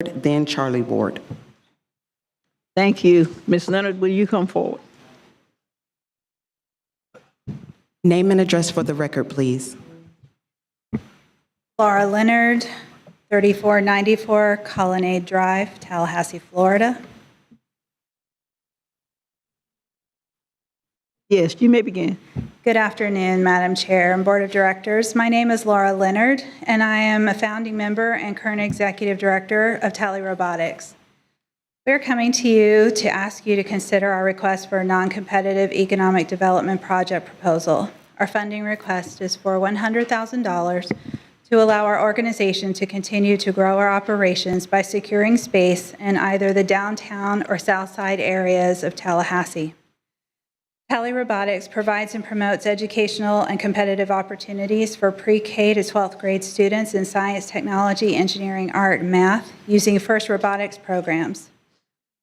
then Charlie Ward. Thank you. Ms. Leonard, will you come forward? Name and address for the record, please. Laura Leonard, 3494 Colonnade Drive, Tallahassee, Florida. Yes, you may begin. Good afternoon, Madam Chair and Board of Directors. My name is Laura Leonard, and I am a founding member and current executive director of Tally Robotics. We're coming to you to ask you to consider our request for a non-competitive economic development project proposal. Our funding request is for $100,000 to allow our organization to continue to grow our operations by securing space in either the downtown or south side areas of Tallahassee. Tally Robotics provides and promotes educational and competitive opportunities for pre-K to 12th grade students in science, technology, engineering, art, and math using FIRST robotics programs.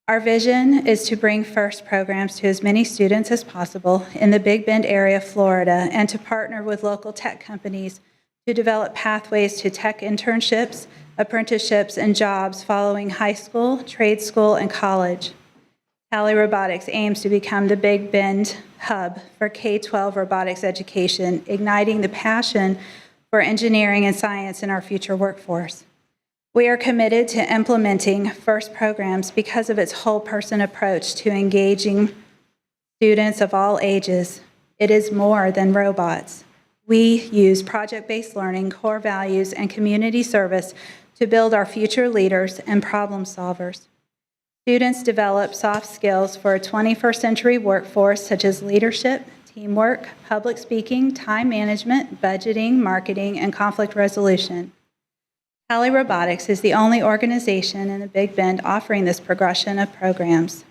Our vision is to bring FIRST programs to as many students as possible in the Big Bend area of Florida and to partner with local tech companies to develop pathways to tech internships, apprenticeships, and jobs following high school, trade school, and college. Tally Robotics aims to become the Big Bend hub for K-12 robotics education, igniting the passion for engineering and science in our future workforce. We are committed to implementing FIRST programs because of its whole person approach to engaging students of all ages. It is more than robots. We use project-based learning, core values, and community service to build our future leaders and problem solvers. Students develop soft skills for a 21st century workforce such as leadership, teamwork, public speaking, time management, budgeting, marketing, and conflict resolution. Tally Robotics is the only organization in the Big Bend offering this progression of programs.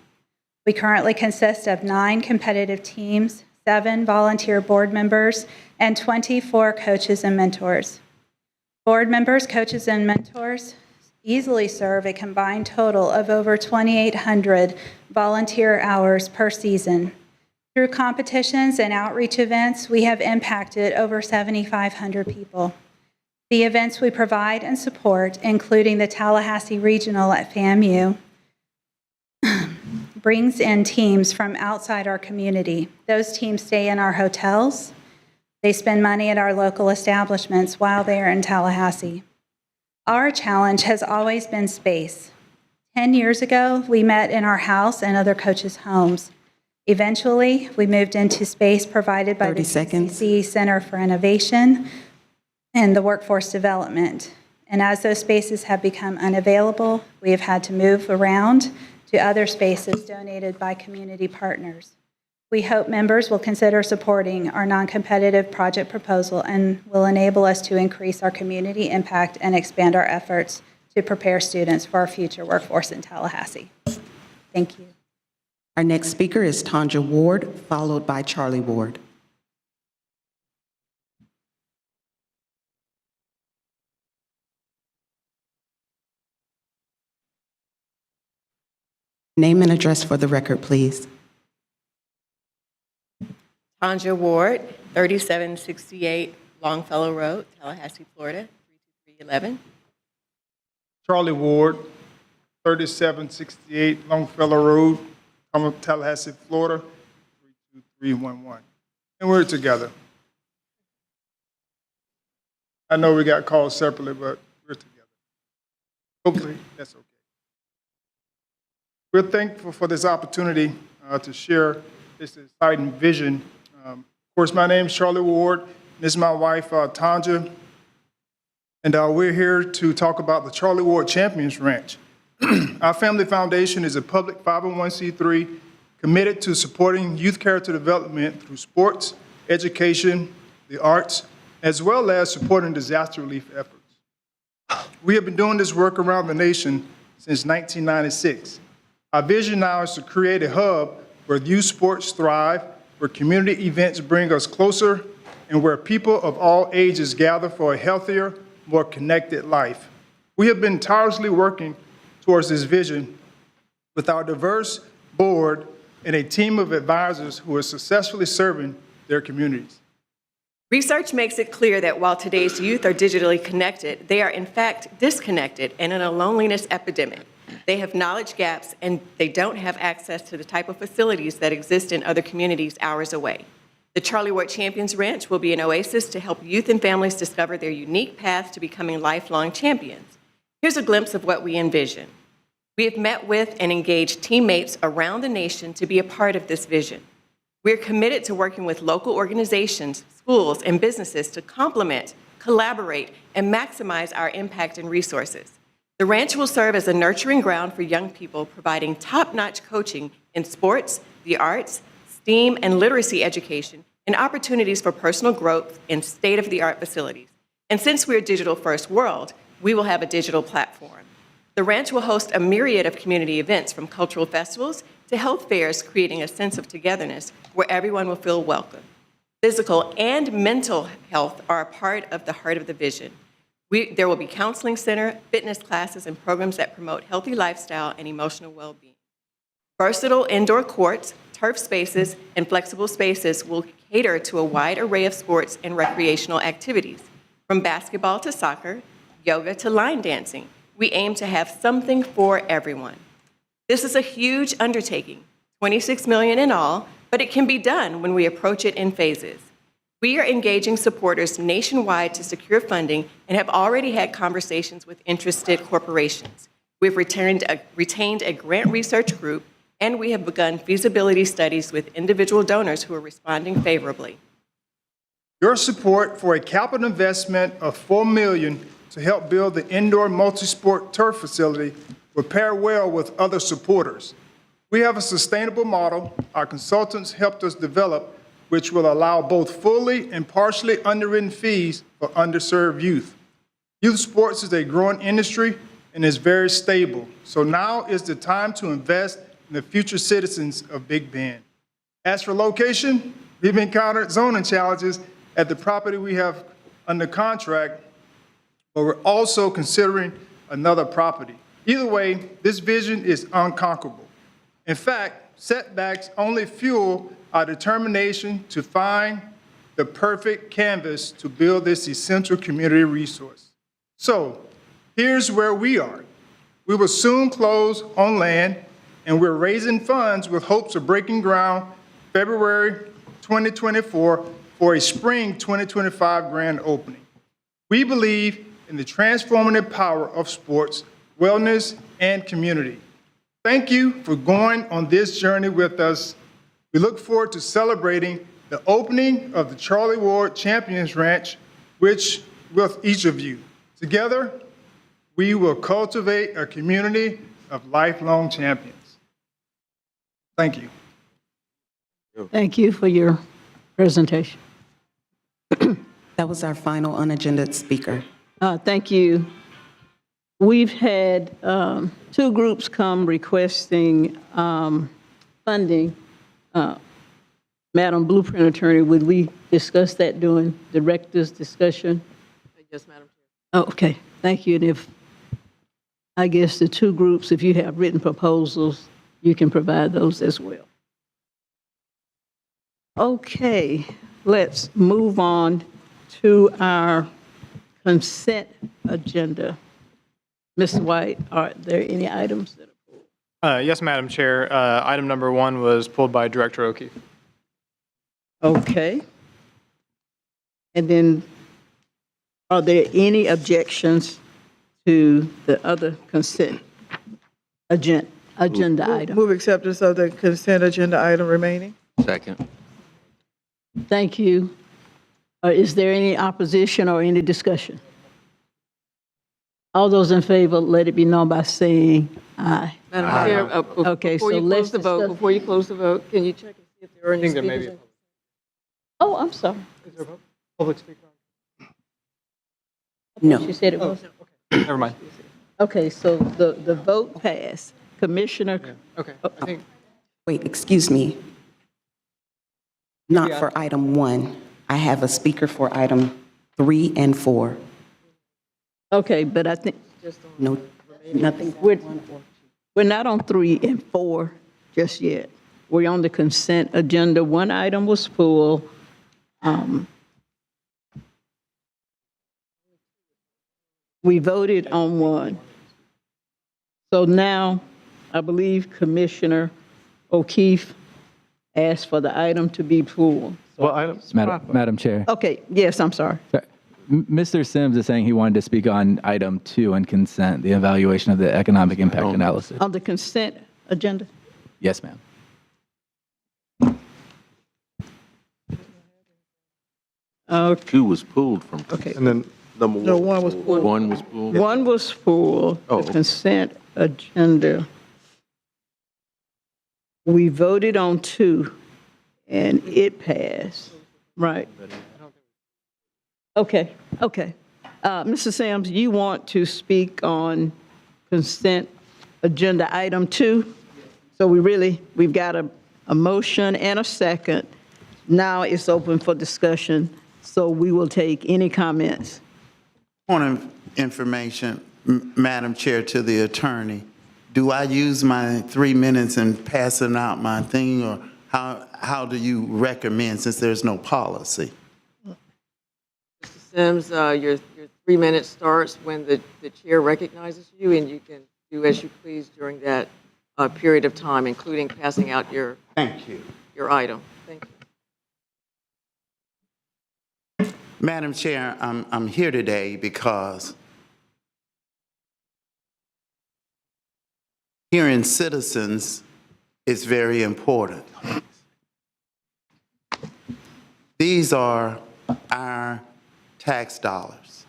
We currently consist of 9 competitive teams, 7 volunteer board members, and 24 coaches and mentors. Board members, coaches, and mentors easily serve a combined total of over 2,800 volunteer hours per season. Through competitions and outreach events, we have impacted over 7,500 people. The events we provide and support, including the Tallahassee Regional at FAMU, brings in teams from outside our community. Those teams stay in our hotels. They spend money at our local establishments while they are in Tallahassee. Our challenge has always been space. 10 years ago, we met in our house and other coaches' homes. Eventually, we moved into space provided by the CCC Center for Innovation and the Workforce Development. And as those spaces have become unavailable, we have had to move around to other spaces donated by community partners. We hope members will consider supporting our non-competitive project proposal and will enable us to increase our community impact and expand our efforts to prepare students for our future workforce in Tallahassee. Thank you. Our next speaker is Tanja Ward, followed by Charlie Ward. Name and address for the record, please. Tanja Ward, 3768 Longfellow Road, Tallahassee, Florida, 32311. Charlie Ward, 3768 Longfellow Road, Tallahassee, Florida, 32311. And we're together. I know we got called separately, but we're together. Hopefully, that's okay. We're thankful for this opportunity to share this exciting vision. Of course, my name is Charlie Ward. This is my wife, Tanja. And we're here to talk about the Charlie Ward Champions Ranch. Our family foundation is a public 501c3 committed to supporting youth character development through sports, education, the arts, as well as supporting disaster relief efforts. We have been doing this work around the nation since 1996. Our vision now is to create a hub where youth sports thrive, where community events bring us closer, and where people of all ages gather for a healthier, more connected life. We have been tirelessly working towards this vision with our diverse board and a team of advisors who are successfully serving their communities. Research makes it clear that while today's youth are digitally connected, they are in fact disconnected and in a loneliness epidemic. They have knowledge gaps and they don't have access to the type of facilities that exist in other communities hours away. The Charlie Ward Champions Ranch will be an oasis to help youth and families discover their unique path to becoming lifelong champions. Here's a glimpse of what we envision. We have met with and engaged teammates around the nation to be a part of this vision. We're committed to working with local organizations, schools, and businesses to complement, collaborate, and maximize our impact and resources. The ranch will serve as a nurturing ground for young people, providing top-notch coaching in sports, the arts, STEAM, and literacy education, and opportunities for personal growth in state-of-the-art facilities. And since we're a digital-first world, we will have a digital platform. The ranch will host a myriad of community events, from cultural festivals to health fairs, creating a sense of togetherness where everyone will feel welcome. Physical and mental health are a part of the heart of the vision. There will be counseling center, fitness classes, and programs that promote healthy lifestyle and emotional well-being. Versatile indoor courts, turf spaces, and flexible spaces will cater to a wide array of sports and recreational activities. From basketball to soccer, yoga to line dancing, we aim to have something for everyone. This is a huge undertaking, $26 million in all, but it can be done when we approach it in phases. We are engaging supporters nationwide to secure funding and have already had conversations with interested corporations. We've retained a grant research group, and we have begun feasibility studies with individual donors who are responding favorably. Your support for a capital investment of $4 million to help build the indoor multi-sport turf facility will pair well with other supporters. We have a sustainable model our consultants helped us develop, which will allow both fully and partially underwritten fees for underserved youth. Youth sports is a growing industry and is very stable, so now is the time to invest in the future citizens of Big Bend. As for location, we've encountered zoning challenges at the property we have under contract, but we're also considering another property. Either way, this vision is unconquerable. In fact, setbacks only fuel our determination to find the perfect canvas to build this essential community resource. So, here's where we are. We will soon close on land, and we're raising funds with hopes of breaking ground February 2024 for a spring 2025 grand opening. We believe in the transformative power of sports, wellness, and community. Thank you for going on this journey with us. We look forward to celebrating the opening of the Charlie Ward Champions Ranch, with each of you. Together, we will cultivate a community of lifelong champions. Thank you. Thank you for your presentation. That was our final unagendaed speaker. Thank you. We've had two groups come requesting funding. Madam Blueprint Attorney, would we discuss that during director's discussion? Yes, Madam Chair. Oh, okay, thank you. And if, I guess the two groups, if you have written proposals, you can provide those as well. Okay, let's move on to our consent agenda. Ms. White, are there any items that are pulled? Yes, Madam Chair. Item number 1 was pulled by Director O'Keefe. Okay. And then, are there any objections to the other consent agenda item? Move acceptance of the consent agenda item remaining. Second. Thank you. Is there any opposition or any discussion? All those in favor, let it be known by saying aye. Madam Chair, Okay, before so you let's close the vote, discuss- before you close the vote, can you check and see if there are I any think there may speakers? be a Oh, I'm sorry. Is there a public speaker? No. She said it wasn't. Never mind. Okay, so the vote passed. Commissioner, Okay. I think Wait, excuse me. Not for item 1. I have a speaker for item 3 and 4. okay, but I think No, nothing. we're not on 3 and 4 just yet. We're on the consent agenda. One item was full. We voted on one. So now, I believe Commissioner O'Keefe asked for the item to be pulled. What item? Madam Chair, Okay, yes, I'm sorry. Mr. Sims is saying he wanted to speak on item 2 on consent, the evaluation of the economic impact analysis. On the consent agenda? Yes, ma'am. Okay, 2 was pulled from, okay. And then number 1. No, 1 was pulled. 1 was pulled. One was pulled, Oh, the okay. consent agenda. We voted on 2, and it passed, right? Okay, okay. Mr. Sims, you want to speak on consent agenda item 2? So we've got a motion and a second. Now it's open for discussion, so we will take any comments. Point of information, Madam Chair, to the attorney. Do I use my 3 minutes and passing out my thing, or how do you recommend, since there's no policy? Sims, your 3 minutes starts when the chair recognizes you, and you can do as you please during that period of time, including passing out your Thank you. item. Thank you. Madam Chair, I'm here today because hearing citizens is very important. These are our tax dollars.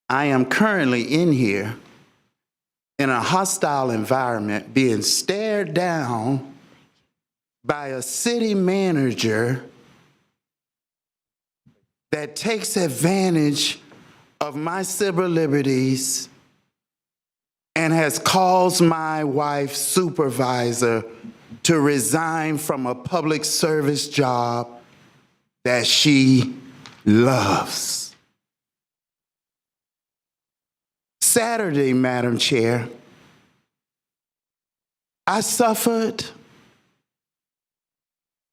I am currently in here in a hostile environment, being stared down by a city manager that takes advantage of my civil liberties and has caused my wife's supervisor to resign from a public service job that she loves. Saturday, Madam Chair, I suffered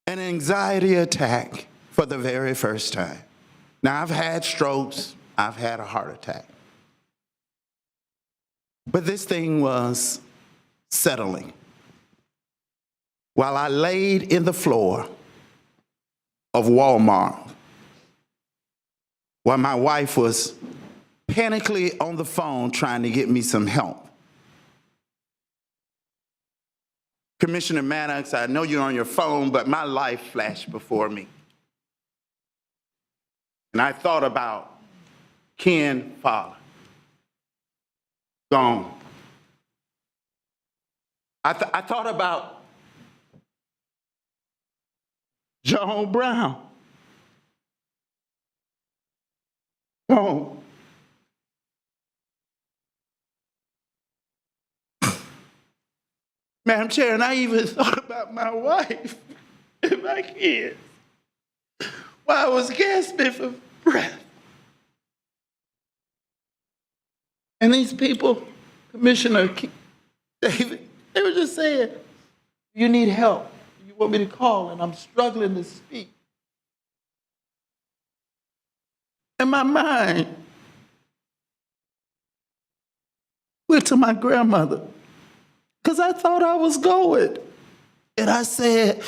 an anxiety attack for the very first time. Now, I've had strokes, I've had a heart attack. But this thing was settling. While I laid in the floor of Walmart, while my wife was panically on the phone trying to get me some help. Commissioner Maddox, I know you're on your phone, but my life flashed before me. And I thought about Ken Fowler, gone. I thought about John Brown, gone. Madam Chair, and I even thought about my wife and my kids while I was gasping for breath. And these people, Commissioner David, they were just saying, you need help. You want me to call, and I'm struggling to speak. And my mind went to my grandmother, because I thought I was going. And I said,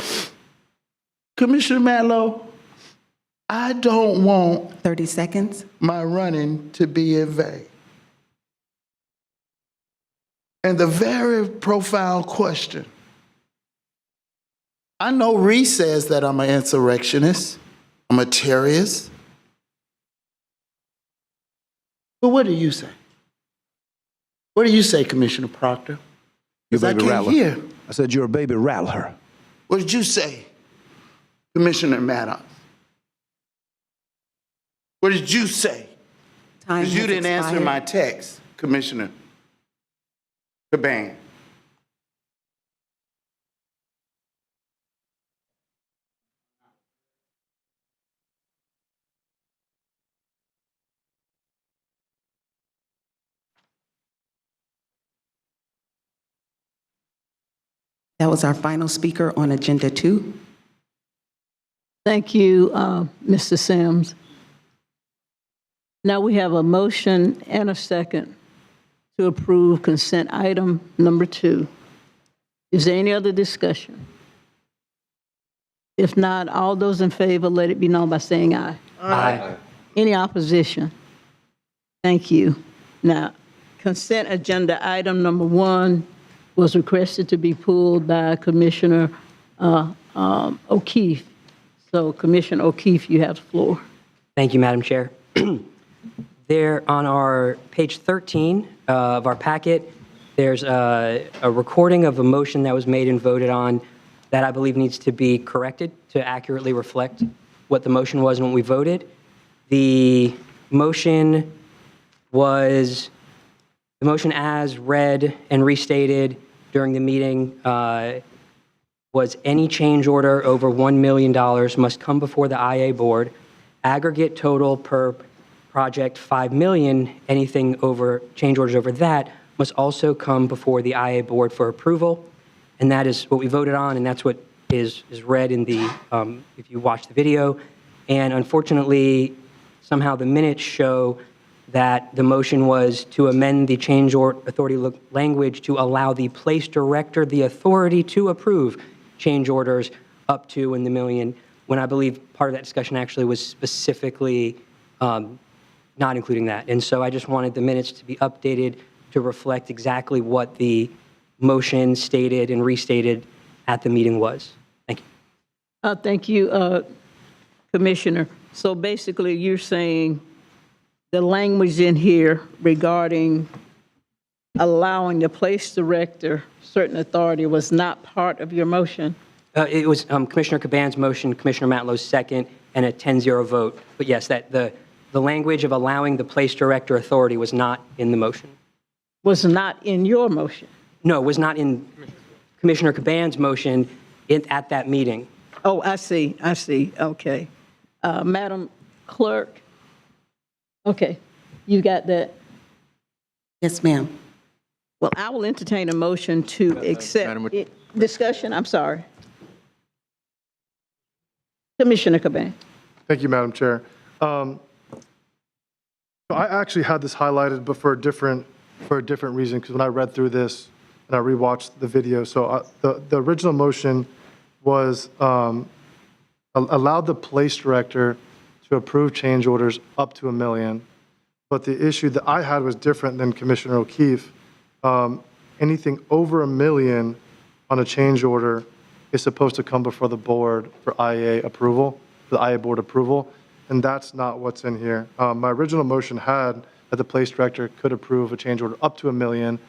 Commissioner Matlow, I don't want 30 seconds. my running to be in vain. And the very profound question, I know Reese says that I'm an insurrectionist, I'm a terrorist, but what do you say? What do you say, Commissioner Proctor? You 'Cause I baby can't rattler. hear. I said you're a baby rattler. What did you say, Commissioner Maddox? What did you say? Time Because you has didn't answer expired. my text, Commissioner Caban. That was our final speaker on Agenda 2. Thank you, Mr. Sims. Now we have a motion and a second to approve consent item number 2. Is there any other discussion? If not, all those in favor, let it be known by saying aye. Aye. Any opposition? Thank you. Now, consent agenda item number 1 was requested to be pulled by Commissioner O'Keefe. So Commissioner O'Keefe, you have the floor. Thank you, Madam Chair. There on our page 13 of our packet, there's a recording of a motion that was made and voted on that I believe needs to be corrected to accurately reflect what the motion was and what we voted. The motion as read and restated during the meeting was any change order over $1 million must come before the IA board. Aggregate total per project, $5 million. Anything over, change orders over that must also come before the IA board for approval. And that is what we voted on, and that's what is read in the, if you watch the video. And unfortunately, somehow the minutes show that the motion was to amend the change authority language to allow the place director the authority to approve change orders up to in the million, when I believe part of that discussion actually was specifically not including that. And so I just wanted the minutes to be updated to reflect exactly what the motion stated and restated at the meeting was. Thank you. Thank you, Commissioner. So basically, you're saying the language in here regarding allowing the place director certain authority was not part of your motion? It was Commissioner Caban's motion, Commissioner Matlow's second, and a 10-0 vote. But yes, that the language of allowing the place director authority was not in the motion. Was not in your motion? No, it was not in Commissioner Caban's motion at that meeting. Oh, I see. Okay. Madam Clerk? Okay, you got that? Yes, ma'am. Well, I will entertain a motion to accept discussion. I'm sorry. Commissioner Caban. Thank you, Madam Chair. So I actually had this highlighted, but for a different reason, because when I read through this and I rewatched the video, so the original motion was allowed the place director to approve change orders up to $1 million. But the issue that I had was different than Commissioner O'Keefe. Anything over $1 million on a change order is supposed to come before the board for IA approval, for the IA board approval, and that's not what's in here. My original motion had that the place director could approve a change order up to $1 million,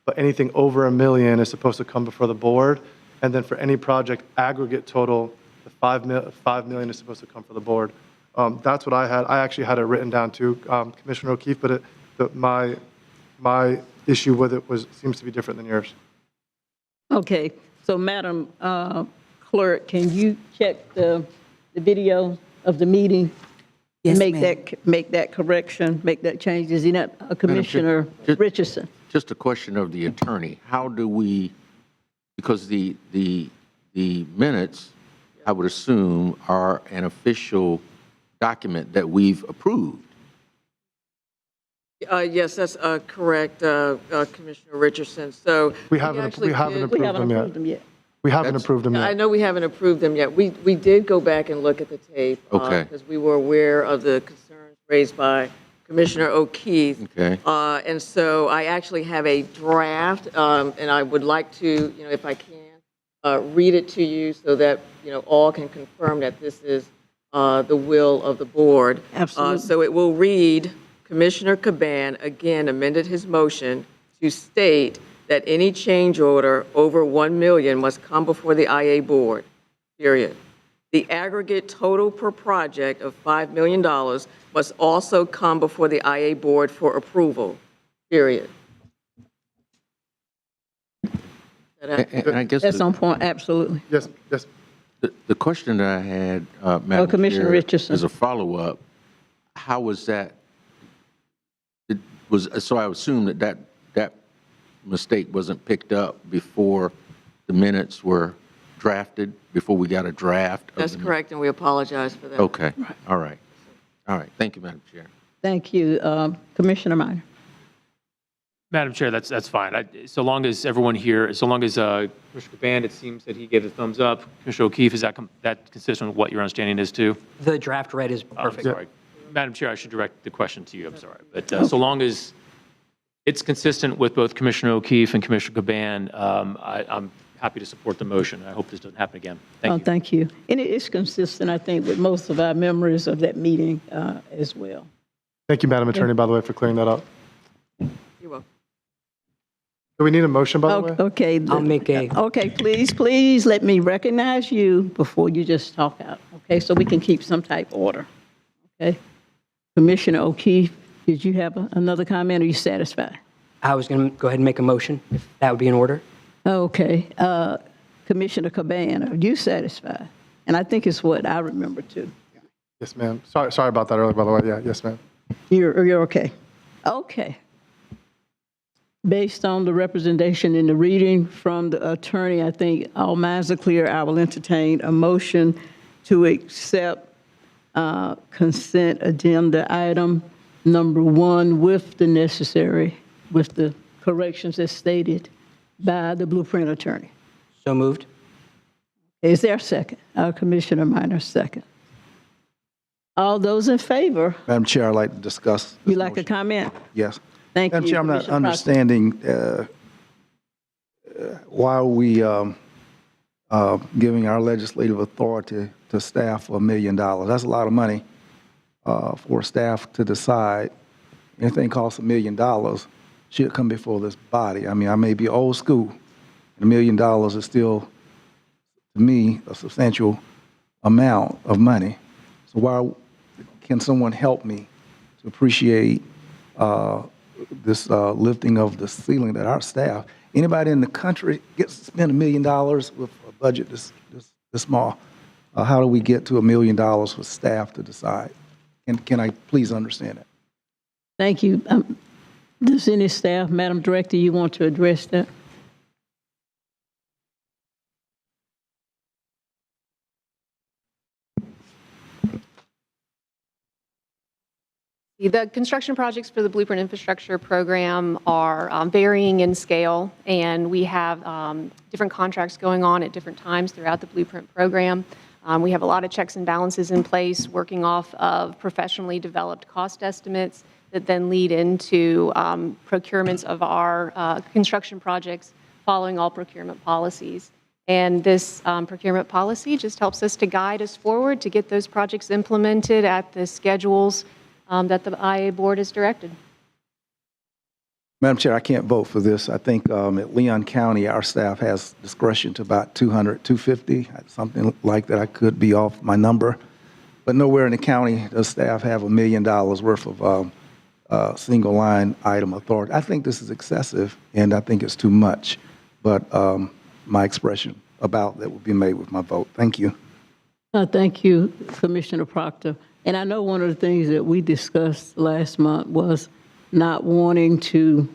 but anything over $1 million is supposed to come before the board, and then for any project aggregate total, the $5 million is supposed to come for the board. That's what I had. I actually had it written down too, Commissioner O'Keefe, but my issue with it seems to be different than yours. Okay, so Madam Clerk, can you check the video of the meeting? Yes, Make ma'am. that correction, make that change. Is he not Commissioner Richardson? Just a question of the attorney. How do we, because the minutes, I would assume, are an official document that we've approved. Yes, that's correct, Commissioner Richardson. So We haven't approved them yet. We haven't approved them I yet. know we haven't approved them yet. We did go back and look at the tape. Okay. Because we were aware of the concerns raised by Commissioner O'Keefe. Okay. And so I actually have a draft, and I would like to, if I can, read it to you so that, all can confirm that this is the will of the board. Absolutely. So it will read, Commissioner Caban again amended his motion to state that any change order over $1 million must come before the IA board, period. The aggregate total per project of $5 million must also come before the IA board for approval, period. And I guess That's on point, absolutely. Yes. the question that I had, Madam Commissioner Chair, Richardson. as a follow-up, how was that? So I assume that mistake wasn't picked up before the minutes were drafted, before we got a draft? That's correct, and we apologize for that. Okay, all right. Thank you, Madam Chair. Thank you. Commissioner Minor. Madam Chair, that's fine. So long as everyone here, so long as Commissioner Caban, it seems that he gave a thumbs up. Commissioner O'Keefe, is that consistent with what your understanding is too? The draft red is perfect. I'm sorry. Madam Chair, I should direct the question to you. I'm sorry. But so long as it's consistent with both Commissioner O'Keefe and Commissioner Caban, I'm happy to support the motion. I hope this doesn't happen again. Thank you. Thank you. And it is consistent, I think, with most of our memories of that meeting as well. Thank you, Madam Attorney, by the way, for clearing that up. You're welcome. Do we need a motion, by the way? Okay. I'll make a. Okay, please let me recognize you before you just talk out, okay? So we can keep some type of order, okay? Commissioner O'Keefe, did you have another comment, or are you satisfied? I was going to go ahead and make a motion, if that would be in order. Okay. Commissioner Caban, are you satisfied? And I think it's what I remember too. Yes, ma'am. Sorry about that earlier, by the way. Yeah, yes, ma'am. You're okay. Okay. Based on the representation in the reading from the attorney, I think all minds are clear. I will entertain a motion to accept consent agenda item number 1 with the corrections as stated by the blueprint attorney. So moved. Is there a second? Commissioner Minor, second. All those in favor? Madam Chair, I'd like to discuss. You like to comment? Yes. Thank you. Madam Chair, I'm not Commissioner Proctor. understanding why are we giving our legislative authority to staff for $1 million. That's a lot of money for staff to decide. Anything costs $1 million should come before this body. I mean, I may be old school. $1 million is still, to me, a substantial amount of money. So why can someone help me to appreciate this lifting of the ceiling that our staff, anybody in the country gets to spend $1 million with a budget this small? How do we get to $1 million for staff to decide? And can I please understand it? Thank you. Does any staff, Madam Director, you want to address that? The construction projects for the Blueprint Infrastructure Program are varying in scale, and we have different contracts going on at different times throughout the Blueprint program. We have a lot of checks and balances in place, working off of professionally developed cost estimates that then lead into procurements of our construction projects following all procurement policies. And this procurement policy just helps us to guide us forward to get those projects implemented at the schedules that the IA board has directed. Madam Chair, I can't vote for this. I think at Leon County, our staff has discretion to about 200, 250, something like that. I could be off my number. But nowhere in the county does staff have $1 million worth of single line item authority. I think this is excessive, and I think it's too much. But my expression about that will be made with my vote. Thank you. Thank you, Commissioner Proctor. And I know one of the things that we discussed last month was not wanting to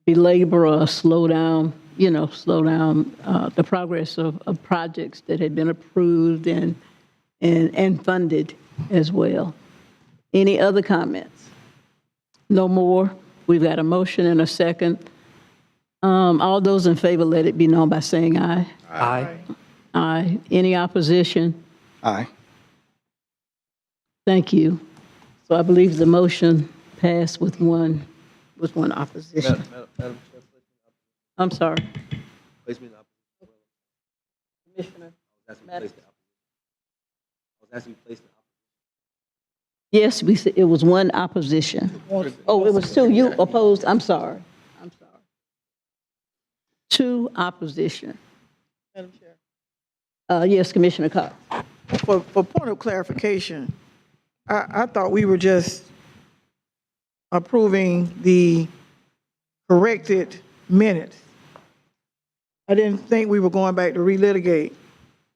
belabor or slow down the progress of projects that had been approved and funded as well. Any other comments? No more. We've got a motion and a second. All those in favor, let it be known by saying aye. Aye. Aye. Any opposition? Aye. Thank you. So I believe the motion passed with one opposition. I'm sorry. Commissioner. Yes, it was one opposition. Oh, it was two. You opposed. I'm sorry. Two opposition. Madam Chair. Yes, Commissioner Cox. For point of clarification, I thought we were just approving the corrected minutes. I didn't think we were going back to relitigate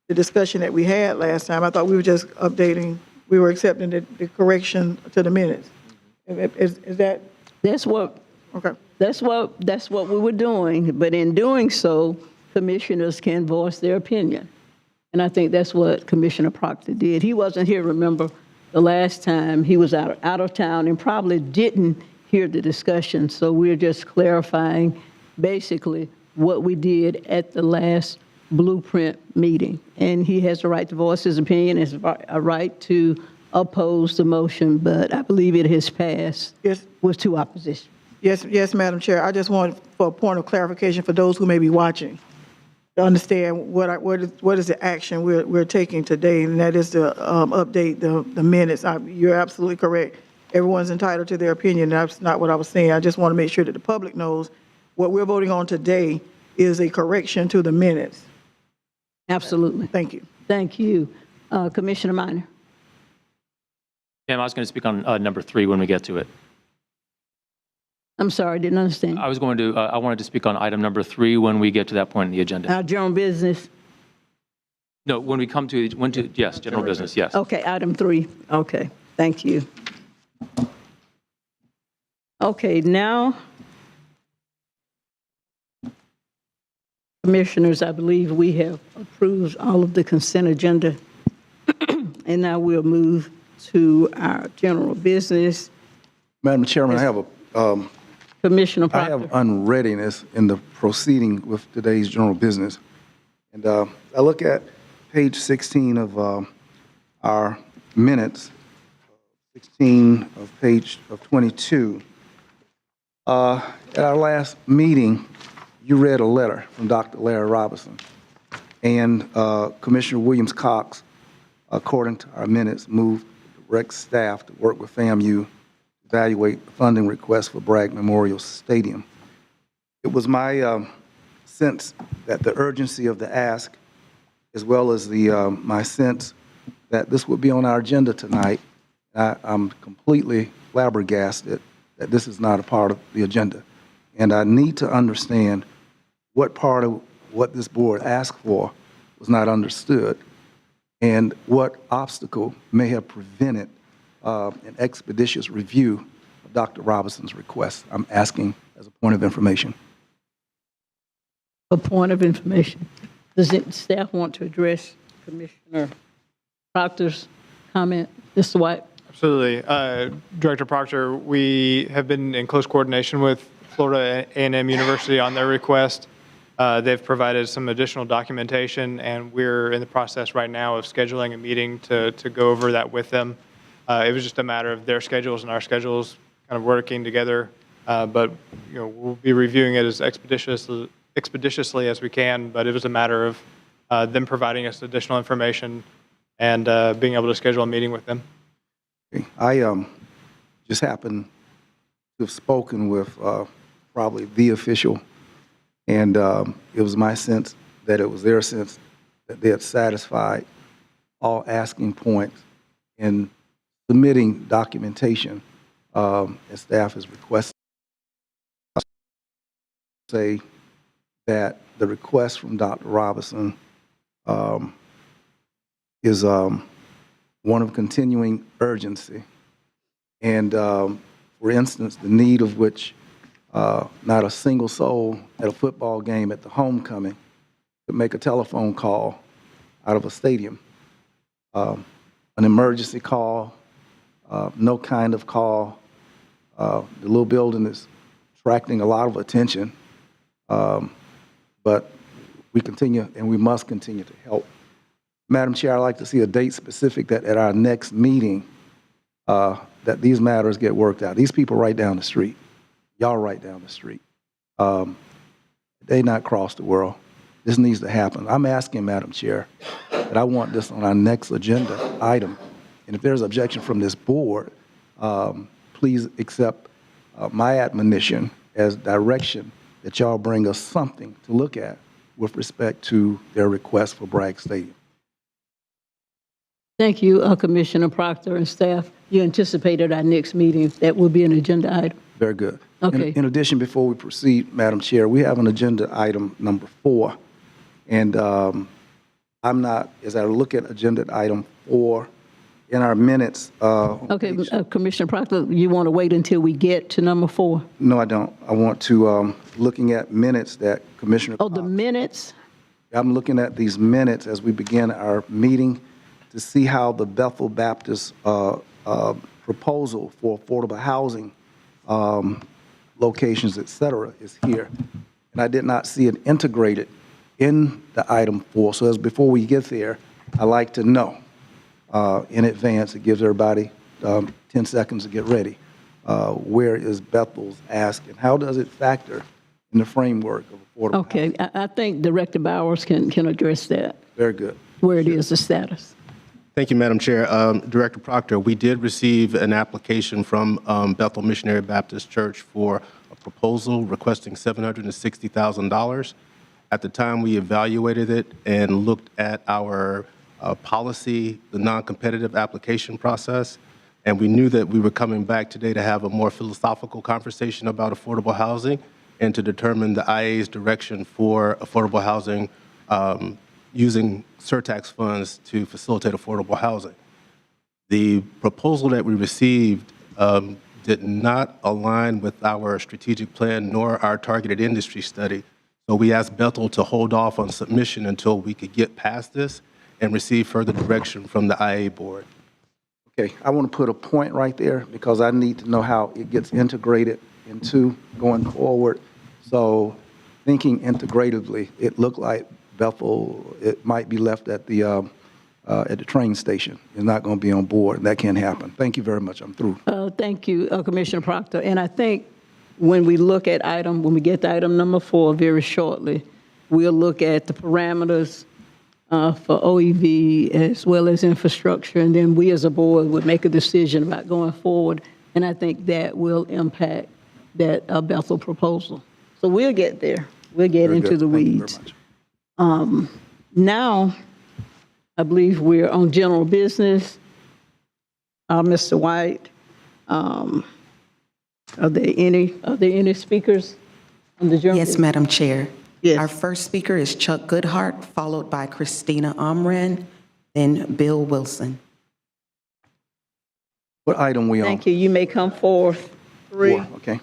the discussion that we had last time. I thought we were just updating, we were accepting the correction to the minutes. Is that? That's what. Okay. That's what we were doing. But in doing so, commissioners can voice their opinion. And I think that's what Commissioner Proctor did. He wasn't here, remember, the last time he was out of town and probably didn't hear the discussion. So we're just clarifying basically what we did at the last Blueprint meeting. And he has a right to voice his opinion, has a right to oppose the motion, but I believe it has passed with 2 opposition. Yes, Madam Chair. I just want, for a point of clarification for those who may be watching, to understand what is the action we're taking today, and that is to update the minutes. You're absolutely correct. Everyone's entitled to their opinion. That's not what I was saying. I just want to make sure that the public knows what we're voting on today is a correction to the minutes. Absolutely. Thank you. Thank you. Commissioner Minor. Ma'am, I was going to speak on number 3 when we get to it. I'm sorry, didn't understand. I wanted to speak on item number 3 when we get to that point in the agenda. Our general business. No, when we come to, yes, general business, yes. Okay, item 3. Okay, thank you. Okay, now, commissioners, I believe we have approved all of the consent agenda. And now we'll move to our general business. Madam Chairman, I have Commissioner I Proctor. have unreadiness in the proceeding with today's general business. And I look at page 16 of our minutes, 16 of page of 22. At our last meeting, you read a letter from Dr. Larry Robinson. And Commissioner Williams-Cox, according to our minutes, moved to direct staff to work with FAMU evaluate the funding request for Bragg Memorial Stadium. It was my sense that the urgency of the ask, as well as my sense that this would be on our agenda tonight, I'm completely flabbergasted that this is not a part of the agenda. And I need to understand what part of what this board asked for was not understood and what obstacle may have prevented an expeditious review of Dr. Robinson's request. I'm asking as a point of information. A point of information. Does staff want to address Commissioner Proctor's comment? Mr. White? Absolutely. Director Proctor, we have been in close coordination with Florida A&M University on their request. They've provided some additional documentation, and we're in the process right now of scheduling a meeting to go over that with them. It was just a matter of their schedules and our schedules kind of working together, but we'll be reviewing it as expeditiously as we can. But it was a matter of them providing us additional information and being able to schedule a meeting with them. I just happened to have spoken with probably the official, and it was my sense that it was their sense that they had satisfied all asking points in submitting documentation as staff has requested. Say that the request from Dr. Robinson is one of continuing urgency. And for instance, the need of which not a single soul at a football game at the homecoming could make a telephone call out of a stadium. An emergency call, no kind of call. The little building is attracting a lot of attention, but we continue and we must continue to help. Madam Chair, I'd like to see a date specific that at our next meeting that these matters get worked out. These people right down the street, y'all right down the street, they not cross the world. This needs to happen. I'm asking, Madam Chair, that I want this on our next agenda item. And if there's objection from this board, please accept my admonition as direction that y'all bring us something to look at with respect to their request for Bragg Stadium. Thank you, Commissioner Proctor and staff. You anticipated our next meeting. That will be an agenda item. Very good. Okay. In addition, before we proceed, Madam Chair, we have an agenda item number 4. And I'm not, as I look at agenda item 4, in our minutes. Okay, Commissioner Proctor, you want to wait until we get to number 4? No, I don't. I want to, looking at minutes that Commissioner. Oh, the minutes? I'm looking at these minutes as we begin our meeting to see how the Bethel Baptist proposal for affordable housing locations, et cetera, is here. And I did not see it integrated in the item 4. So as before we get there, I like to know in advance. It gives everybody 10 seconds to get ready. Where is Bethel's ask, and how does it factor in the framework of affordable Okay, I think Director Bowers can address that, Very good. where it is, the status. Thank you, Madam Chair. Director Proctor, we did receive an application from Bethel Missionary Baptist Church for a proposal requesting $760,000. At the time, we evaluated it and looked at our policy, the non-competitive application process, and we knew that we were coming back today to have a more philosophical conversation about affordable housing and to determine the IA's direction for affordable housing using surtax funds to facilitate affordable housing. The proposal that we received did not align with our strategic plan nor our targeted industry study. So we asked Bethel to hold off on submission until we could get past this and receive further direction from the IA board. Okay, I want to put a point right there because I need to know how it gets integrated into going forward. So thinking integratively, it looked like Bethel, it might be left at the train station. It's not going to be on board, and that can't happen. Thank you very much. I'm through. Thank you, Commissioner Proctor. And I think when we look at when we get to item number 4 very shortly, we'll look at the parameters for OEV as well as infrastructure, and then we as a board would make a decision about going forward, and I think that will impact that Bethel proposal. So we'll get there. We'll get Very into good. the Thank you weeds. very much. Now, I believe we're on general business. Mr. White, are there any speakers on the general? Yes, Madam Chair. Yes. Our first speaker is Chuck Goodhart, followed by Christina Omren, then Bill Wilson. What item we on? Thank you. You may come forth. 3. 4, okay.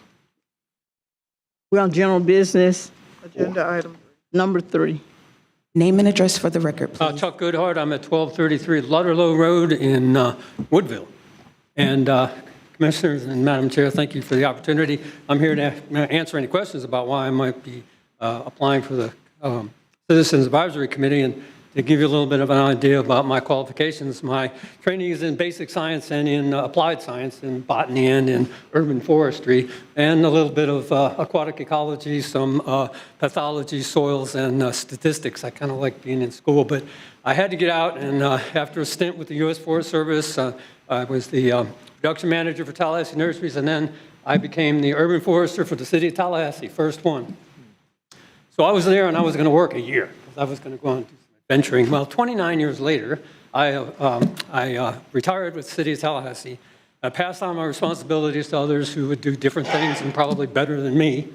We're on general business, Agenda item. number 3. Name and address for the record, please. Chuck Goodhart, I'm at 1233 Ludderlow Road in Woodville. And Commissioners and Madam Chair, thank you for the opportunity. I'm here to answer any questions about why I might be applying for the Citizens Advisory Committee. And to give you a little bit of an idea about my qualifications, my training is in basic science and in applied science, in botany and in urban forestry, and a little bit of aquatic ecology, some pathology, soils, and statistics. I kind of like being in school, but I had to get out, and after a stint with the U.S. Forest Service, I was the production manager for Tallahassee Nurseries, and then I became the urban forester for the city of Tallahassee, first one. So I was there, and I was going to work a year, because I was going to go on venturing. Well, 29 years later, I retired with the city of Tallahassee. I passed on my responsibilities to others who would do different things and probably better than me.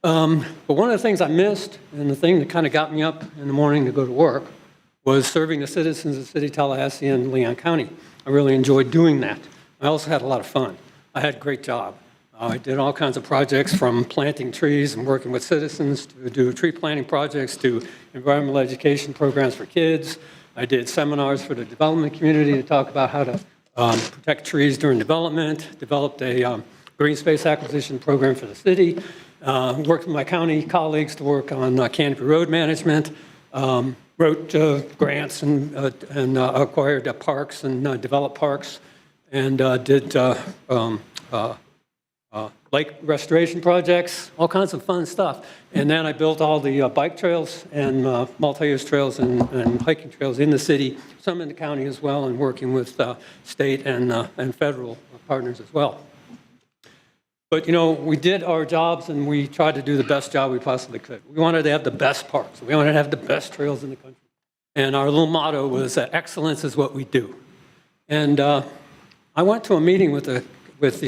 But one of the things I missed, and the thing that kind of got me up in the morning to go to work, was serving the citizens of the city of Tallahassee and Leon County. I really enjoyed doing that. I also had a lot of fun. I had a great job. I did all kinds of projects, from planting trees and working with citizens to do tree planting projects to environmental education programs for kids. I did seminars for the development community to talk about how to protect trees during development, developed a green space acquisition program for the city, worked with my county colleagues to work on canopy road management, wrote grants and acquired parks and developed parks, and did lake restoration projects, all kinds of fun stuff. And then I built all the bike trails and multi-use trails and hiking trails in the city, some in the county as well, and working with state and federal partners as well. But, you know, we did our jobs, and we tried to do the best job we possibly could. We wanted to have the best parks. We wanted to have the best trails in the country. And our little motto was that excellence is what we do. And I went to a meeting with the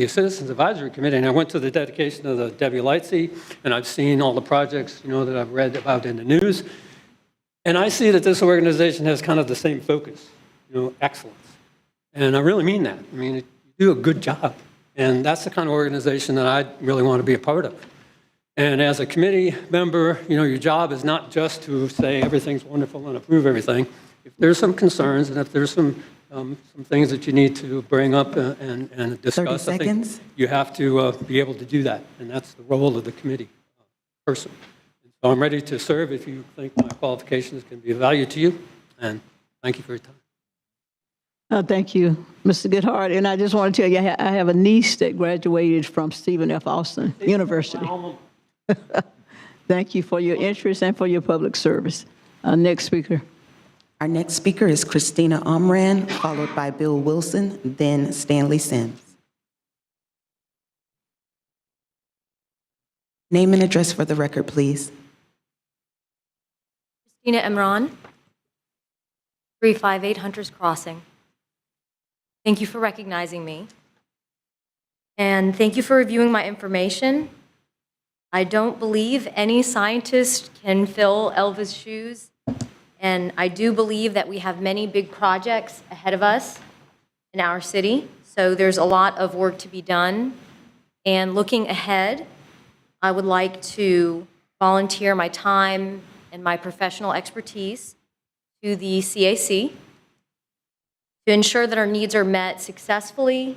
Citizens Advisory Committee, and I went to the dedication of the Debbie Lightsey, and I've seen all the projects, you know, that I've read about in the news. And I see that this organization has kind of the same focus, you know, excellence. And I really mean that. I mean, you do a good job. And that's the kind of organization that I really want to be a part of. And as a committee member, you know, your job is not just to say everything's wonderful and approve everything. if there's some concerns and if there's some things that you need to bring up and discuss, I think seconds. you have to be able to do that, and that's the role of the committee person. So I'm ready to serve if you think my qualifications can be of value to you, and thank you for your time. Thank you, Mr. Goodhart. And I just want to tell you, I have a niece that graduated from Stephen F. Austin University. Thank you for your interest and for your public service. Next speaker. Our next speaker is Christina Omran, followed by Bill Wilson, then Stanley Sims. Name and address for the record, please. Christina Emron, 358 Hunters Crossing. Thank you for recognizing me. And thank you for reviewing my information. I don't believe any scientist can fill Elva's shoes. And I do believe that we have many big projects ahead of us in our city. So there's a lot of work to be done. And looking ahead, I would like to volunteer my time and my professional expertise to the CAC to ensure that our needs are met successfully,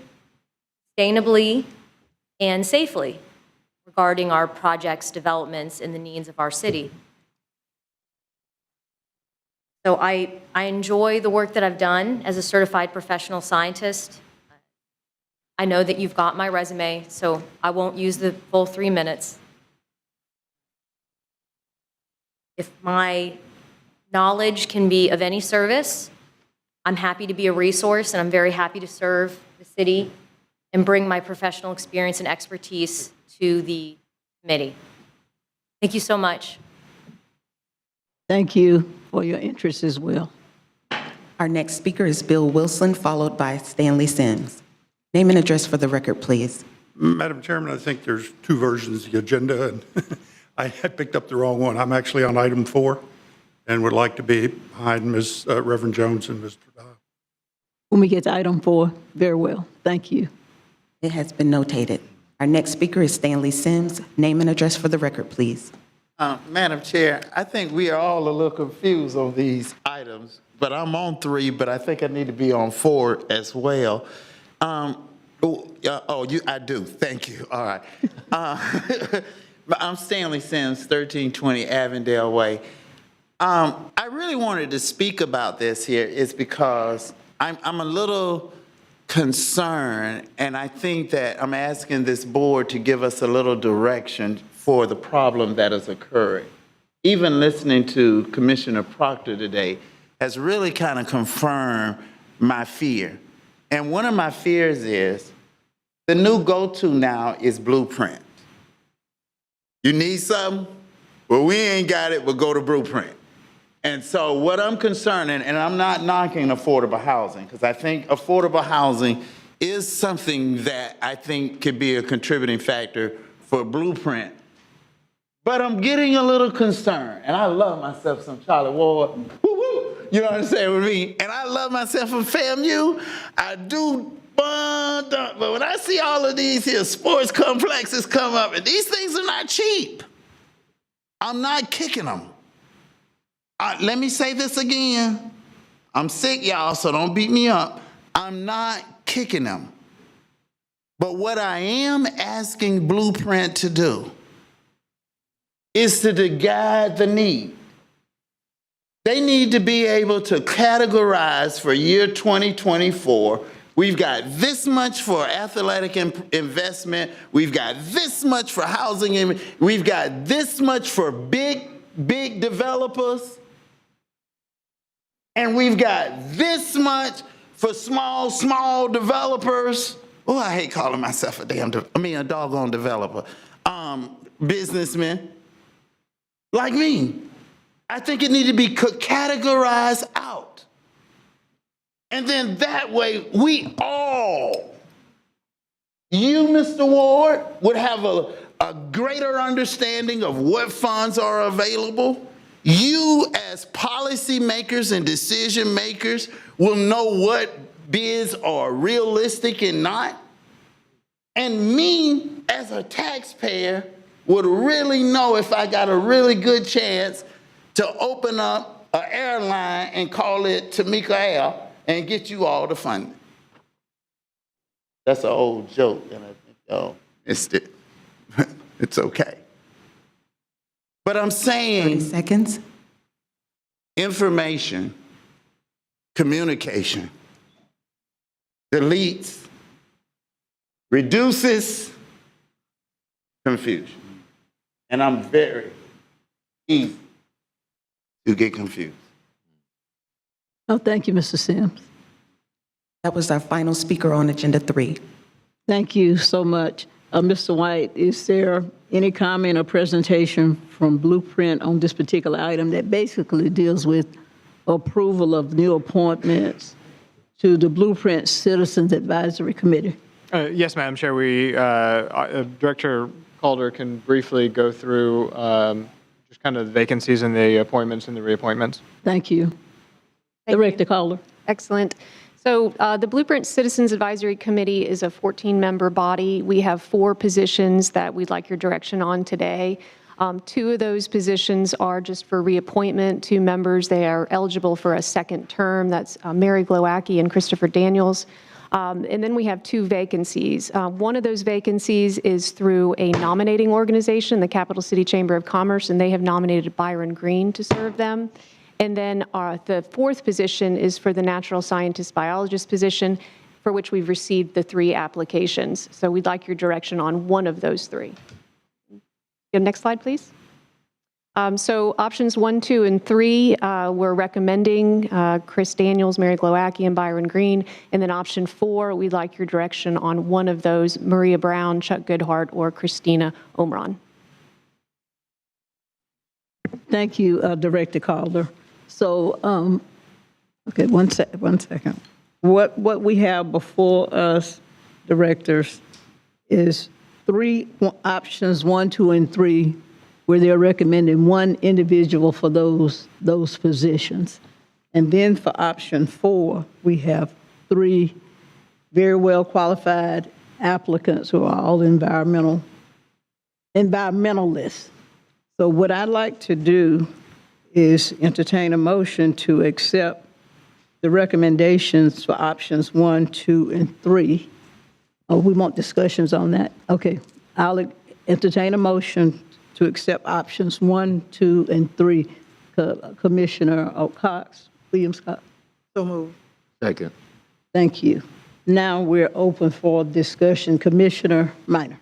sustainably, and safely regarding our projects, developments, and the needs of our city. So I enjoy the work that I've done as a certified professional scientist. I know that you've got my resume, so I won't use the full 3 minutes. If my knowledge can be of any service, I'm happy to be a resource, and I'm very happy to serve the city and bring my professional experience and expertise to the committee. Thank you so much. Thank you for your interest as well. Our next speaker is Bill Wilson, followed by Stanley Sims. Name and address for the record, please. Madam Chairman, I think there's two versions of the agenda, and I had picked up the wrong one. I'm actually on item 4 and would like to be behind Ms. Reverend Jones and Mr. Dodd. When we get to item 4, very well. Thank you. It has been notated. Our next speaker is Stanley Sims. Name and address for the record, please. Madam Chair, I think we are all a little confused on these items, but I'm on 3, but I think I need to be on 4 as well. I do. Thank you. All right. I'm Stanley Sims, 1320 Avondale Way. I really wanted to speak about this here is because I'm a little concerned, and I think that I'm asking this board to give us a little direction for the problem that has occurred. Even listening to Commissioner Proctor today has really kind of confirmed my fear. And one of my fears is the new go-to now is Blueprint. You need something? Well, we ain't got it, but go to Blueprint. And so what I'm concerned, and I'm not knocking affordable housing, because I think affordable housing is something that I think could be a contributing factor for Blueprint. But I'm getting a little concerned, and I love myself some Charlie Ward. Woo-woo! You know what I'm saying with me? And I love myself from FAMU. I do, but when I see all of these here sports complexes come up, and these things are not cheap, I'm not kicking them. Let me say this again. I'm sick, y'all, so don't beat me up. I'm not kicking them. But what I am asking Blueprint to do is to guide the need. They need to be able to categorize for year 2024. We've got this much for athletic investment. We've got this much for housing. We've got this much for big developers. And we've got this much for small developers. Oh, I hate calling myself a doggone developer. Businessmen like me. I think it needs to be categorized out. And then that way, we all, you, Mr. Ward, would have a greater understanding of what funds are available. You, as policymakers and decision makers, will know what bids are realistic and not. And me, as a taxpayer, would really know if I got a really good chance to open up an airline and call it Tamika Air and get you all the funding. That's an old joke, and I think y'all missed it. It's okay. But I'm 30 saying seconds. information, communication, deletes, reduces confusion. And I'm very easy to get confused. Oh, thank you, Mr. Sims. That was our final speaker on Agenda 3. Thank you so much. Mr. White, is there any comment or presentation from Blueprint on this particular item that basically deals with approval of new appointments to the Blueprint Citizens Advisory Committee? Yes, Madam Chair. Director Calder can briefly go through just kind of the vacancies and the appointments and the reappointments. Thank you. Director Calder. Excellent. So the Blueprint Citizens Advisory Committee is a 14-member body. We have 4 positions that we'd like your direction on today. 2 of those positions are just for reappointment. 2 members, they are eligible for a second term. That's Mary Glowacki and Christopher Daniels. And then we have 2 vacancies. One of those vacancies is through a nominating organization, the Capital City Chamber of Commerce, and they have nominated Byron Green to serve them. And then the 4th position is for the natural scientist biologist position, for which we've received the 3 applications. So we'd like your direction on one of those 3. Next slide, please. So options 1, 2, and 3, we're recommending Chris Daniels, Mary Glowacki, and Byron Green. And then option 4, we'd like your direction on one of those, Maria Brown, Chuck Goodhart, or Christina Omron. Thank you, Director Calder. So, okay, one second. What we have before us, directors, is 3 options, 1, 2, and 3, where they're recommending 1 individual for those positions. And then for option 4, we have 3 very well qualified applicants who are all environmentalists. So what I'd like to do is entertain a motion to accept the recommendations for options 1, 2, and 3. Oh, we want discussions on that. Okay, I'll entertain a motion to accept options 1, 2, and 3. Commissioner Cox, Williams Cox. So moved. Second. Thank you. Now we're open for discussion. Commissioner Minor.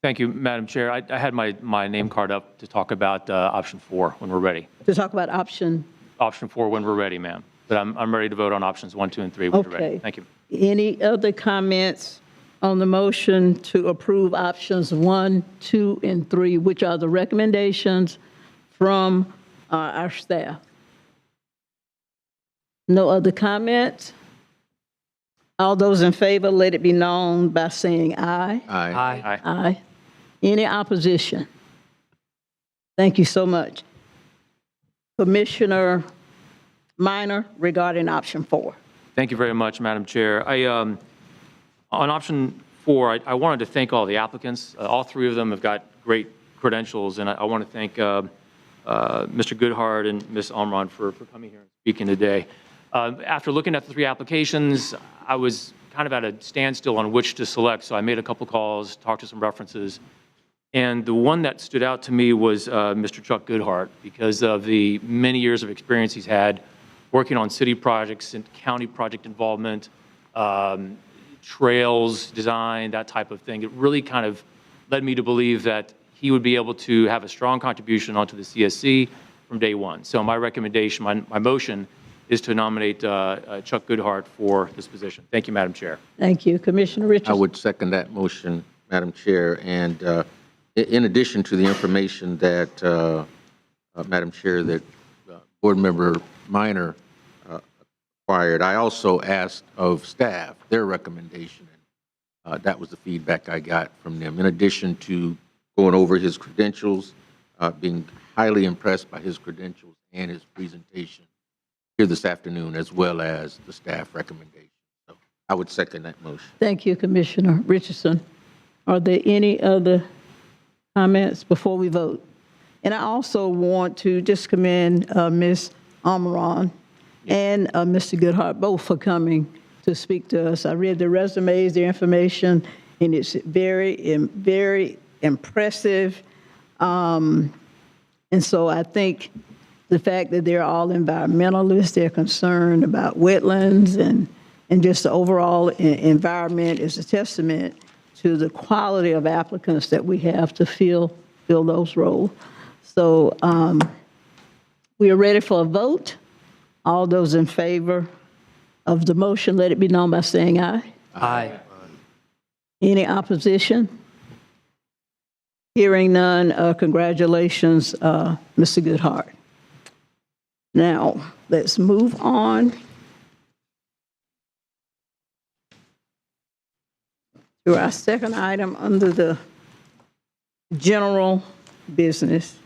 Thank you, Madam Chair. I had my name card up to talk about option 4 when we're ready. To talk about option. Option 4 when we're ready, ma'am. But I'm ready to vote on options 1, 2, and 3 when you're ready. Okay. Thank you. Any other comments on the motion to approve options 1, 2, and 3, which are the recommendations from our staff? No other comments? All those in favor, let it be known by saying aye. Aye. Aye. Aye. Any opposition? Thank you so much. Commissioner Minor, regarding option 4. Thank you very much, Madam Chair. On option 4, I wanted to thank all the applicants. All 3 of them have got great credentials, and I want to thank Mr. Goodhart and Ms. Omron for coming here and speaking today. After looking at the 3 applications, I was kind of at a standstill on which to select, so I made a couple calls, talked to some references, and the one that stood out to me was Mr. Chuck Goodhart because of the many years of experience he's had working on city projects and county project involvement, trails design, that type of thing. It really kind of led me to believe that he would be able to have a strong contribution onto the CSC from day one. So my recommendation, my motion, is to nominate Chuck Goodhart for this position. Thank you, Madam Chair. Thank you. Commissioner Richardson. I would second that motion, Madam Chair. And in addition to the information that, Madam Chair, that Board Member Minor acquired, I also asked of staff their recommendation. That was the feedback I got from them. In addition to going over his credentials, being highly impressed by his credentials and his presentation here this afternoon, as well as the staff recommendation. So I would second that motion. Thank you, Commissioner Richardson. Are there any other comments before we vote? And I also want to just commend Ms. Amaron and Mr. Goodhart, both for coming to speak to us. I read the resumes, their information, and it's very impressive. And so I think the fact that they're all environmentalists, they're concerned about wetlands and just the overall environment is a testament to the quality of applicants that we have to fill those roles. So we are ready for a vote. All those in favor of the motion, let it be known by saying aye. Aye. Any opposition? Hearing none, congratulations, Mr. Goodhart. Now, let's move on to our second item under the general business.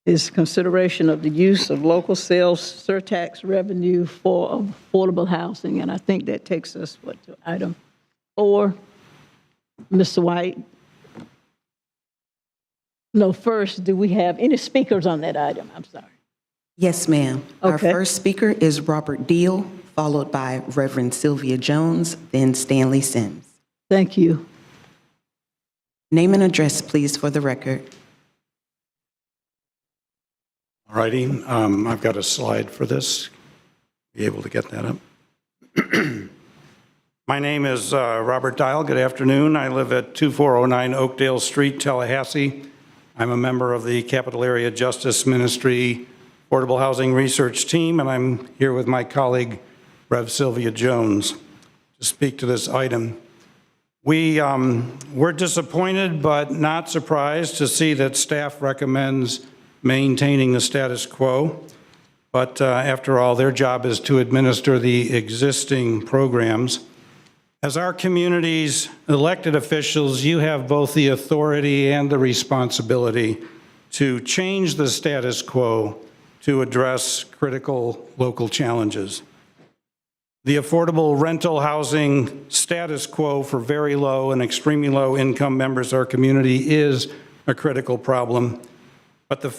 Is consideration of the use of local sales surtax revenue for affordable housing. And I think that takes us, to item 4. Mr. White? No, first, do we have any speakers on that item? I'm sorry. Yes, ma'am. Our Okay. first speaker is Robert Deal, followed by Reverend Sylvia Jones, then Stanley Sims. Thank you. Name and address, please, for the record. All righty, I've got a slide for this. Be able to get that up. My name is Robert Dial. Good afternoon. I live at 2409 Oakdale Street, Tallahassee. I'm a member of the Capital Area Justice Ministry Affordable Housing Research Team, and I'm here with my colleague, Rev. Sylvia Jones, to speak to this item. We're disappointed but not surprised to see that staff recommends maintaining the status quo. But after all, their job is to administer the existing programs. As our community's elected officials, you have both the authority and the responsibility to change the status quo to address critical local challenges. The affordable rental housing status quo for very low and extremely low income members of our community is a critical problem. But the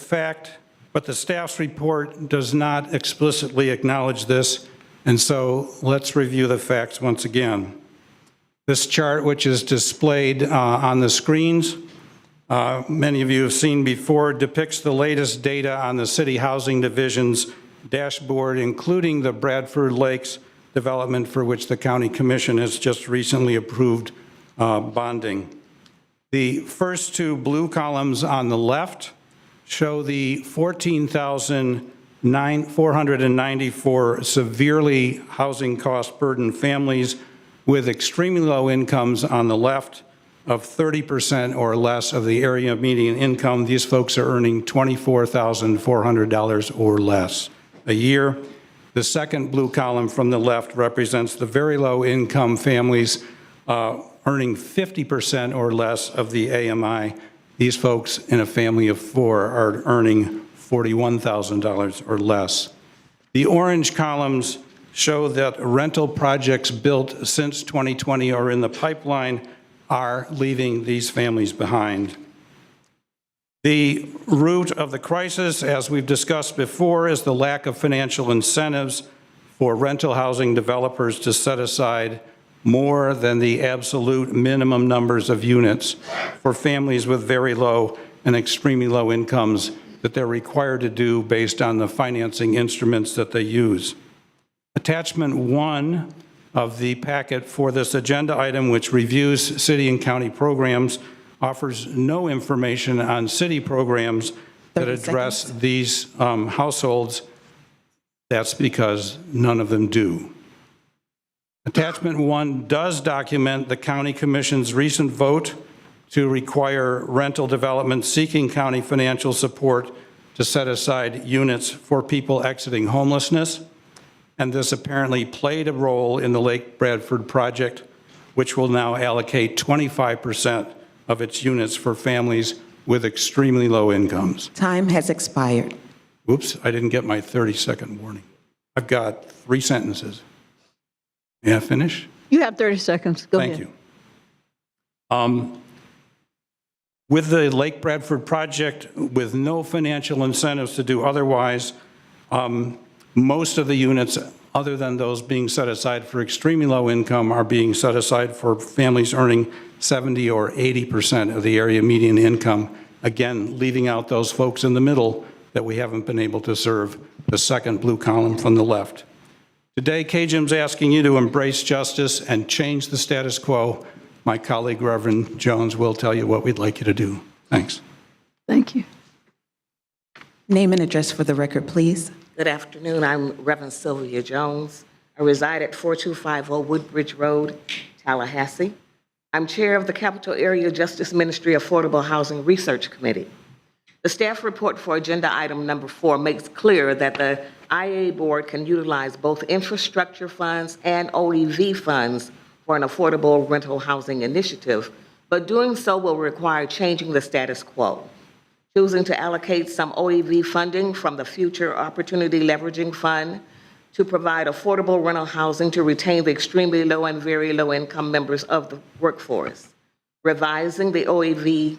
staff's report does not explicitly acknowledge this, and so let's review the facts once again. This chart, which is displayed on the screens, many of you have seen before, depicts the latest data on the City Housing Division's dashboard, including the Bradford Lakes development for which the County Commission has just recently approved bonding. The first two blue columns on the left show the 14,494 severely housing cost burdened families with extremely low incomes on the left of 30% or less of the area median income. These folks are earning $24,400 or less a year. The second blue column from the left represents the very low income families earning 50% or less of the AMI. These folks in a family of 4 are earning $41,000 or less. The orange columns show that rental projects built since 2020 or in the pipeline are leaving these families behind. The root of the crisis, as we've discussed before, is the lack of financial incentives for rental housing developers to set aside more than the absolute minimum numbers of units for families with very low and extremely low incomes that they're required to do based on the financing instruments that they use. Attachment 1 of the packet for this agenda item, which reviews city and county programs, offers no information on city programs that address these households. That's because none of them do. Attachment 1 does document the County Commission's recent vote to require rental development seeking county financial support to set aside units for people exiting homelessness. And this apparently played a role in the Lake Bradford project, which will now allocate 25% of its units for families with extremely low incomes. Time has expired. Oops, I didn't get my 30-second warning. I've got 3 sentences. May I finish? You have 30 seconds. Go ahead. Thank you. With the Lake Bradford project, with no financial incentives to do otherwise, most of the units, other than those being set aside for extremely low income, are being set aside for families earning 70 or 80% of the area median income. Again, leaving out those folks in the middle that we haven't been able to serve, the second blue column from the left. Today, KJM's asking you to embrace justice and change the status quo. My colleague, Reverend Jones, will tell you what we'd like you to do. Thanks. Thank you. Name and address for the record, please. Good afternoon. I'm Reverend Sylvia Jones. I reside at 4250 Woodbridge Road, Tallahassee. I'm chair of the Capital Area Justice Ministry Affordable Housing Research Committee. The staff report for agenda item number 4 makes clear that the IA board can utilize both infrastructure funds and OEV funds for an affordable rental housing initiative, but doing so will require changing the status quo. Choosing to allocate some OEV funding from the Future Opportunity Leveraging Fund to provide affordable rental housing to retain the extremely low and very low income members of the workforce. Revising the OEV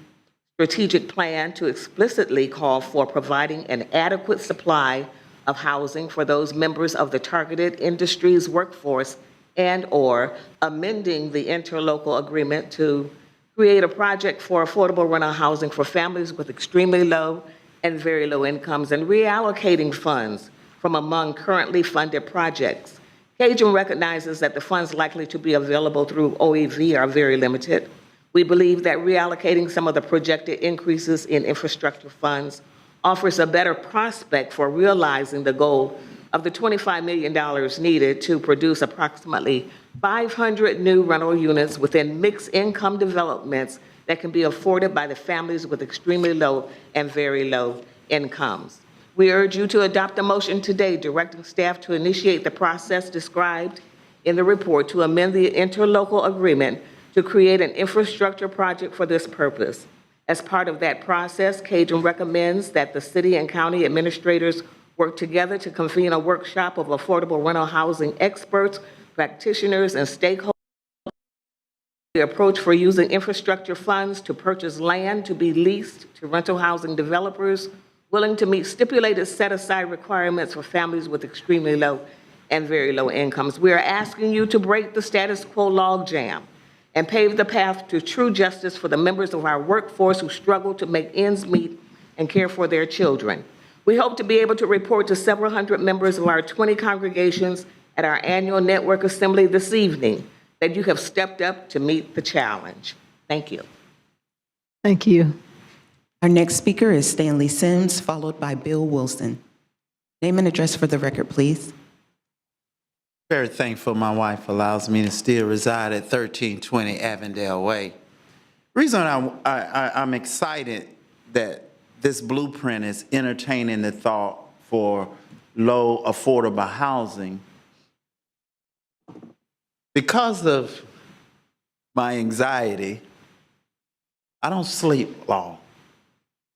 strategic plan to explicitly call for providing an adequate supply of housing for those members of the targeted industries workforce, and/or amending the interlocal agreement to create a project for affordable rental housing for families with extremely low and very low incomes, and reallocating funds from among currently funded projects. KJM recognizes that the funds likely to be available through OEV are very limited. We believe that reallocating some of the projected increases in infrastructure funds offers a better prospect for realizing the goal of the $25 million needed to produce approximately 500 new rental units within mixed income developments that can be afforded by the families with extremely low and very low incomes. We urge you to adopt a motion today directing staff to initiate the process described in the report to amend the interlocal agreement to create an infrastructure project for this purpose. As part of that process, KJM recommends that the city and county administrators work together to convene a workshop of affordable rental housing experts, practitioners, and stakeholders. The approach for using infrastructure funds to purchase land to be leased to rental housing developers willing to meet stipulated set-aside requirements for families with extremely low and very low incomes. We are asking you to break the status quo logjam and pave the path to true justice for the members of our workforce who struggle to make ends meet and care for their children. We hope to be able to report to several hundred members of our 20 congregations at our annual network assembly this evening that you have stepped up to meet the challenge. Thank you. Thank you. Our next speaker is Stanley Sims, followed by Bill Wilson. Name and address for the record, please. Very thankful my wife allows me to still reside at 1320 Avondale Way. Reason I'm excited that this blueprint is entertaining the thought for low affordable housing because of my anxiety. I don't sleep long.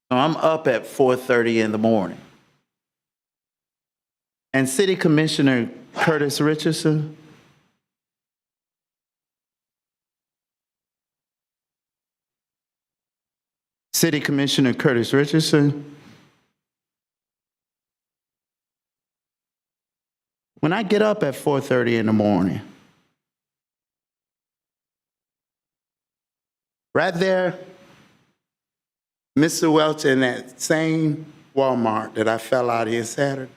So I'm up at 4:30 in the morning. And City Commissioner Curtis Richardson, City Commissioner Curtis Richardson, when I get up at 4:30 in the morning, right there, Mr. Welch, in that same Walmart that I fell out in Saturday,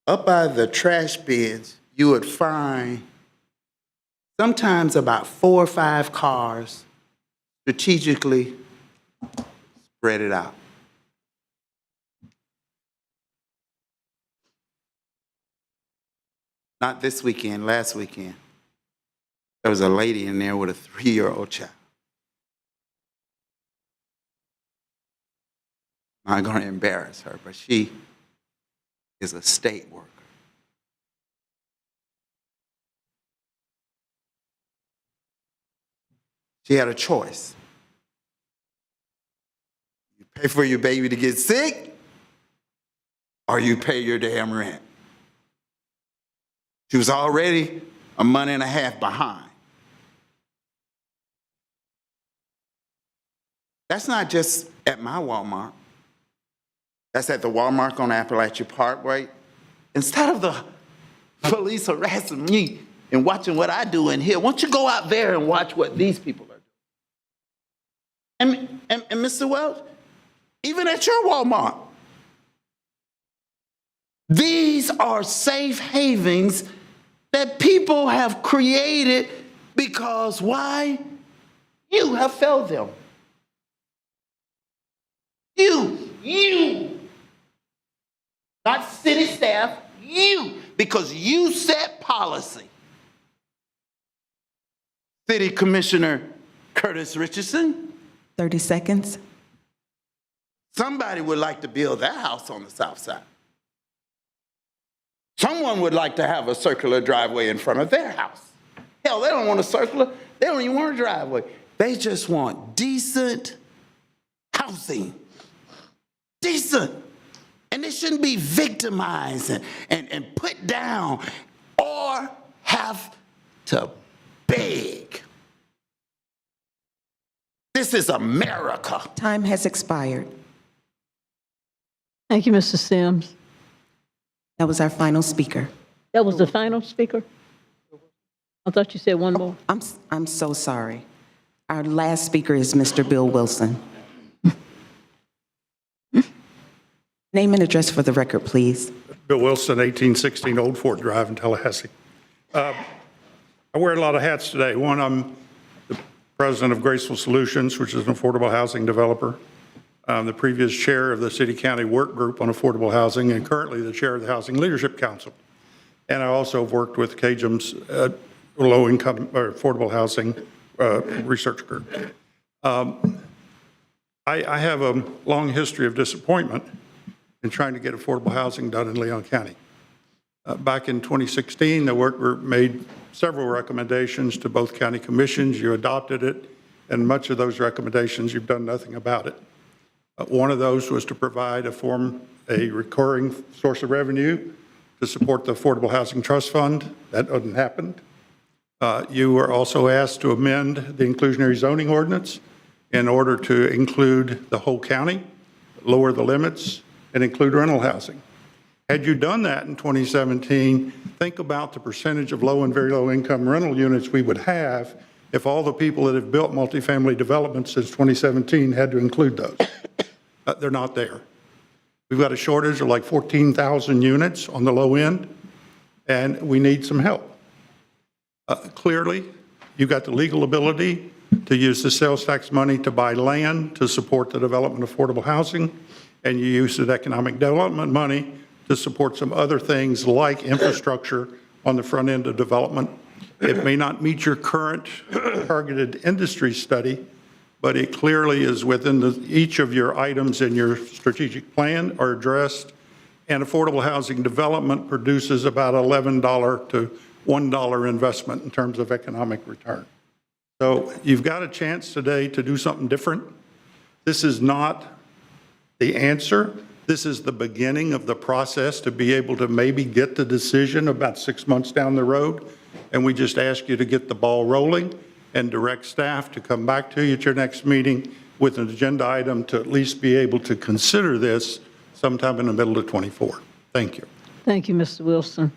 up by the trash bins, you would find sometimes about 4 or 5 cars strategically spread it out. Not this weekend, last weekend. There was a lady in there with a 3-year-old child. I'm not going to embarrass her, but she is a state worker. She had a choice. You pay for your baby to get sick, or you pay your damn rent. She was already a month and a half behind. That's not just at my Walmart. That's at the Walmart on Appalachia Parkway. Instead of the police harassing me and watching what I do in here, why don't you go out there and watch what these people are doing? And Mr. Welch, even at your Walmart, these are safe havens that people have created because why? You have failed them. You, not city staff, you, because you set policy. City Commissioner Curtis Richardson. 30 seconds. Somebody would like to build their house on the south side. Someone would like to have a circular driveway in front of their house. Hell, they don't want a circular. They don't even want a driveway. They just want decent housing. Decent. And they shouldn't be victimized and put down or have to beg. This is America. Time has expired. Thank you, Mr. Sims. That was our final speaker. That was the final speaker? I thought you said one more. I'm so sorry. Our last speaker is Mr. Bill Wilson. Name and address for the record, please. Bill Wilson, 1816 Old Fort Drive in Tallahassee. I wear a lot of hats today. One, I'm the president of Graceful Solutions, which is an affordable housing developer. I'm the previous chair of the City-County Work Group on Affordable Housing and currently the chair of the Housing Leadership Council. And I also have worked with CAJM's low-income or affordable housing research group. I have a long history of disappointment in trying to get affordable housing done in Leon County. Back in 2016, the work group made several recommendations to both county commissions. You adopted it, and much of those recommendations, you've done nothing about it. One of those was to provide a recurring source of revenue to support the Affordable Housing Trust Fund. That didn't happen. You were also asked to amend the inclusionary zoning ordinance in order to include the whole county, lower the limits, and include rental housing. Had you done that in 2017, think about the percentage of low and very low income rental units we would have if all the people that have built multifamily developments since 2017 had to include those. They're not there. We've got a shortage of like 14,000 units on the low end, and we need some help. Clearly, you've got the legal ability to use the sales tax money to buy land to support the development of affordable housing, and you use the economic development money to support some other things like infrastructure on the front end of development. It may not meet your current targeted industry study, but it clearly is within each of your items in your strategic plan are addressed, and affordable housing development produces about $11 to $1 investment in terms of economic return. So you've got a chance today to do something different. This is not the answer. This is the beginning of the process to be able to maybe get the decision about 6 months down the road. And we just ask you to get the ball rolling and direct staff to come back to you at your next meeting with an agenda item to at least be able to consider this sometime in the middle of 24. Thank you. Thank you, Mr. Wilson.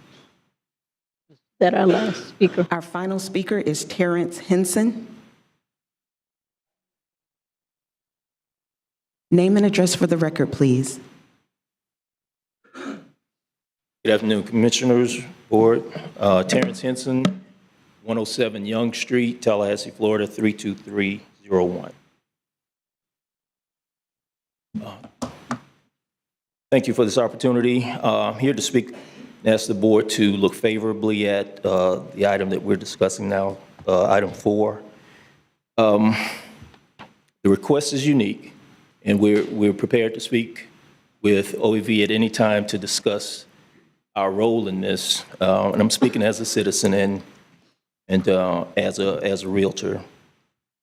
Is that our last speaker? Our final speaker is Terrence Henson. Name and address for the record, please. Good afternoon, Commissioners, Board. Terrence Henson, 107 Young Street, Tallahassee, Florida, 32301. Thank you for this opportunity. I'm here to speak and ask the Board to look favorably at the item that we're discussing now, item 4. The request is unique, and we're prepared to speak with OEV at any time to discuss our role in this. And I'm speaking as a citizen and as a realtor.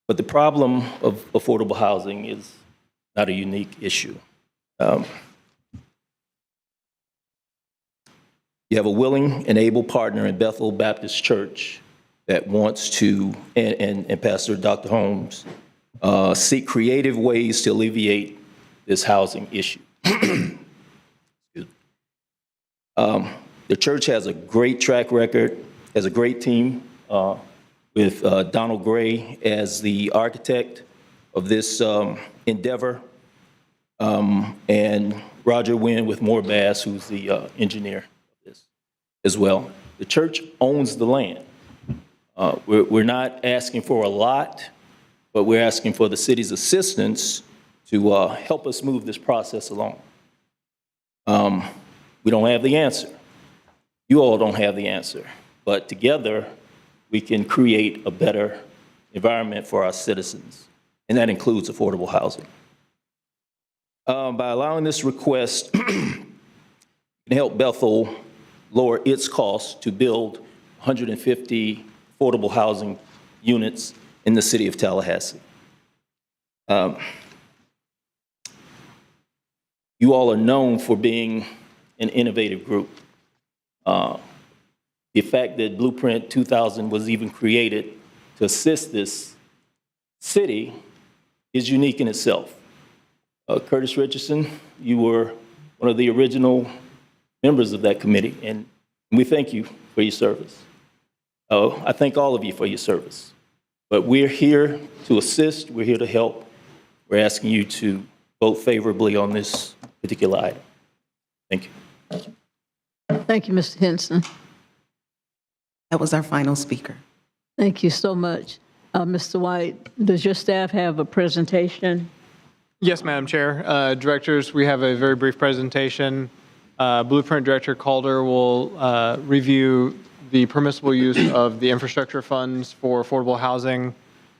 But the problem of affordable housing is not a unique issue. You have a willing and able partner in Bethel Baptist Church that wants to, and Pastor Dr. Holmes, seek creative ways to alleviate this housing issue. The church has a great track record, has a great team with Donald Gray as the architect of this endeavor, and Roger Wynn with Moore Bass, who's the engineer of this as well. The church owns the land. We're not asking for a lot, but we're asking for the city's assistance to help us move this process along. We don't have the answer. You all don't have the answer, but together we can create a better environment for our citizens, and that includes affordable housing. By allowing this request, you can help Bethel lower its costs to build 150 affordable housing units in the city of Tallahassee. You all are known for being an innovative group. The fact that Blueprint 2000 was even created to assist this city is unique in itself. Curtis Richardson, you were one of the original members of that committee, and we thank you for your service. I thank all of you for your service. But we're here to assist, we're here to help. We're asking you to vote favorably on this particular item. Thank you. Thank you, Mr. Henson. That was our final speaker. Thank you so much. Mr. White, does your staff have a presentation? Yes, Madam Chair. Directors, we have a very brief presentation. Blueprint Director Calder will review the permissible use of the infrastructure funds for affordable housing.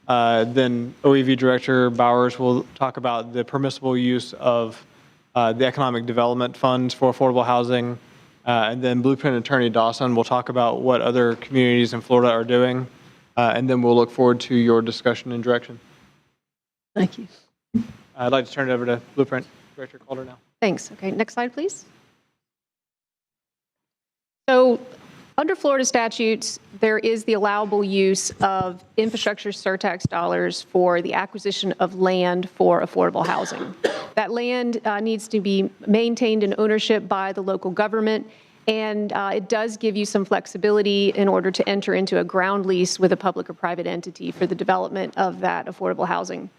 Then OEV Director Bowers will talk about the permissible use of the economic development funds for affordable housing. And then Blueprint Attorney Dawson will talk about what other communities in Florida are doing. And then we'll look forward to your discussion and direction. Thank you. I'd like to turn it over to Blueprint Director Calder now. Thanks. Okay, next slide, please. So under Florida statutes, there is the allowable use of infrastructure surtax dollars for the acquisition of land for affordable housing. That land needs to be maintained in ownership by the local government, and it does give you some flexibility in order to enter into a ground lease with a public or private entity for the development of that affordable housing.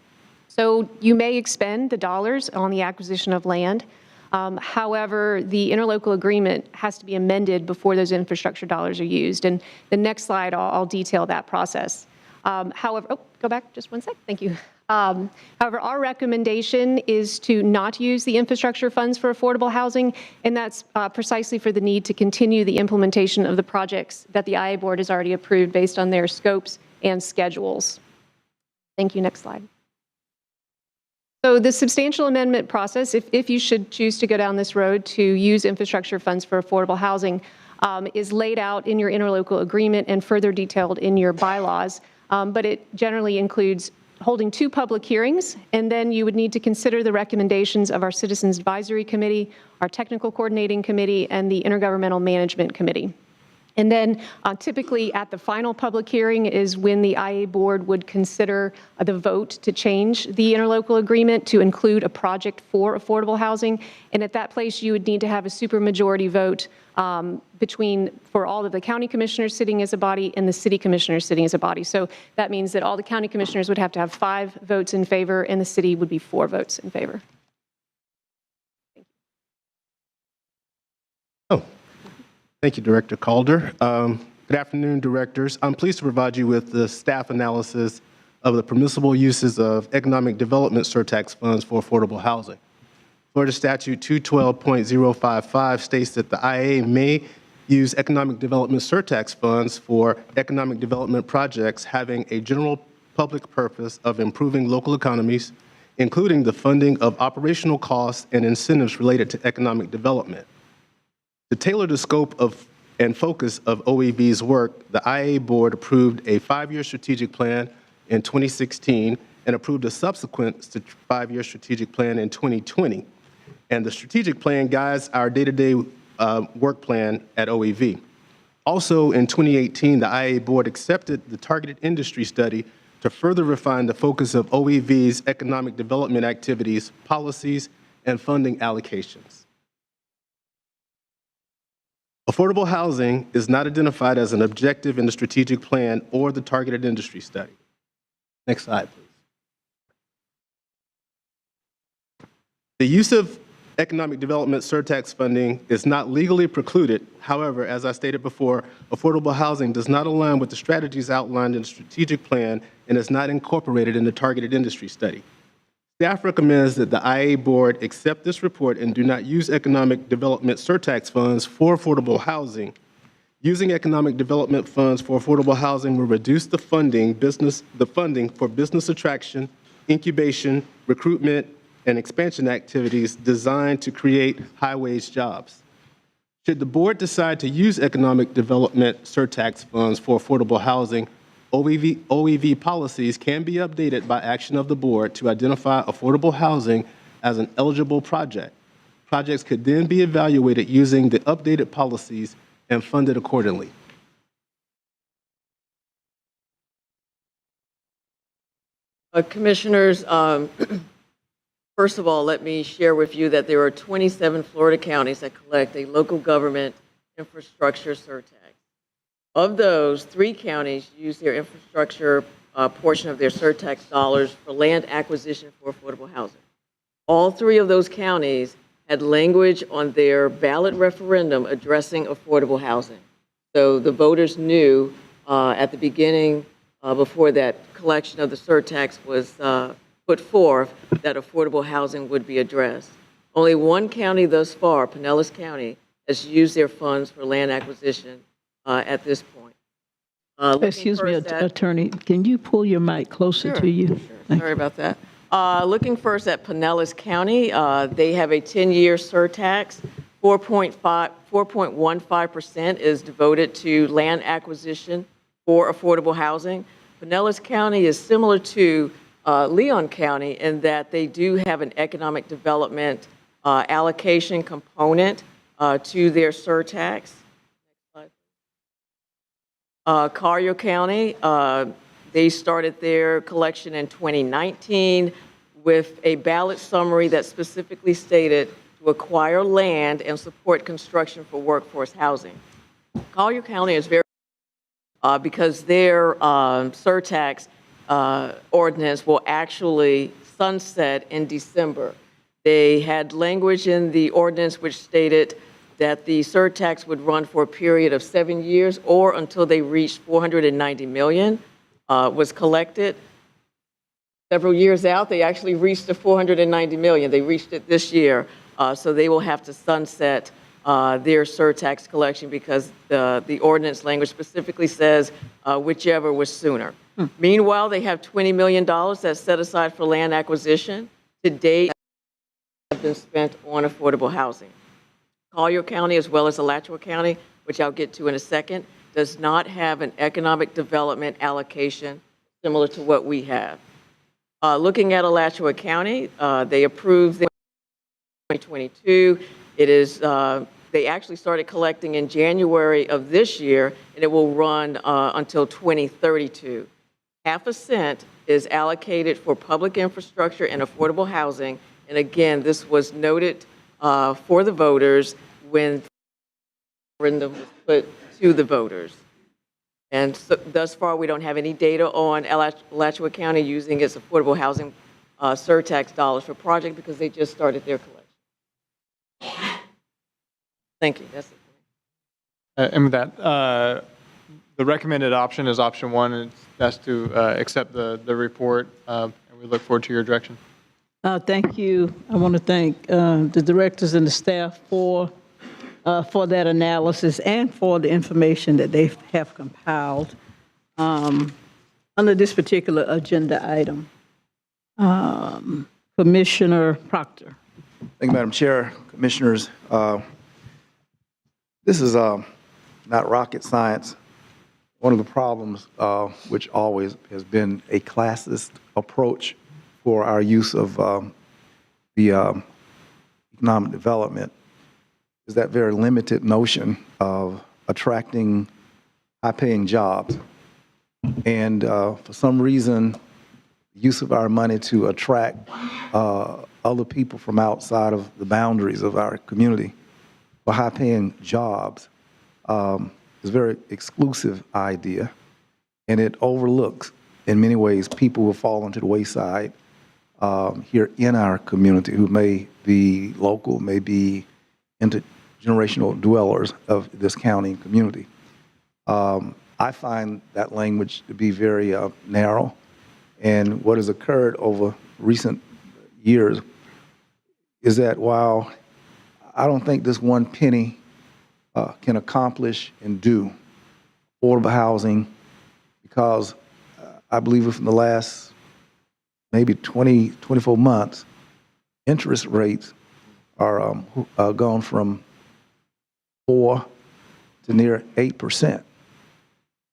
So you may expend the dollars on the acquisition of land. However, the interlocal agreement has to be amended before those infrastructure dollars are used. And the next slide, I'll detail that process. However, go back just one sec. Thank you. However, our recommendation is to not use the infrastructure funds for affordable housing, and that's precisely for the need to continue the implementation of the projects that the IA board has already approved based on their scopes and schedules. Thank you. Next slide. So the substantial amendment process, if you should choose to go down this road to use infrastructure funds for affordable housing, is laid out in your interlocal agreement and further detailed in your bylaws. But it generally includes holding 2 public hearings, and then you would need to consider the recommendations of our Citizens Advisory Committee, our Technical Coordinating Committee, and the Intergovernmental Management Committee. And then typically at the final public hearing is when the IA board would consider the vote to change the interlocal agreement to include a project for affordable housing. And at that place, you would need to have a supermajority vote for all of the county commissioners sitting as a body and the city commissioners sitting as a body. So that means that all the county commissioners would have to have 5 votes in favor and the city would be 4 votes in favor. Thank you, Director Calder. Good afternoon, directors. I'm pleased to provide you with the staff analysis of the permissible uses of economic development surtax funds for affordable housing. Florida Statute 212.055 states that the IA may use economic development surtax funds for economic development projects having a general public purpose of improving local economies, including the funding of operational costs and incentives related to economic development. To tailor the scope of and focus of OEV's work, the IA board approved a 5-year strategic plan in 2016 and approved a subsequent 5-year strategic plan in 2020. And the strategic plan guides our day-to-day work plan at OEV. Also in 2018, the IA board accepted the targeted industry study to further refine the focus of OEV's economic development activities, policies, and funding allocations. Affordable housing is not identified as an objective in the strategic plan or the targeted industry study. Next slide, please. The use of economic development surtax funding is not legally precluded. However, as I stated before, affordable housing does not align with the strategies outlined in the strategic plan and is not incorporated in the targeted industry study. Staff recommends that the IA board accept this report and do not use economic development surtax funds for affordable housing. Using economic development funds for affordable housing will reduce the funding for business attraction, incubation, recruitment, and expansion activities designed to create high-wage jobs. Should the board decide to use economic development surtax funds for affordable housing, OEV policies can be updated by action of the board to identify affordable housing as an eligible project. Projects could then be evaluated using the updated policies and funded accordingly. Commissioners, first of all, let me share with you that there are 27 Florida counties that collect a local government infrastructure surtax. Of those, 3 counties use their infrastructure portion of their surtax dollars for land acquisition for affordable housing. All 3 of those counties had language on their ballot referendum addressing affordable housing. So the voters knew at the beginning, before that collection of the surtax was put forth, that affordable housing would be addressed. Only 1 county thus far, Pinellas County, has used their funds for land acquisition at this point. Excuse me, Attorney, can you pull your mic closer to you? Sure. Sorry about that. Looking first at Pinellas County, they have a 10-year surtax. 4.15% is devoted to land acquisition for affordable housing. Pinellas County is similar to Leon County in that they do have an economic development allocation component to their surtax. Collier County, they started their collection in 2019 with a ballot summary that specifically stated to acquire land and support construction for workforce housing. Collier County is very because their surtax ordinance will actually sunset in December. They had language in the ordinance which stated that the surtax would run for a period of 7 years or until they reached 490 million was collected. Several years out, they actually reached the 490 million. They reached it this year. So they will have to sunset their surtax collection because the ordinance language specifically says whichever was sooner. Meanwhile, they have $20 million that's set aside for land acquisition. To date, have been spent on affordable housing. Collier County, as well as Alachua County, which I'll get to in a second, does not have an economic development allocation similar to what we have. Looking at Alachua County, they approved in 2022. It is, they actually started collecting in January of this year, and it will run until 2032. Half a cent is allocated for public infrastructure and affordable housing. And again, this was noted for the voters when the referendum was put to the voters. And so, thus far, we don't have any data on Alachua County using its affordable housing surtax dollars for project because they just started their collection. Thank you. That's it. And with that, the recommended option is option 1, and that's to accept the report, and we look forward to your direction. Thank you. I want to thank the directors and the staff for that analysis and for the information that they have compiled under this particular agenda item. Commissioner Proctor. Thank you, Madam Chair, Commissioners. This is not rocket science. One of the problems, which always has been a classist approach for our use of the economic development, is that very limited notion of attracting high-paying jobs And for some reason, use of our money to attract other people from outside of the boundaries of our community for high-paying jobs is a very exclusive idea, and it overlooks, in many ways, people who have fallen to the wayside here in our community who may be local, may be intergenerational dwellers of this county and community. I find that language to be very narrow, and what has occurred over recent years is that while I don't think this one penny can accomplish and do affordable housing, because I believe within the last maybe 24 months, interest rates are gone from 4 to near 8%.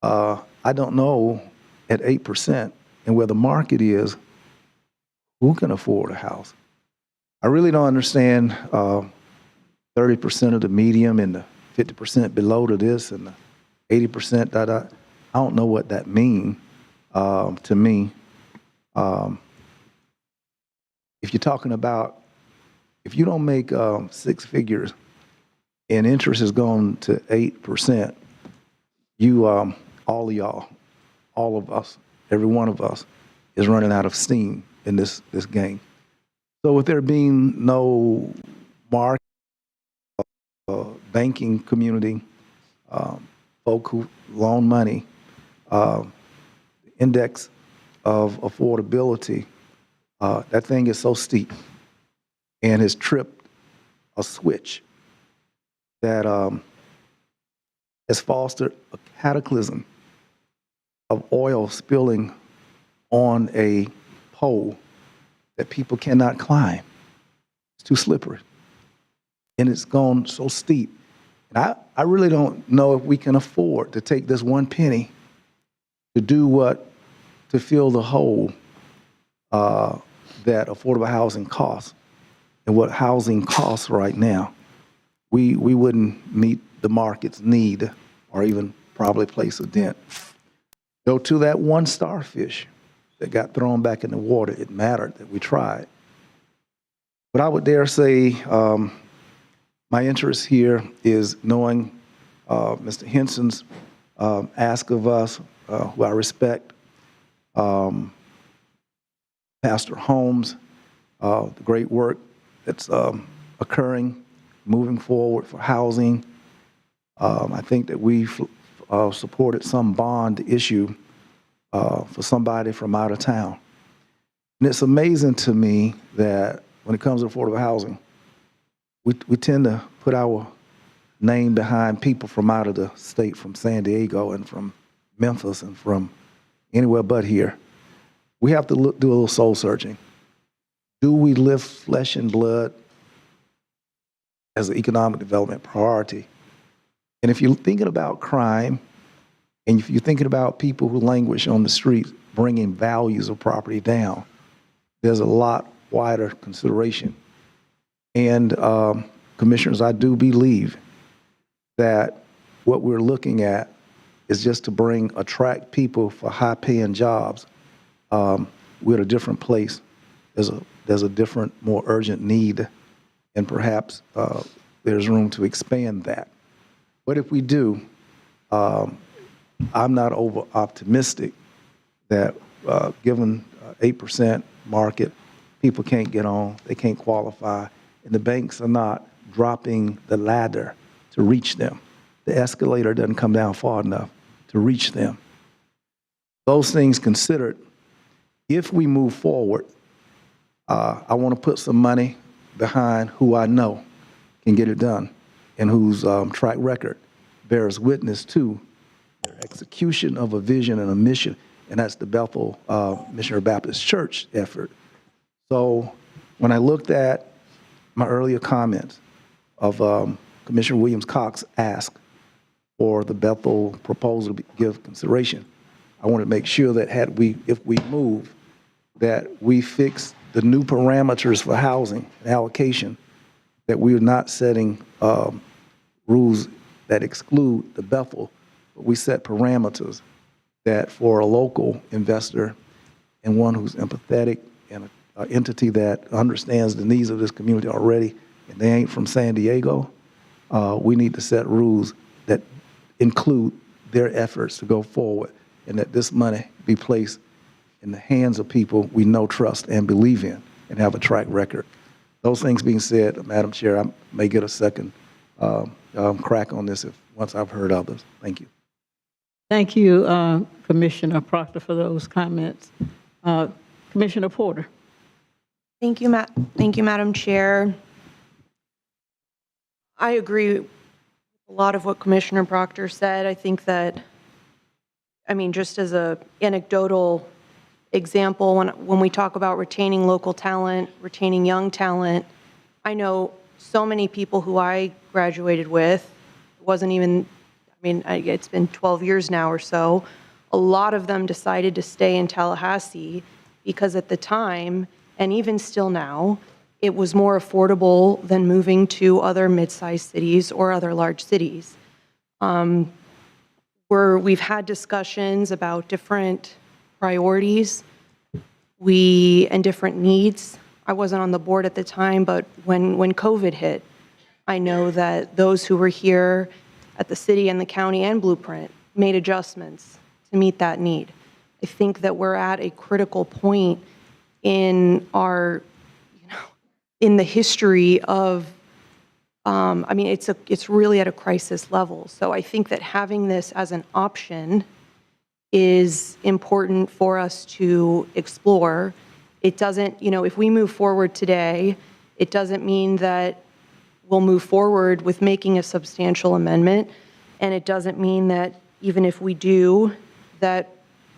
I don't know at 8% and where the market is, who can afford a house? I really don't understand 30% of the medium and the 50% below to this and the 80% that I don't know what that means to me. If you're talking about, if you don't make 6 figures and interest has gone to 8%, you, all of y'all, all of us, every one of us is running out of steam in this game. So with there being no market, banking community, folk who loan money, index of affordability, that thing is so steep and has tripped a switch that has fostered a cataclysm of oil spilling on a pole that people cannot climb. It's too slippery. And it's gone so steep. And I really don't know if we can afford to take this one penny to do what, to fill the hole that affordable housing costs and what housing costs right now. We wouldn't meet the market's need or even probably place a dent. Go to that one starfish that got thrown back in the water. It mattered that we tried. But I would dare say my interest here is knowing Mr. Henson's ask of us, who I respect, Pastor Holmes, the great work that's occurring, moving forward for housing. I think that we've supported some bond issue for somebody from out of town. And it's amazing to me that when it comes to affordable housing, we tend to put our name behind people from out of the state, from San Diego and from Memphis and from anywhere but here. We have to do a little soul searching. Do we live flesh and blood as an economic development priority? And if you're thinking about crime, and if you're thinking about people who languish on the streets, bringing values of property down, there's a lot wider consideration. And commissioners, I do believe that what we're looking at is just to attract people for high-paying jobs. We're at a different place. There's a different, more urgent need, and perhaps there's room to expand that. But if we do, I'm not over-optimistic that given 8% market, people can't get on, they can't qualify, and the banks are not dropping the ladder to reach them. The escalator doesn't come down far enough to reach them. Those things considered, if we move forward, I want to put some money behind who I know can get it done and whose track record bears witness to their execution of a vision and a mission, and that's the Bethel Missionary Baptist Church effort. So when I looked at my earlier comments of Commissioner Williams-Cox ask for the Bethel proposal to give consideration, I want to make sure that if we move, that we fix the new parameters for housing and allocation, that we are not setting rules that exclude the Bethel, but we set parameters that for a local investor and one who's empathetic and an entity that understands the needs of this community already, and they ain't from San Diego, we need to set rules that include their efforts to go forward, and that this money be placed in the hands of people we know, trust, and believe in, and have a track record. Those things being said, Madam Chair, I may get a second crack on this once I've heard others. Thank you. Thank you, Commissioner Proctor, for those comments. Commissioner Porter. Thank you, Madam Chair. I agree with a lot of what Commissioner Proctor said. I think that, just as an anecdotal example, when we talk about retaining local talent, retaining young talent, I know so many people who I graduated with. It wasn't even, it's been 12 years now or so. A lot of them decided to stay in Tallahassee because at the time, and even still now, it was more affordable than moving to other mid-sized cities or other large cities. We've had discussions about different priorities and different needs. I wasn't on the board at the time, but when COVID hit, I know that those who were here at the city and the county and Blueprint made adjustments to meet that need. I think that we're at a critical point in in the history of, it's really at a crisis level. So I think that having this as an option is important for us to explore. It doesn't, if we move forward today, it doesn't mean that we'll move forward with making a substantial amendment, and it doesn't mean that even if we do, that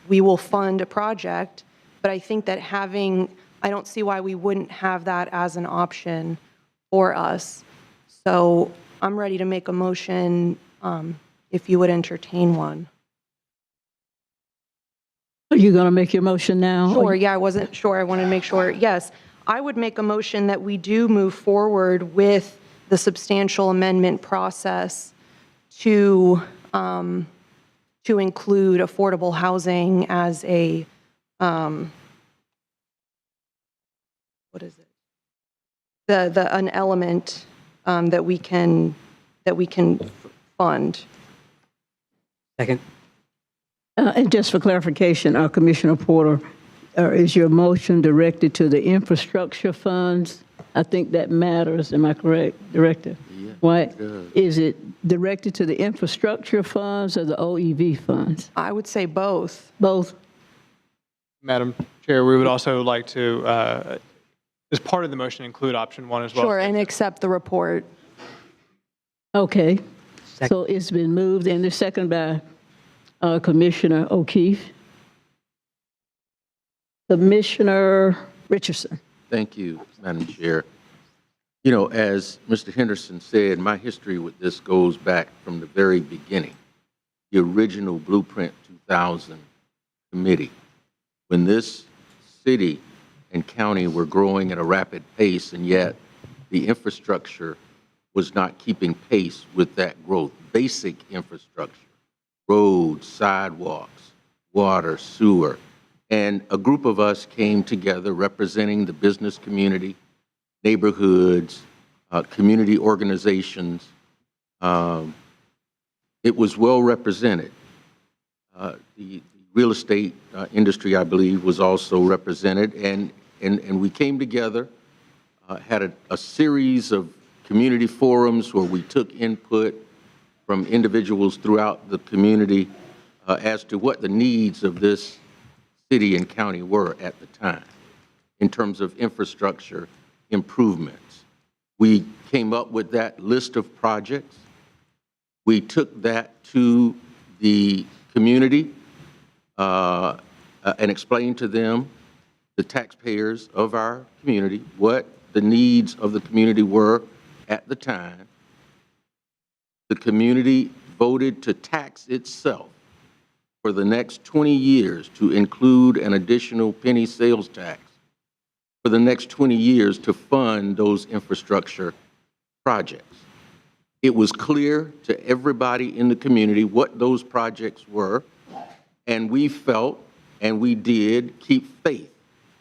we will fund a project. But I think that I don't see why we wouldn't have that as an option for us. So I'm ready to make a motion if you would entertain one. Are you going to make your motion now? Sure, yeah, I wasn't sure. I wanted to make sure. Yes, I would make a motion that we do move forward with the substantial amendment process to include affordable housing as a, an element that we can fund. Second. And just for clarification, Commissioner Porter, is your motion directed to the infrastructure funds? I think that matters. Am I correct, Director? Yeah, White? it does. Is it directed to the infrastructure funds or the OEV funds? I would say both. Both. Madam Chair, we would also like to, as part of the motion, include option 1 as well. Sure, and accept the report. Okay. So it's been moved and it's seconded by Commissioner O'Keefe. Commissioner Richardson. Thank you, Madam Chair. As Mr. Henderson said, my history with this goes back from the very beginning, the original Blueprint 2000 committee. When this city and county were growing at a rapid pace, and yet the infrastructure was not keeping pace with that growth. Basic infrastructure, roads, sidewalks, water, sewer. And a group of us came together representing the business community, neighborhoods, community organizations. It was well represented. The real estate industry, I believe, was also represented. And we came together, had a series of community forums where we took input from individuals throughout the community as to what the needs of this city and county were at the time in terms of infrastructure improvements. We came up with that list of projects. We took that to the community and explained to them, the taxpayers of our community, what the needs of the community were at the time. The community voted to tax itself for the next 20 years to include an additional penny sales tax for the next 20 years to fund those infrastructure projects. It was clear to everybody in the community what those projects were, And we felt, and we did, keep faith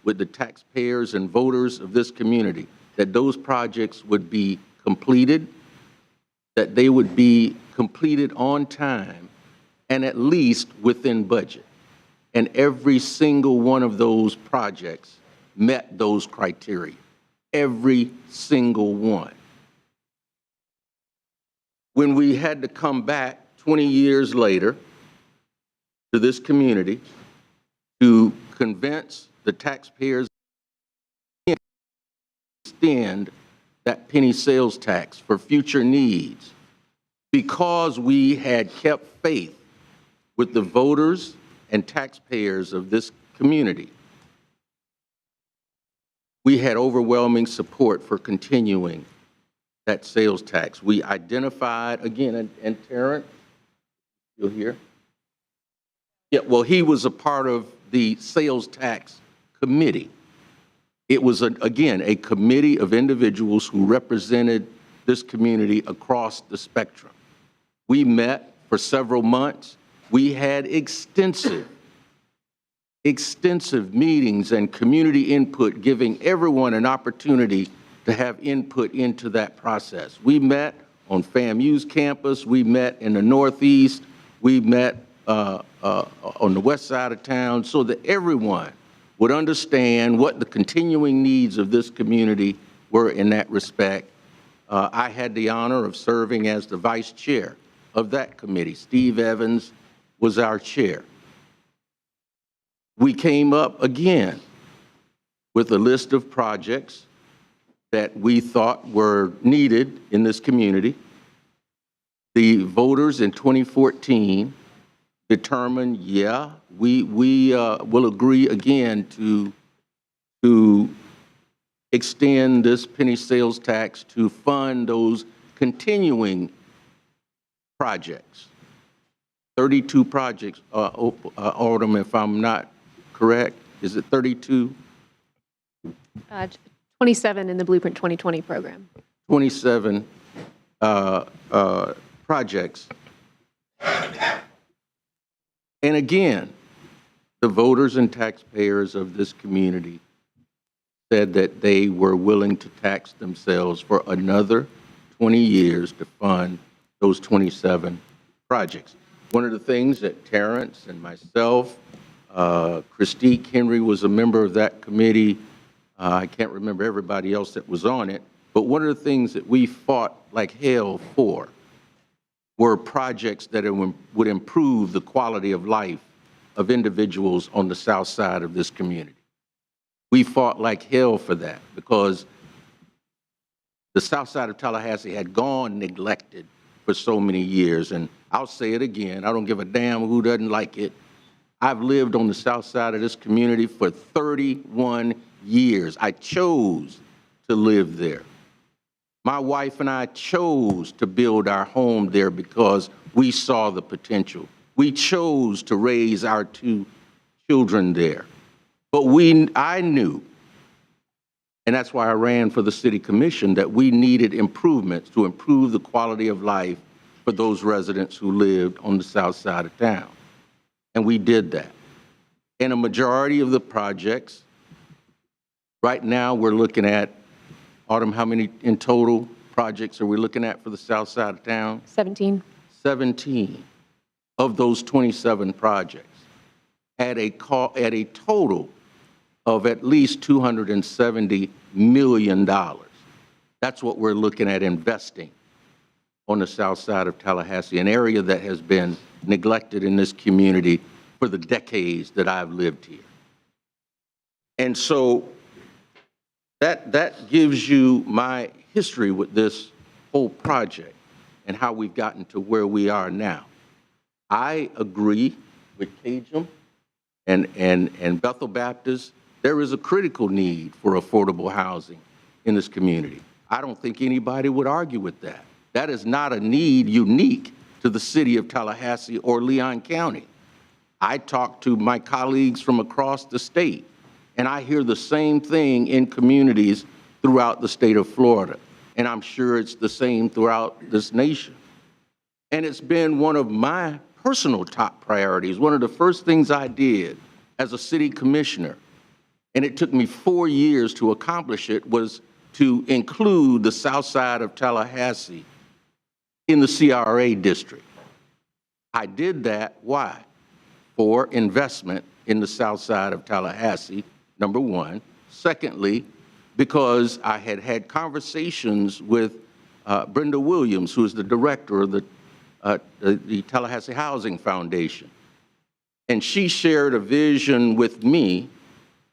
with the taxpayers and voters of this community that those projects would be completed, that they would be completed on time, and at least within budget. And every single one of those projects met those criteria. Every single one. When we had to come back 20 years later to this community to convince the taxpayers to extend that penny sales tax for future needs, because we had kept faith with the voters and taxpayers of this community, we had overwhelming support for continuing that sales tax. We identified, again, and Terrence, you'll hear? Yeah, well, he was a part of the sales tax committee. It was, again, a committee of individuals who represented this community across the spectrum. We met for several months. We had extensive meetings and community input, giving everyone an opportunity to have input into that process. We met on FAMU's campus. We met in the Northeast. We met on the west side of town so that everyone would understand what the continuing needs of this community were in that respect. I had the honor of serving as the vice chair of that committee. Steve Evans was our chair. We came up again with a list of projects that we thought were needed in this community. The voters in 2014 determined, yeah, we will agree again to extend this penny sales tax to fund those continuing projects. 32 projects, Alderman, if I'm not correct. Is it 32? 27 in the Blueprint 2020 program. 27 projects. And again, the voters and taxpayers of this community said that they were willing to tax themselves for another 20 years to fund those 27 projects. One of the things that Terrence and myself, Christique Henry was a member of that committee. I can't remember everybody else that was on it, but one of the things that we fought like hell for were projects that would improve the quality of life of individuals on the south side of this community. We fought like hell for that because the south side of Tallahassee had gone neglected for so many years. And I'll say it again, I don't give a damn who doesn't like it. I've lived on the south side of this community for 31 years. I chose to live there. My wife and I chose to build our home there because we saw the potential. We chose to raise our 2 children there. But I knew, and that's why I ran for the city commission, that we needed improvements to improve the quality of life for those residents who lived on the south side of town. And we did that. And a majority of the projects, right now we're looking at, Autumn, how many in total projects are we looking at for the south side of town? 17. 17 of those 27 projects at a total of at least $270 million. That's what we're looking at investing on the south side of Tallahassee, an area that has been neglected in this community for the decades that I've lived here. And so that gives you my history with this whole project and how we've gotten to where we are now. I agree with Cajun and Bethel Baptist. There is a critical need for affordable housing in this community. I don't think anybody would argue with that. That is not a need unique to the city of Tallahassee or Leon County. I talk to my colleagues from across the state, and I hear the same thing in communities throughout the state of Florida. And I'm sure it's the same throughout this nation. And it's been one of my personal top priorities, one of the first things I did as a city commissioner, and it took me 4 years to accomplish it, was to include the south side of Tallahassee in the CRA district. I did that, why? For investment in the south side of Tallahassee, number one. Secondly, because I had had conversations with Brenda Williams, who is the director of the Tallahassee Housing Foundation. And she shared a vision with me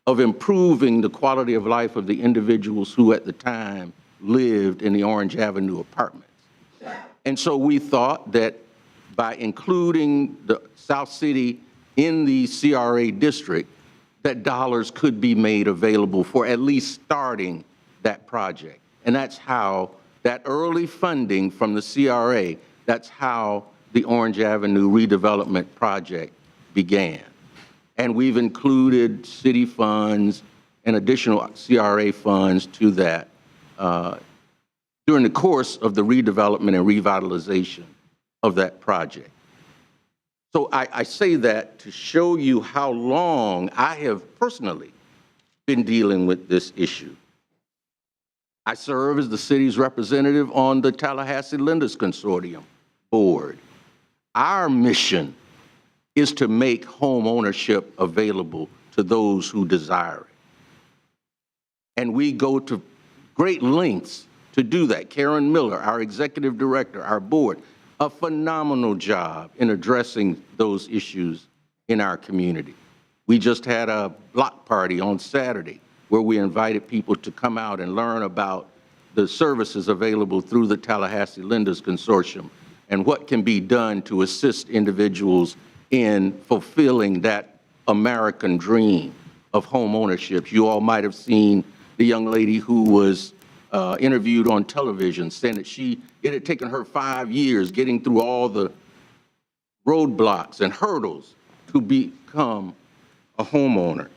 of improving the quality of life of the individuals who at the time lived in the Orange Avenue apartments. And so we thought that by including the South City in the CRA district, that dollars could be made available for at least starting that project. And that's how that early funding from the CRA, that's how the Orange Avenue redevelopment project began. And we've included city funds and additional CRA funds to that during the course of the redevelopment and revitalization of that project. So I say that to show you how long I have personally been dealing with this issue. I serve as the city's representative on the Tallahassee Lenders Consortium board. Our mission is to make home ownership available to those who desire it. And we go to great lengths to do that. Karen Miller, our executive director, our board, a phenomenal job in addressing those issues in our community. We just had a block party on Saturday where we invited people to come out and learn about the services available through the Tallahassee Lenders Consortium and what can be done to assist individuals in fulfilling that American dream of home ownership. You all might have seen the young lady who was interviewed on television saying that it had taken her 5 years getting through all the roadblocks and hurdles to become a homeowner.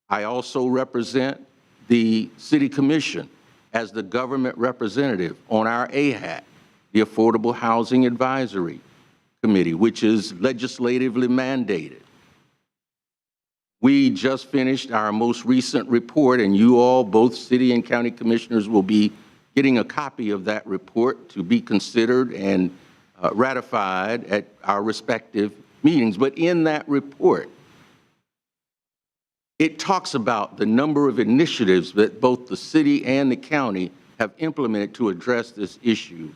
I also represent the City Commission as the government representative on our AHAC, the Affordable Housing Advisory Committee, which is legislatively mandated. We just finished our most recent report, and you all, both city and county commissioners, will be getting a copy of that report to be considered and ratified at our respective meetings. But in that report, it talks about the number of initiatives that both the city and the county have implemented to address this issue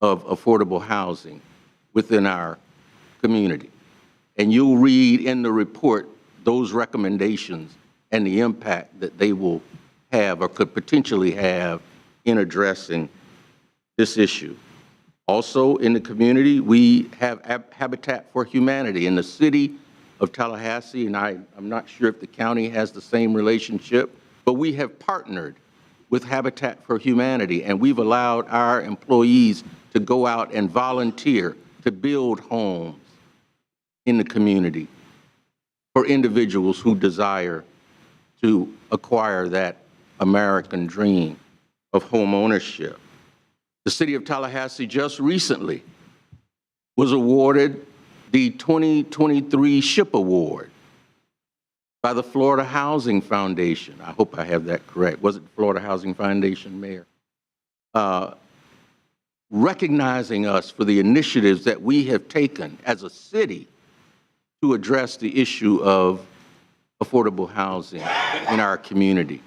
of affordable housing within our community. And you'll read in the report those recommendations and the impact that they will have or could potentially have in addressing this issue. Also in the community, we have Habitat for Humanity in the city of Tallahassee, and I'm not sure if the county has the same relationship, but we have partnered with Habitat for Humanity, and we've allowed our employees to go out and volunteer to build homes in the community for individuals who desire to acquire that American dream of home ownership. The city of Tallahassee just recently was awarded the 2023 SHIP Award by the Florida Housing Foundation. I hope I have that correct. Was it the Florida Housing Foundation, Mayor? Recognizing us for the initiatives that we have taken as a city to address the issue of affordable housing in our community.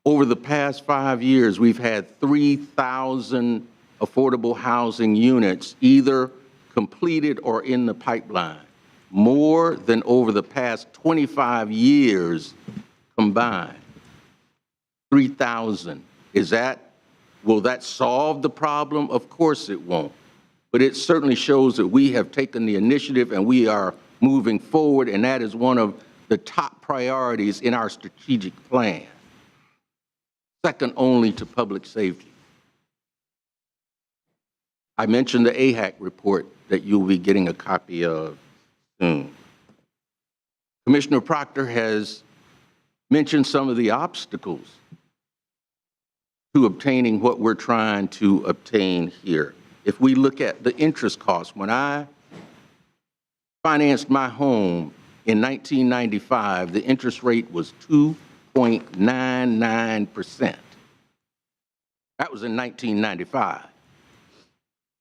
Over the past 5 years, we've had 3,000 affordable housing units either completed or in the pipeline, more than over the past 25 years combined. 3,000. Will that solve the problem? Of course it won't. But it certainly shows that we have taken the initiative and we are moving forward, and that is one of the top priorities in our strategic plan, second only to public safety. I mentioned the AHAC report that you'll be getting a copy of soon. Commissioner Proctor has mentioned some of the obstacles to obtaining what we're trying to obtain here. If we look at the interest costs, when I financed my home in 1995, the interest rate was 2.99%. That was in 1995.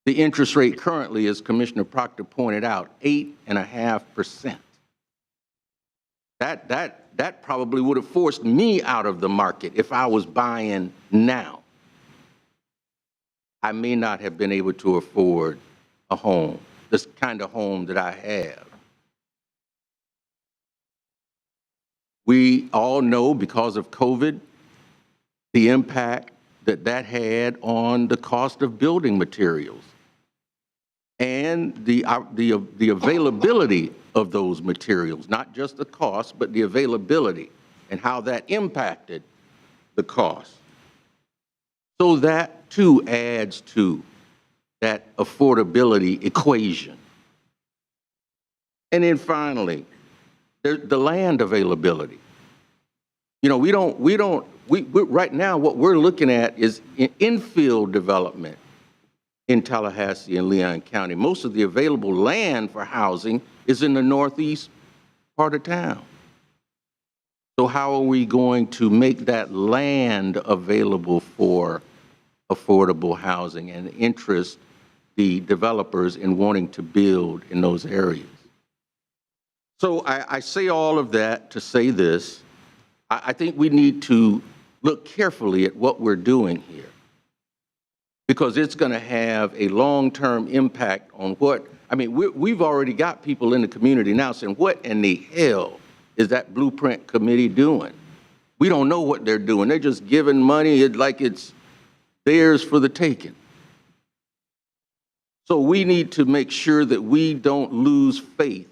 The interest rate currently, as Commissioner Proctor pointed out, 8.5%. That probably would have forced me out of the market if I was buying now. I may not have been able to afford a home, this kind of home that I have. We all know, because of COVID, the impact that had on the cost of building materials and the availability of those materials, not just the cost, but the availability and how that impacted the cost. So that too adds to that affordability equation. And then finally, the land availability. You know, right now what we're looking at is infill development in Tallahassee and Leon County. Most of the available land for housing is in the northeast part of town. So how are we going to make that land available for affordable housing and interest the developers in wanting to build in those areas? So I say all of that to say this. I think we need to look carefully at what we're doing here, because it's going to have a long-term impact on what, I mean, we've already got people in the community now saying, what in the hell is that Blueprint Committee doing? We don't know what they're doing. They're just giving money like it's theirs for the taking. So we need to make sure that we don't lose faith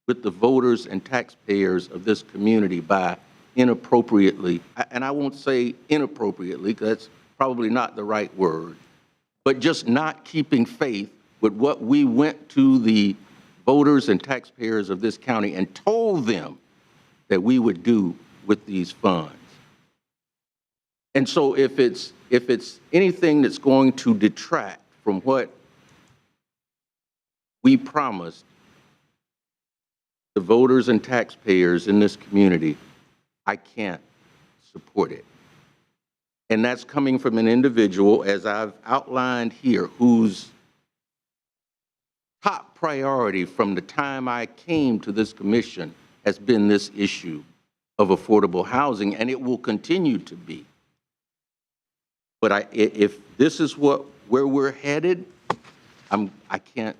with the voters and taxpayers of this community by inappropriately, and I won't say inappropriately because that's probably not the right word, but just not keeping faith with what we went to the voters and taxpayers of this county and told them that we would do with these funds. And so if it's anything that's going to detract from what we promised the voters and taxpayers in this community, I can't support it. And that's coming from an individual, as I've outlined here, whose top priority from the time I came to this commission has been this issue of affordable housing, and it will continue to be. But if this is where we're headed, I can't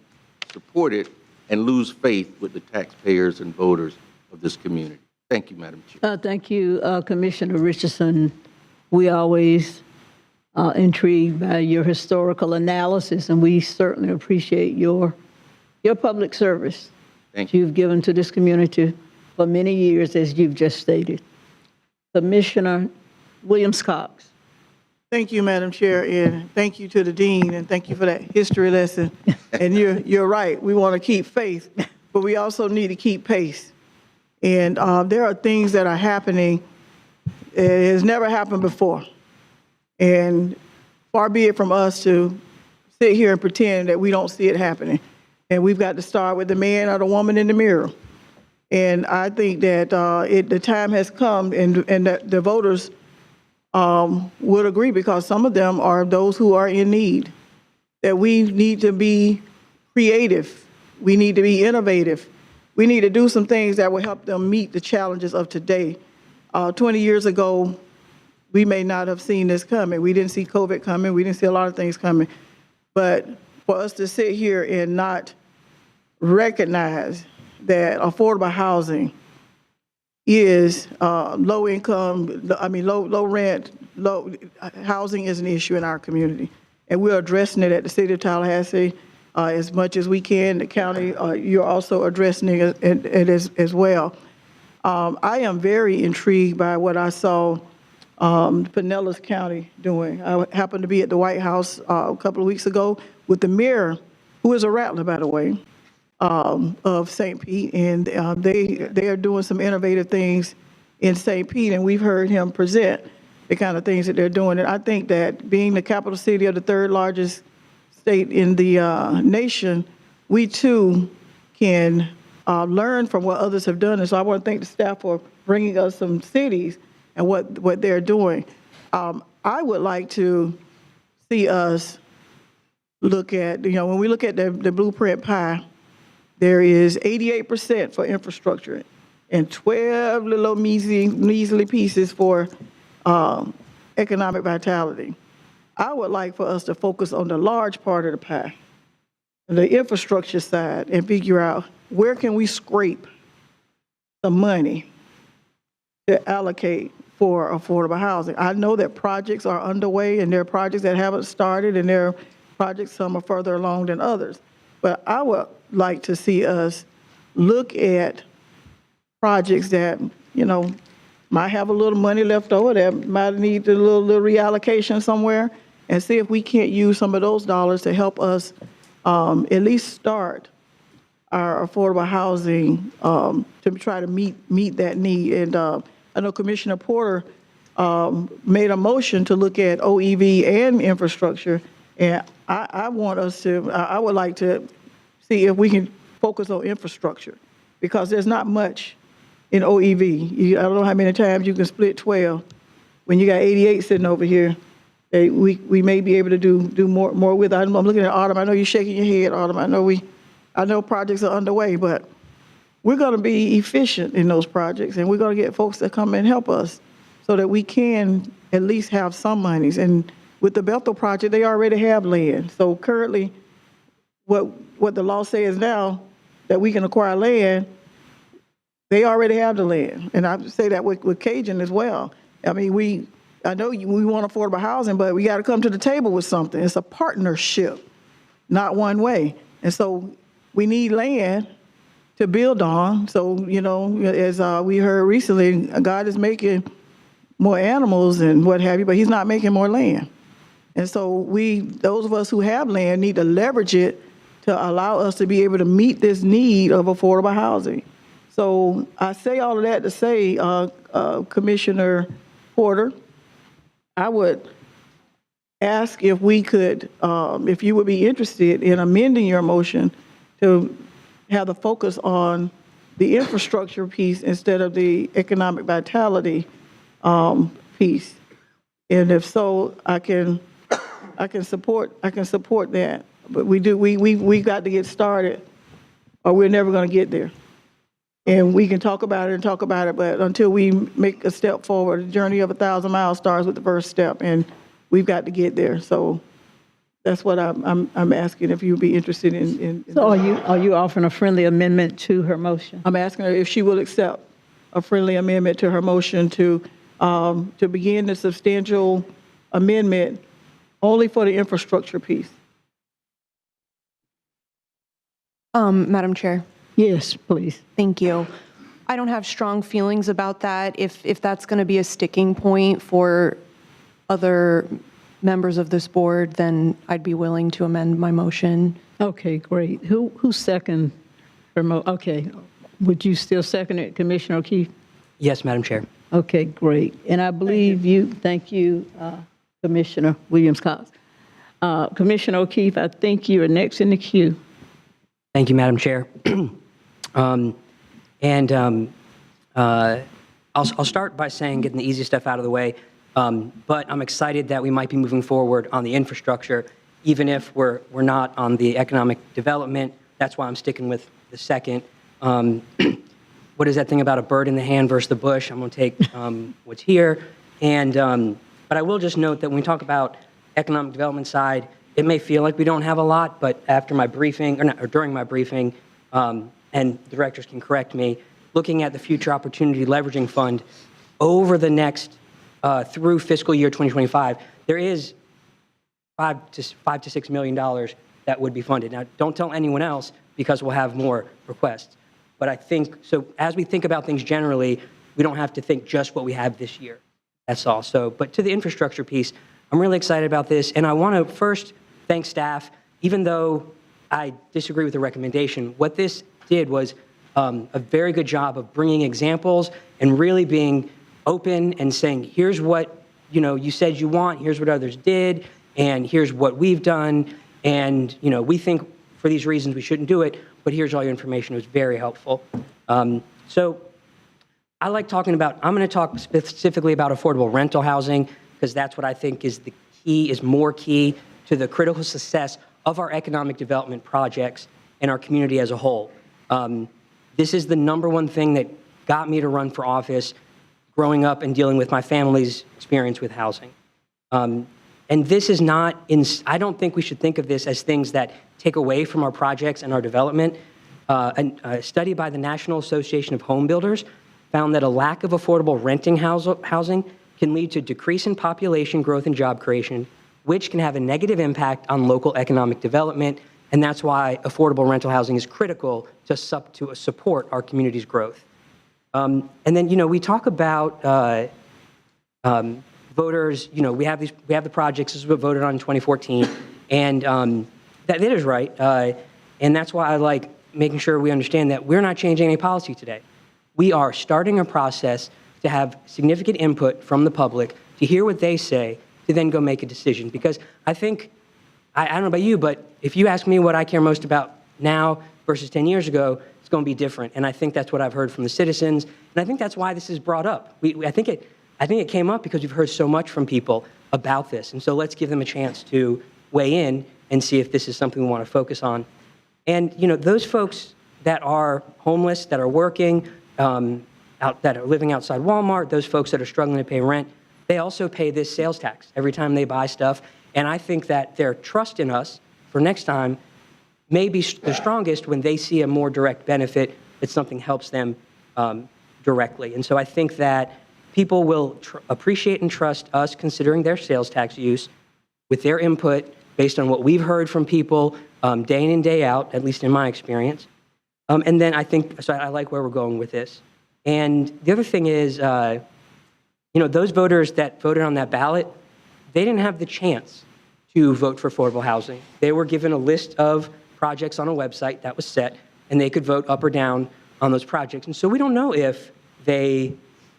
support it and lose faith with the taxpayers and voters of this community. Thank you, Madam Chair. Thank you, Commissioner Richardson. We always intrigued by your historical analysis, and we certainly appreciate your public service that you've given to this community for many years, as you've just stated. Commissioner Williams-Cox. Thank you, Madam Chair, and thank you to the Dean, and thank you for that history lesson. And you're right, we want to keep faith, but we also need to keep pace. And there are things that are happening. It has never happened before. And far be it from us to sit here and pretend that we don't see it happening. And we've got to start with the man or the woman in the mirror. And I think that the time has come, and that the voters would agree, because some of them are those who are in need, that we need to be creative. We need to be innovative. We need to do some things that will help them meet the challenges of today. 20 years ago, we may not have seen this coming. We didn't see COVID coming. We didn't see a lot of things coming. But for us to sit here and not recognize that affordable housing is low income, low rent, low housing is an issue in our community. And we're addressing it at the city of Tallahassee as much as we can. The county, you're also addressing it as well. I am very intrigued by what I saw Pinellas County doing. I happened to be at the White House a couple of weeks ago with the mayor, who is a Rattler, by the way, of St. Pete, and they are doing some innovative things in St. Pete, and we've heard him present the kind of things that they're doing. And I think that being the capital city of the third largest state in the nation, we too can learn from what others have done. And so I want to thank the staff for bringing us some cities and what they're doing. I would like to see us look at, when we look at the blueprint pie, there is 88% for infrastructure and 12 little measly pieces for economic vitality. I would like for us to focus on the large part of the pie, the infrastructure side, and figure out where can we scrape the money to allocate for affordable housing. I know that projects are underway, and there are projects that haven't started, and there are projects, some are further along than others. But I would like to see us look at projects that, might have a little money left over, that might need a little reallocation somewhere, and see if we can't use some of those dollars to help us at least start our affordable housing to try to meet that need. And I know Commissioner Porter made a motion to look at OEV and infrastructure, and I would like to see if we can focus on infrastructure, because there's not much in OEV. I don't know how many times you can split 12 when you got 88 sitting over here. We may be able to do more with it. I'm looking at Autumn. I know you're shaking your head, Autumn. I know projects are underway, but we're going to be efficient in those projects, and we're going to get folks to come and help us so that we can at least have some monies. And with the Bethel project, they already have land. So currently, what the law says now, that we can acquire land, they already have the land. And I say that with Cajun as well. I mean, I know we want affordable housing, but we got to come to the table with something. It's a partnership, not one way. And so we need land to build on. So, as we heard recently, God is making more animals and what have you, but he's not making more land. And so those of us who have land, need to leverage it to allow us to be able to meet this need of affordable housing. So I say all of that to say, Commissioner Porter, I would ask if we could, if you would be interested in amending your motion to have the focus on the infrastructure piece instead of the economic vitality piece. And if so, I can support that. But we got to get started, or we're never going to get there. And we can talk about it, but until we make a step forward, the journey of 1,000 miles starts with the first step, and we've got to get there. So that's what I'm asking, if you'd be interested in. So are you offering a friendly amendment to her motion? I'm asking her if she will accept a friendly amendment to her motion to begin the substantial amendment only for the infrastructure piece. Madam Chair. Yes, please. Thank you. I don't have strong feelings about that. If that's going to be a sticking point for other members of this board, then I'd be willing to amend my motion. Okay, great. Who second her okay. Would you still second it, Commissioner O'Keefe? Yes, Madam Chair. Okay, great. And I believe thank you, Commissioner Williams-Cox. Commissioner O'Keefe, I think you are next in the queue. Thank you, Madam Chair. I'll start by saying, getting the easy stuff out of the way, but I'm excited that we might be moving forward on the infrastructure, even if we're not on the economic development. That's why I'm sticking with the second. What is that thing about a bird in the hand versus the bush? I'm going to take what's here. But I will just note that when we talk about economic development side, it may feel like we don't have a lot, but after my briefing, or during my briefing, and the directors can correct me, looking at the Future Opportunity Leveraging Fund over the next, through fiscal year 2025, there is $5 to $6 million that would be funded. Now, don't tell anyone else, because we'll have more requests. But I think, so as we think about things generally, we don't have to think just what we have this year. That's all. So, but to the infrastructure piece, I'm really excited about this. And I want to first thank staff, even though I disagree with the recommendation. What this did was a very good job of bringing examples and really being open and saying, here's what you said you want, here's what others did, and here's what we've done. And we think for these reasons, we shouldn't do it, but here's all your information. It was very helpful. So I like talking about, I'm going to talk specifically about affordable rental housing because that's what I think is the key, is more key to the critical success of our economic development projects and our community as a whole. This is the number one thing that got me to run for office growing up and dealing with my family's experience with housing. And this is not, I don't think we should think of this as things that take away from our projects and our development. A study by the National Association of Home Builders found that a lack of affordable renting housing can lead to decrease in population growth and job creation, which can have a negative impact on local economic development. And that's why affordable rental housing is critical to support our community's growth. And then, we talk about voters, we have the projects, this is what voted on in 2014, and that is right. And that's why I like making sure we understand that we're not changing any policy today. We are starting a process to have significant input from the public, to hear what they say, to then go make a decision. Because I think, I don't know about you, but if you ask me what I care most about now versus 10 years ago, it's going to be different. And I think that's what I've heard from the citizens. And I think that's why this is brought up. I think it came up because we've heard so much from people about this. And so let's give them a chance to weigh in and see if this is something we want to focus on. And, those folks that are homeless, that are working, that are living outside Walmart, those folks that are struggling to pay rent, they also pay this sales tax every time they buy stuff. And I think that their trust in us for next time may be the strongest when they see a more direct benefit, that something helps them directly. And so I think that people will appreciate and trust us considering their sales tax use with their input based on what we've heard from people day in and day out, at least in my experience. And then I like where we're going with this. And the other thing is, those voters that voted on that ballot, they didn't have the chance to vote for affordable housing. They were given a list of projects on a website that was set, and they could vote up or down on those projects. And so we don't know if they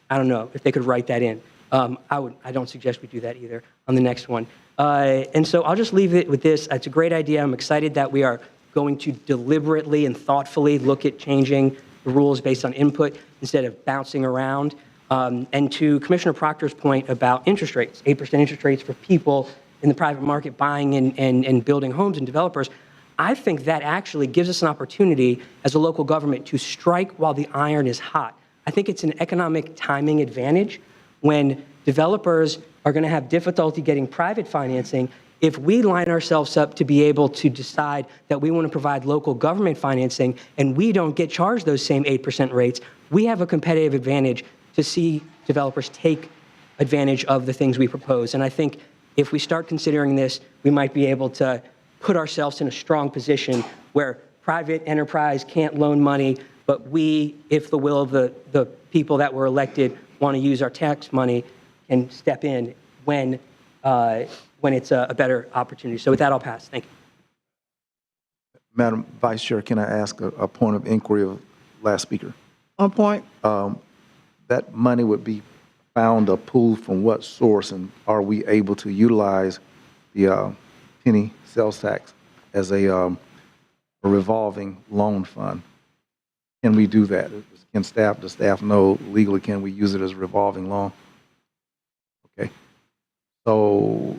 could write that in. I don't suggest we do that either on the next one. And so I'll just leave it with this. It's a great idea. I'm excited that we are going to deliberately and thoughtfully look at changing the rules based on input instead of bouncing around. And to Commissioner Proctor's point about interest rates, 8% interest rates for people in the private market buying and building homes and developers, I think that actually gives us an opportunity as a local government to strike while the iron is hot. I think it's an economic timing advantage when developers are going to have difficulty getting private financing. If we line ourselves up to be able to decide that we want to provide local government financing and we don't get charged those same 8% rates, we have a competitive advantage to see developers take advantage of the things we propose. And I think if we start considering this, we might be able to put ourselves in a strong position where private enterprise can't loan money, but we, if the will of the people that were elected want to use our tax money, can step in when it's a better opportunity. So with that, I'll pass. Thank you. Madam Vice Chair, can I ask a point of inquiry of last speaker? On point. That money would be found or pulled from what source, and are we able to utilize the penny sales tax as a revolving loan fund? Can we do that? Does staff know legally, can we use it as a revolving loan? Okay. So,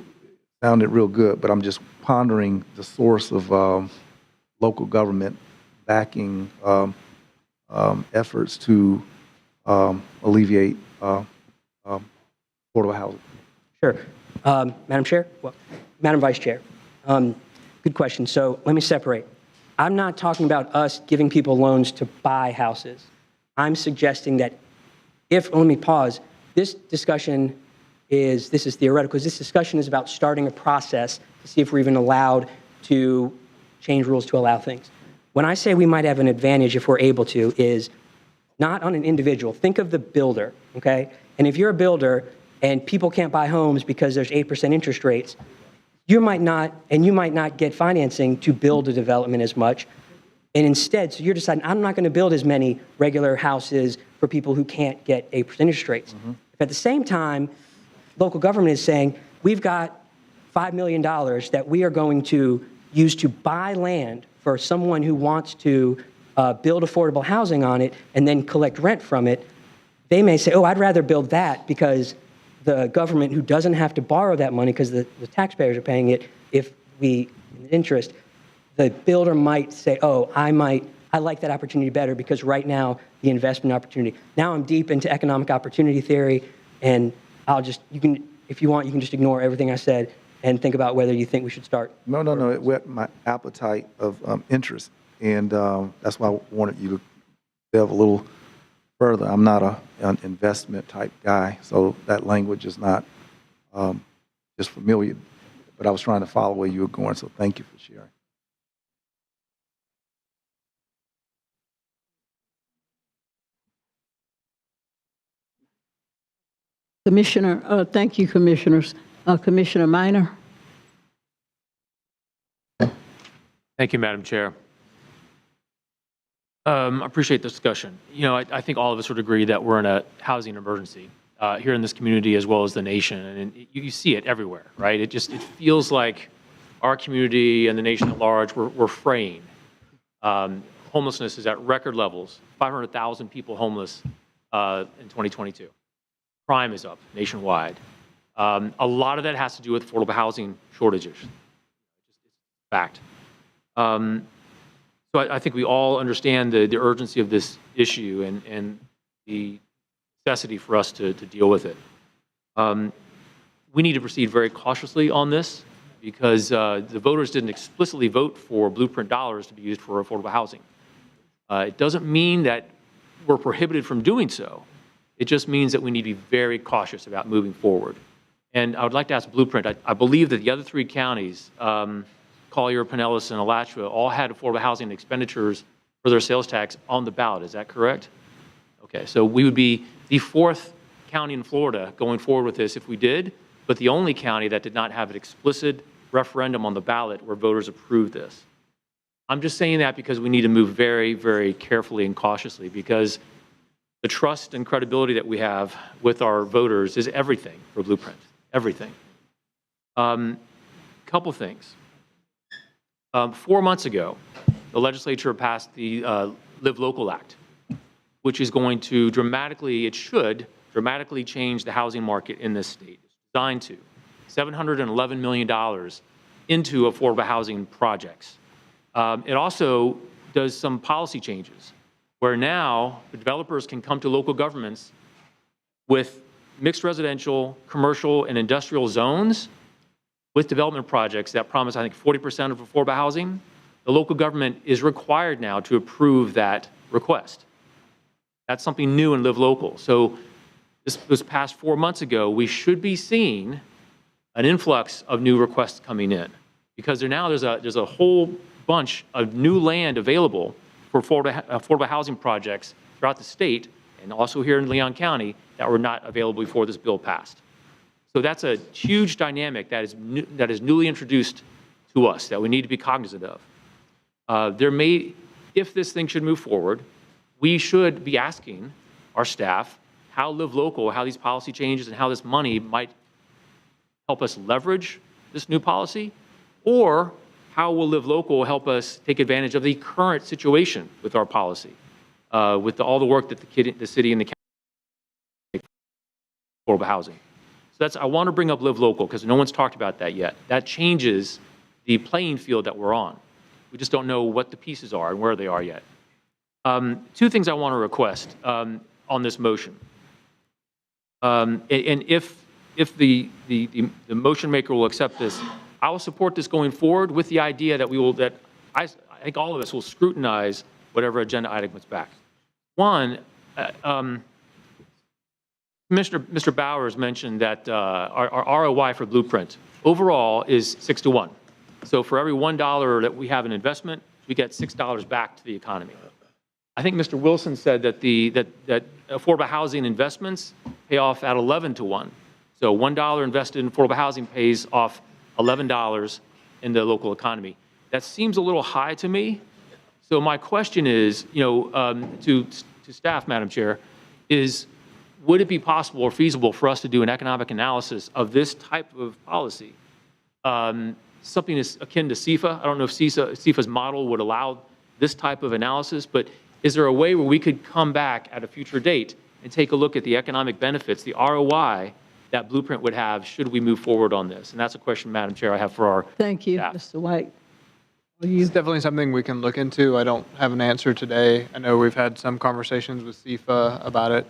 sounded real good, but I'm just pondering the source of local government backing efforts to alleviate affordable housing. Sure. Madam Chair? Well, Madam Vice Chair, good question. So let me separate. I'm not talking about us giving people loans to buy houses. I'm suggesting that let me pause, this discussion this is theoretical, because this discussion is about starting a process to see if we're even allowed to change rules to allow things. When I say we might have an advantage if we're able to, is not on an individual. Think of the builder, okay? And if you're a builder and people can't buy homes because there's 8% interest rates, you might not get financing to build a development as much. And instead, so you're deciding, I'm not going to build as many regular houses for people who can't get 8% interest rates. Mm-hmm. If at the same time, local government is saying, we've got $5 million that we are going to use to buy land for someone who wants to build affordable housing on it and then collect rent from it, they may say, oh, I'd rather build that because the government, who doesn't have to borrow that money because the taxpayers are paying it, if we, in interest, the builder might say, oh, I like that opportunity better because right now the investment opportunity. Now I'm deep into economic opportunity theory, and if you want, you can just ignore everything I said and think about whether you think we should start. No, it whet my appetite of interest, and that's why I wanted you to delve a little further. I'm not an investment type guy, so that language is not just familiar, but I was trying to follow where you were going, so thank you for sharing. Commissioner, thank you, Commissioners. Commissioner Minor? Thank you, Madam Chair. I appreciate the discussion. I think all of us would agree that we're in a housing emergency here in this community as well as the nation, and you see it everywhere, right? It feels like our community and the nation at large, we're fraying. Homelessness is at record levels, 500,000 people homeless in 2022. Crime is up nationwide. A lot of that has to do with affordable housing shortages. Fact. So I think we all understand the urgency of this issue and the necessity for us to deal with it. We need to proceed very cautiously on this because the voters didn't explicitly vote for blueprint dollars to be used for affordable housing. It doesn't mean that we're prohibited from doing so. It just means that we need to be very cautious about moving forward. And I would like to ask Blueprint, I believe that the other three counties, Collier, Pinellas, and Alachua, all had affordable housing expenditures for their sales tax on the ballot. Is that correct? Okay, so we would be the fourth county in Florida going forward with this if we did, but the only county that did not have an explicit referendum on the ballot where voters approved this. I'm just saying that because we need to move very, very carefully and cautiously because the trust and credibility that we have with our voters is everything for Blueprint, everything. Couple things. 4 months ago, the legislature passed the Live Local Act, which is going to dramatically change the housing market in this state. It's designed to $711 million into affordable housing projects. It also does some policy changes where now the developers can come to local governments with mixed residential, commercial, and industrial zones with development projects that promise, I think, 40% of affordable housing. The local government is required now to approve that request. That's something new in Live Local. So this past 4 months ago, we should be seeing an influx of new requests coming in because there's a whole bunch of new land available for affordable housing projects throughout the state and also here in Leon County that were not available before this bill passed. So that's a huge dynamic that is newly introduced to us that we need to be cognizant of. If this thing should move forward, we should be asking our staff how Live Local, how these policy changes and how this money might help us leverage this new policy, or how will Live Local help us take advantage of the current situation with our policy, with all the work that the city and the county affordable housing. So I want to bring up Live Local because no one's talked about that yet. That changes the playing field that we're on. We just don't know what the pieces are and where they are yet. Two things I want to request on this motion. And if the motion maker will accept this, I will support this going forward with the idea that I think all of us will scrutinize whatever agenda item comes back. One, Mr. Bowers mentioned that our ROI for Blueprint overall is 6 to 1. So for every $1 that we have in investment, we get $6 back to the economy. I think Mr. Wilson said that that affordable housing investments pay off at 11 to 1. So $1 invested in affordable housing pays off $11 in the local economy. That seems a little high to me. So my question is, to staff, Madam Chair, is would it be possible or feasible for us to do an economic analysis of this type of policy something is akin to CIFA. I don't know if CIFA's model would allow this type of analysis, but is there a way where we could come back at a future date and take a look at the economic benefits, the ROI that Blueprint would have should we move forward on this? And that's a question, Madam Chair, I have for our Thank you, staff. Mr. White. It's definitely something we can look into. I don't have an answer today. I know we've had some conversations with CIFA about it.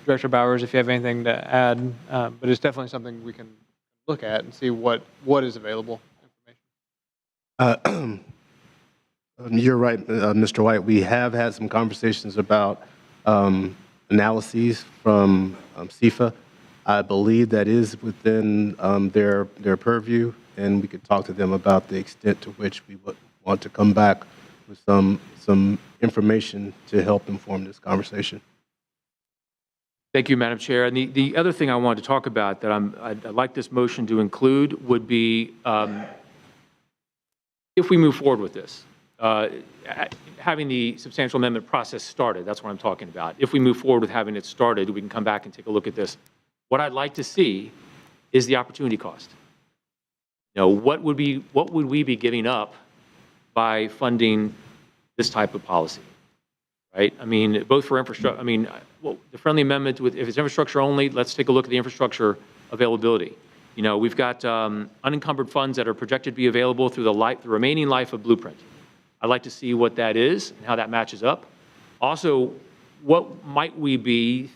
Director Bowers, if you have anything to add, but it's definitely something we can look at and see what is available. You're right, Mr. White. We have had some conversations about analyses from CIFA. I believe that is within their purview, and we could talk to them about the extent to which we would want to come back with some information to help inform this conversation. Thank you, Madam Chair. And the other thing I wanted to talk about that I'd like this motion to include would be if we move forward with this, having the substantial amendment process started. That's what I'm talking about. If we move forward with having it started, we can come back and take a look at this. What I'd like to see is the opportunity cost. You know, what would we be giving up by funding this type of policy, right? I mean, both for infrastructure. I mean, well, the friendly amendment with if it's infrastructure only, let's take a look at the infrastructure availability. You know, we've got unencumbered funds that are projected to be available through the remaining life of Blueprint. I'd like to see what that is and how that matches up. Also, what might we be,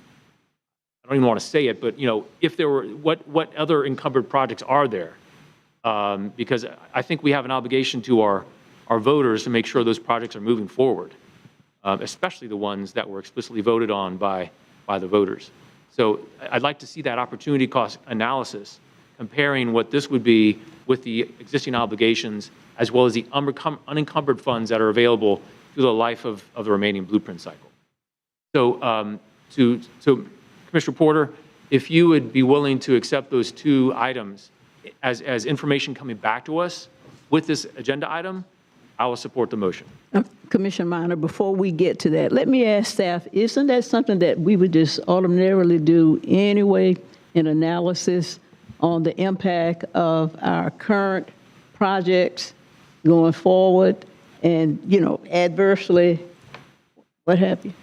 I don't even want to say it, but, you know, if there were, what other encumbered projects are there? Because I think we have an obligation to our voters to make sure those projects are moving forward, especially the ones that were explicitly voted on by the voters. So I'd like to see that opportunity cost analysis comparing what this would be with the existing obligations as well as the unencumbered funds that are available through the life of the remaining Blueprint cycle. So to Commissioner Porter, if you would be willing to accept those two items as information coming back to us with this agenda item, I will support the motion. Commissioner Minor, before we get to that, let me ask staff, isn't that something that we would just ordinarily do anyway, an analysis on the impact of our current projects going forward and, you know, adversely, what have you?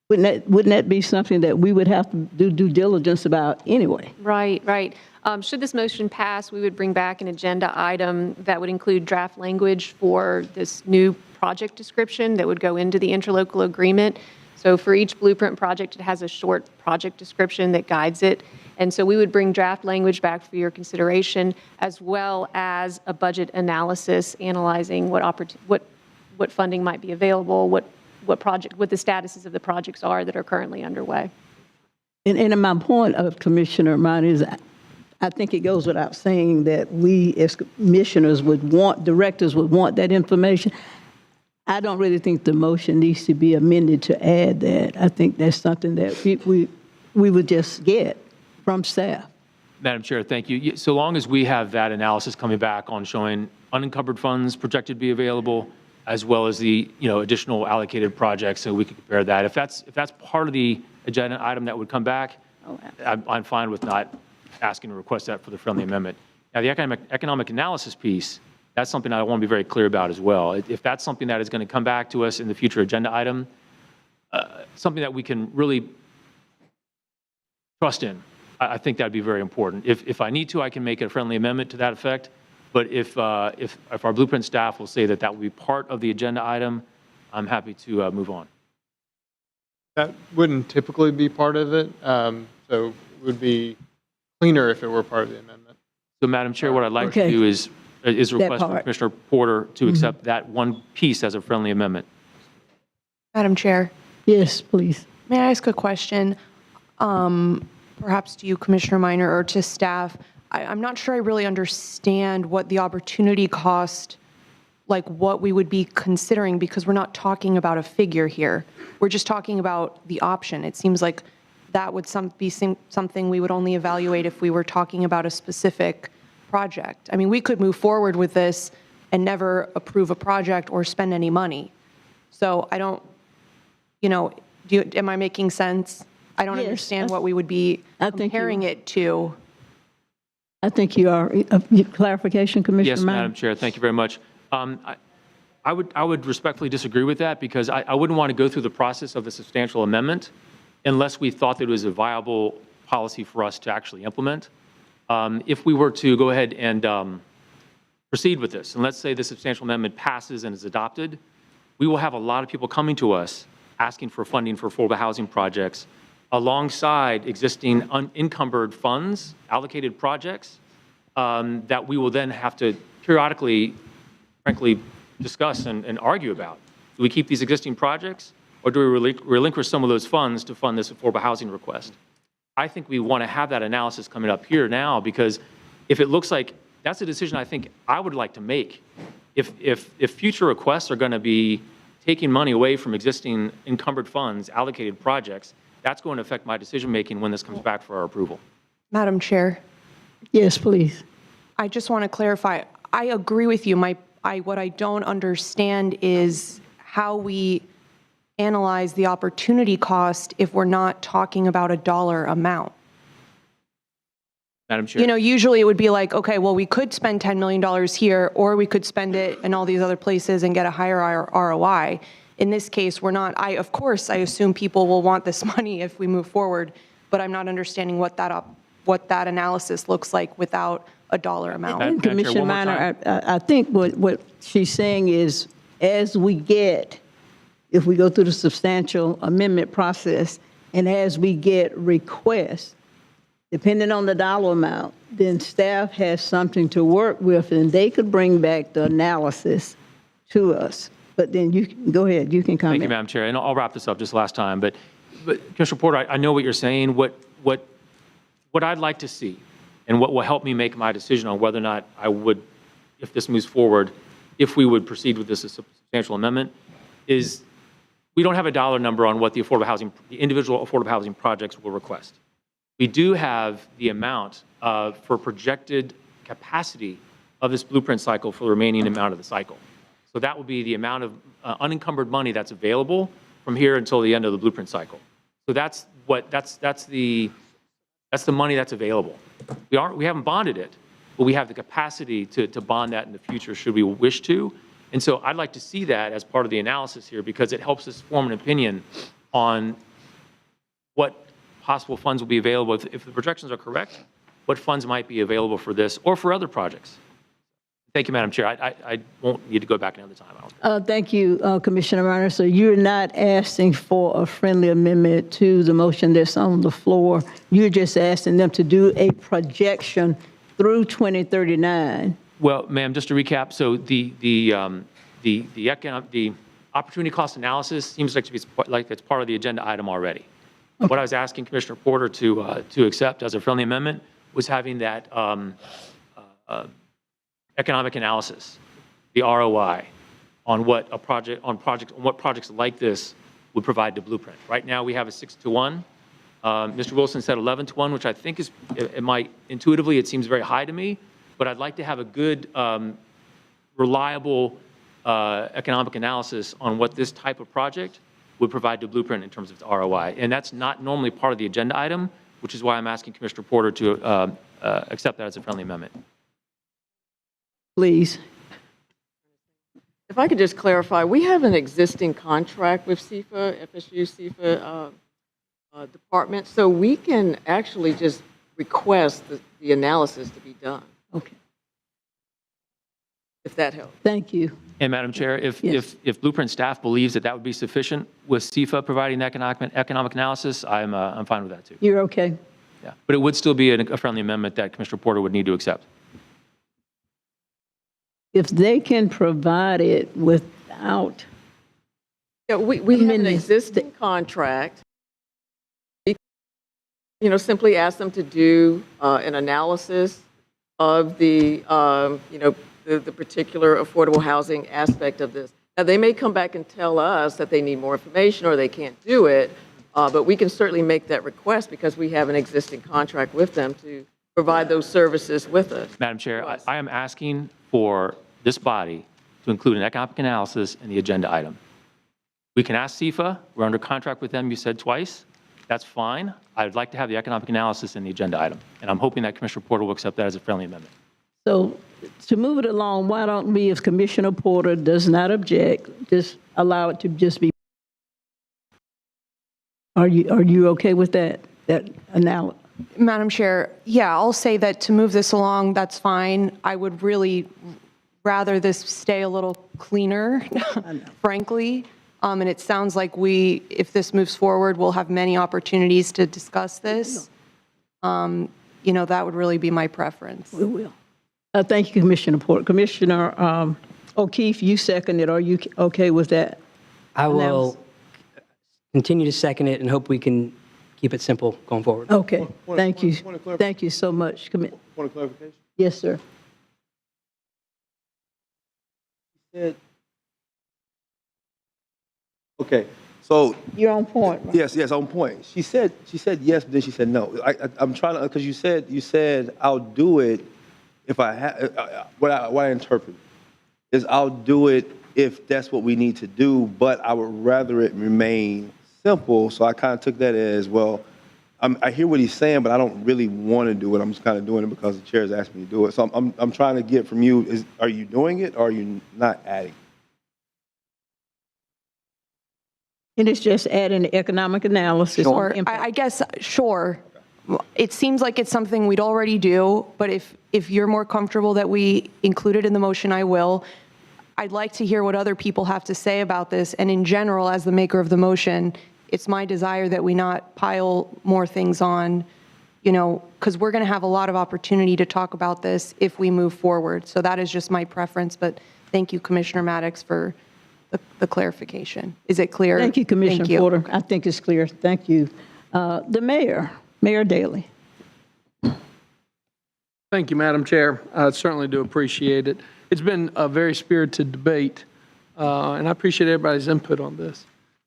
Wouldn't that be something that we would have to do due diligence about anyway? Right, right. Should this motion pass, we would bring back an agenda item that would include draft language for this new project description that would go into the interlocal agreement. So for each Blueprint project, it has a short project description that guides it. And so we would bring draft language back for your consideration, as well as a budget analysis analyzing what funding might be available, what the statuses of the projects are that are currently underway. And my point of Commissioner Minor is I think it goes without saying that we as commissioners directors would want that information. I don't really think the motion needs to be amended to add that. I think that's something that we would just get from staff. Madam Chair, thank you. So long as we have that analysis coming back on showing unencumbered funds projected to be available, as well as the additional allocated projects, so we can compare that. If that's part of the agenda item that would come back, I'm fine with not asking to request that for the friendly amendment. Now, the economic analysis piece, that's something I want to be very clear about as well. If that's something that is going to come back to us in the future agenda item, something that we can really trust in, I think that'd be very important. If I need to, I can make a friendly amendment to that effect. But if our Blueprint staff will say that will be part of the agenda item, I'm happy to move on. That wouldn't typically be part of it, so it would be cleaner if it were part of the amendment. So, Madam Chair, what I'd like to do is request from Commissioner Porter to accept that one piece as a friendly amendment. Madam Chair. Yes, please. May I ask a question? Perhaps to you, Commissioner Minor, or to staff. I'm not sure I really understand what the opportunity cost, like what we would be considering, because we're not talking about a figure here. We're just talking about the option. It seems like that would be something we would only evaluate if we were talking about a specific project. I mean, we could move forward with this and never approve a project or spend any money. So I don't, am I making sense? I don't understand what we would be comparing it to. I think you are, clarification, Commissioner Yes, Minor? Madam Chair, thank you very much. I would respectfully disagree with that because I wouldn't want to go through the process of the substantial amendment unless we thought that it was a viable policy for us to actually implement. If we were to go ahead and proceed with this, and let's say the substantial amendment passes and is adopted, we will have a lot of people coming to us asking for funding for affordable housing projects alongside existing unencumbered funds, allocated projects, that we will then have to periodically, frankly, discuss and argue about. Do we keep these existing projects, or do we relinquish some of those funds to fund this affordable housing request? I think we want to have that analysis coming up here now, because if it looks like that's a decision I think I would like to make. If future requests are going to be taking money away from existing encumbered funds, allocated projects, that's going to affect my decision-making when this comes back for our approval. Madam Chair, Yes, please. I just want to clarify. I agree with you. What I don't understand is how we analyze the opportunity cost if we're not talking about a dollar amount. Madam Chair. You know, usually it would be like, okay, well, we could spend $10 million here, or we could spend it in all these other places and get a higher ROI. In this case, we're not. Of course, I assume people will want this money if we move forward, but I'm not understanding what that analysis looks like without a dollar amount. Madam Chair, Commissioner one more Minor, time. I think what she's saying is, as we get, if we go through the substantial amendment process, and as we get requests, depending on the dollar amount, then staff has something to work with, and they could bring back the analysis to us. But then you can, go ahead, you can comment. Thank you, Madam Chair. And I'll wrap this up just last time. But Commissioner Porter, I know what you're saying. What I'd like to see, and what will help me make my decision on whether or not I would, if this moves forward, if we would proceed with this as a substantial amendment, is we don't have a dollar number on what the individual affordable housing projects will request. We do have the amount for projected capacity of this blueprint cycle for the remaining amount of the cycle. So that would be the amount of unencumbered money that's available from here until the end of the blueprint cycle. So that's the money that's available. We haven't bonded it, but we have the capacity to bond that in the future should we wish to. And so I'd like to see that as part of the analysis here, because it helps us form an opinion on what possible funds will be available. If the projections are correct, what funds might be available for this or for other projects. Thank you, Madam Chair. I won't need to go back another time. Thank you, Commissioner Minor. So you're not asking for a friendly amendment to the motion that's on the floor. You're just asking them to do a projection through 2039. Well, ma'am, just to recap, so the opportunity cost analysis seems like it's part of the agenda item already. Okay. What I was asking Commissioner Porter to accept as a friendly amendment was having that economic analysis, the ROI, on what projects like this would provide to Blueprint. Right now, we have a 6-to-1. Mr. Wilson said 11-to-1, which I think is, intuitively, it seems very high to me, but I'd like to have a good, reliable economic analysis on what this type of project would provide to Blueprint in terms of its ROI. And that's not normally part of the agenda item, which is why I'm asking Commissioner Porter to accept that as a friendly amendment. Please. If I could just clarify, we have an existing contract with CFA, FSU CFA department, so we can actually just request the analysis to be done. Okay. If that helps. Thank you. And Madam Chair, if Blueprint staff believes that would be sufficient with CFA providing economic analysis, I'm fine with that too. You're okay. Yeah, but it would still be a friendly amendment that Commissioner Porter would need to accept. If they can provide it without. Yeah, we have an existing contract. Simply ask them to do an analysis of the particular affordable housing aspect of this. Now, they may come back and tell us that they need more information or they can't do it, but we can certainly make that request because we have an existing contract with them to provide those services with us. Madam Chair, I am asking for this body to include an economic analysis in the agenda item. We can ask CFA. We're under contract with them, you said twice. That's fine. I'd like to have the economic analysis in the agenda item, and I'm hoping that Commissioner Porter will accept that as a friendly amendment. So to move it along, why don't we, if Commissioner Porter does not object, just allow it to just be? Are you okay with that analysis? Madam Chair, yeah, I'll say that to move this along, that's fine. I would really rather this stay a little cleaner, frankly. And it sounds like if this moves forward, we'll have many opportunities to discuss this. That would really be my preference. We will. Thank you, Commissioner Porter. Commissioner O'Keefe, you seconded. Are you okay with that? I will continue to second it and hope we can keep it simple going forward. Okay, thank you. Thank you so much. Point of clarification? Yes, sir. Okay, so. You're on point, right? Yes, on point. She said yes, but then she said no. I'm trying to, because you said I'll do it if I have, what I interpret is I'll do it if that's what we need to do, but I would rather it remain simple. So I kind of took that as, well, I hear what he's saying, but I don't really want to do it. I'm just kind of doing it because the chair's asked me to do it. So I'm trying to get from you, are you doing it or are you not adding? And it's just adding the economic analysis. Sure. I guess, sure. It seems like it's something we'd already do, but if you're more comfortable that we include it in the motion, I will. I'd like to hear what other people have to say about this. And in general, as the maker of the motion, it's my desire that we not pile more things on, because we're going to have a lot of opportunity to talk about this if we move forward. So that is just my preference. But thank you, Commissioner Maddox, for the clarification. Is it clear? Thank you, Commissioner Porter. I think it's clear. Thank you. The Mayor Daley. Thank you, Madam Chair. I certainly do appreciate it. It's been a very spirited debate, and I appreciate everybody's input on this.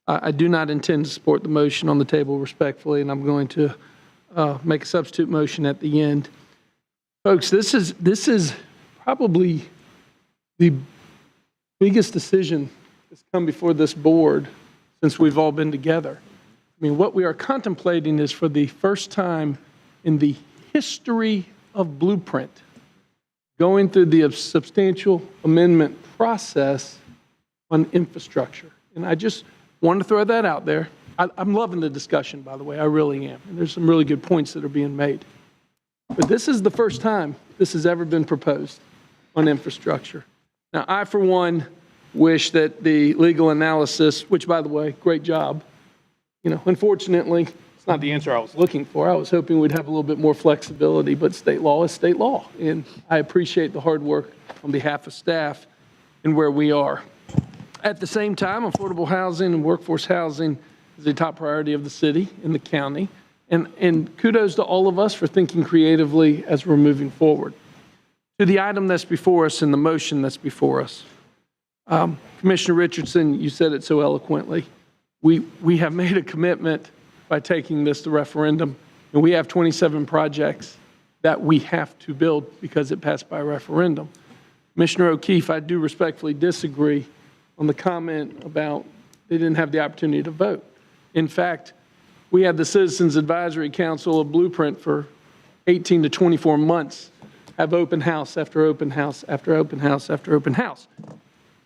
I do not intend to support the motion on the table respectfully, and I'm going to make a substitute motion at the end. Folks, this is probably the biggest decision that's come before this board since we've all been together. I mean, what we are contemplating is for the first time in the history of Blueprint, going through the substantial amendment process on infrastructure. And I just want to throw that out there. I'm loving the discussion, by the way. I really am. And there's some really good points that are being made. But this is the first time this has ever been proposed on infrastructure. Now, I, for one, wish that the legal analysis, which, by the way, great job. Unfortunately, it's not the answer I was looking for. I was hoping we'd have a little bit more flexibility, but state law is state law. And I appreciate the hard work on behalf of staff and where we are. At the same time, affordable housing and workforce housing is a top priority of the city and the county. And kudos to all of us for thinking creatively as we're moving forward. To the item that's before us and the motion that's before us. Commissioner Richardson, you said it so eloquently. We have made a commitment by taking this to referendum, and we have 27 projects that we have to build because it passed by referendum. Commissioner O'Keefe, I do respectfully disagree on the comment about they didn't have the opportunity to vote. In fact, we had the Citizens Advisory Council of Blueprint for 18 to 24 months have open house after open house after open house after open house.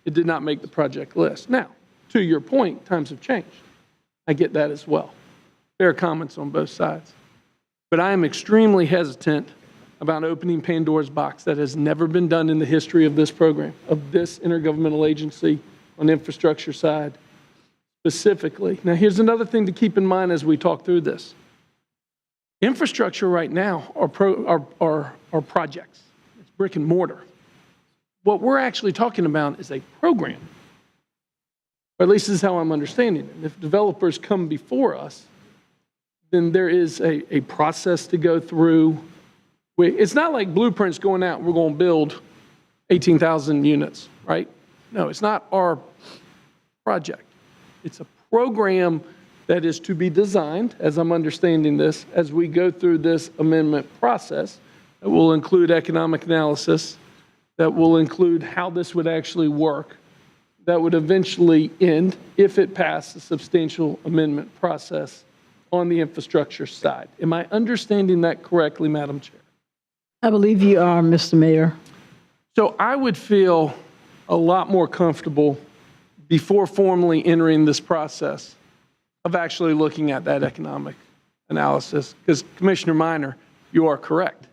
It did not make the project list. Now, to your point, times have changed. I get that as well. Fair comments on both sides. But I am extremely hesitant about opening Pandora's box. That has never been done in the history of this program, of this intergovernmental agency on the infrastructure side specifically. Now, here's another thing to keep in mind as we talk through this. Infrastructure right now are projects. It's brick and mortar. What we're actually talking about is a program. Or at least this is how I'm understanding it. If developers come before us, then there is a process to go through. It's not like Blueprint's going out and we're going to build 18,000 units, right? No, it's not our project. It's a program that is to be designed, as I'm understanding this, as we go through this amendment process that will include economic analysis, that will include how this would actually work, that would eventually end, if it passed the substantial amendment process, on the infrastructure side. Am I understanding that correctly, Madam Chair? I believe you are, Mr. Mayor. So I would feel a lot more comfortable before formally entering this process of actually looking at that economic analysis. Because Commissioner Minor, you are correct.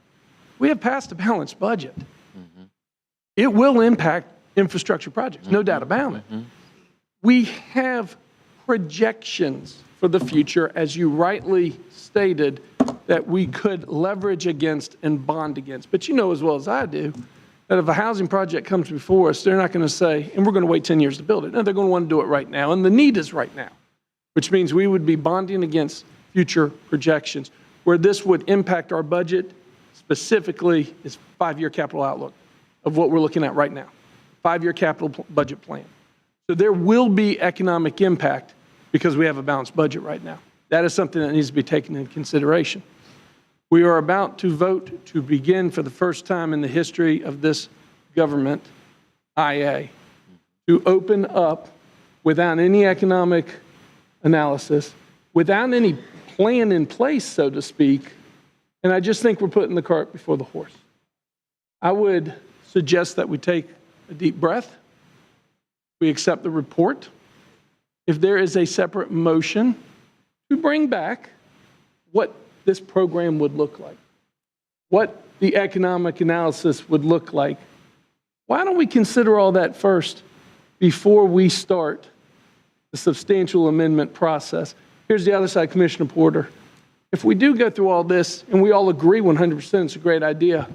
We have passed a balanced budget. It will impact infrastructure projects, no doubt about it. We have projections for the future, as you rightly stated, that we could leverage against and bond against. But you know as well as I do that if a housing project comes before us, they're not going to say, and we're going to wait 10 years to build it. No, they're going to want to do it right now, and the need is right now, which means we would be bonding against future projections. Where this would impact our budget specifically is 5-year capital outlook of what we're looking at right now, 5-year capital budget plan. So there will be economic impact because we have a balanced budget right now. That is something that needs to be taken into consideration. We are about to vote to begin for the first time in the history of this government, IA, to open up without any economic analysis, without any plan in place, so to speak, and I just think we're putting the cart before the horse. I would suggest that we take a deep breath, we accept the report. If there is a separate motion to bring back what this program would look like, what the economic analysis would look like, why don't we consider all that first before we start the substantial amendment process? Here's the other side, Commissioner Porter. If we do go through all this and we all agree 100% it's a great idea,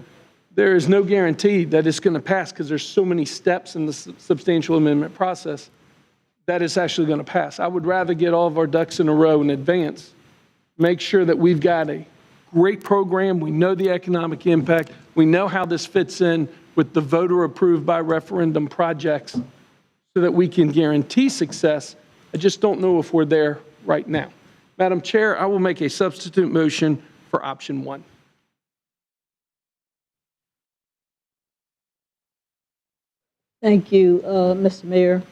there is no guarantee that it's going to pass because there's so many steps in the substantial amendment process that it's actually going to pass. I would rather get all of our ducks in a row in advance, make sure that we've got a great program, we know the economic impact, we know how this fits in with the voter approved by referendum projects so that we can guarantee success. I just don't know if we're there right now. Madam Chair, I will make a substitute motion for option 1. Thank you, Mr. Mayor.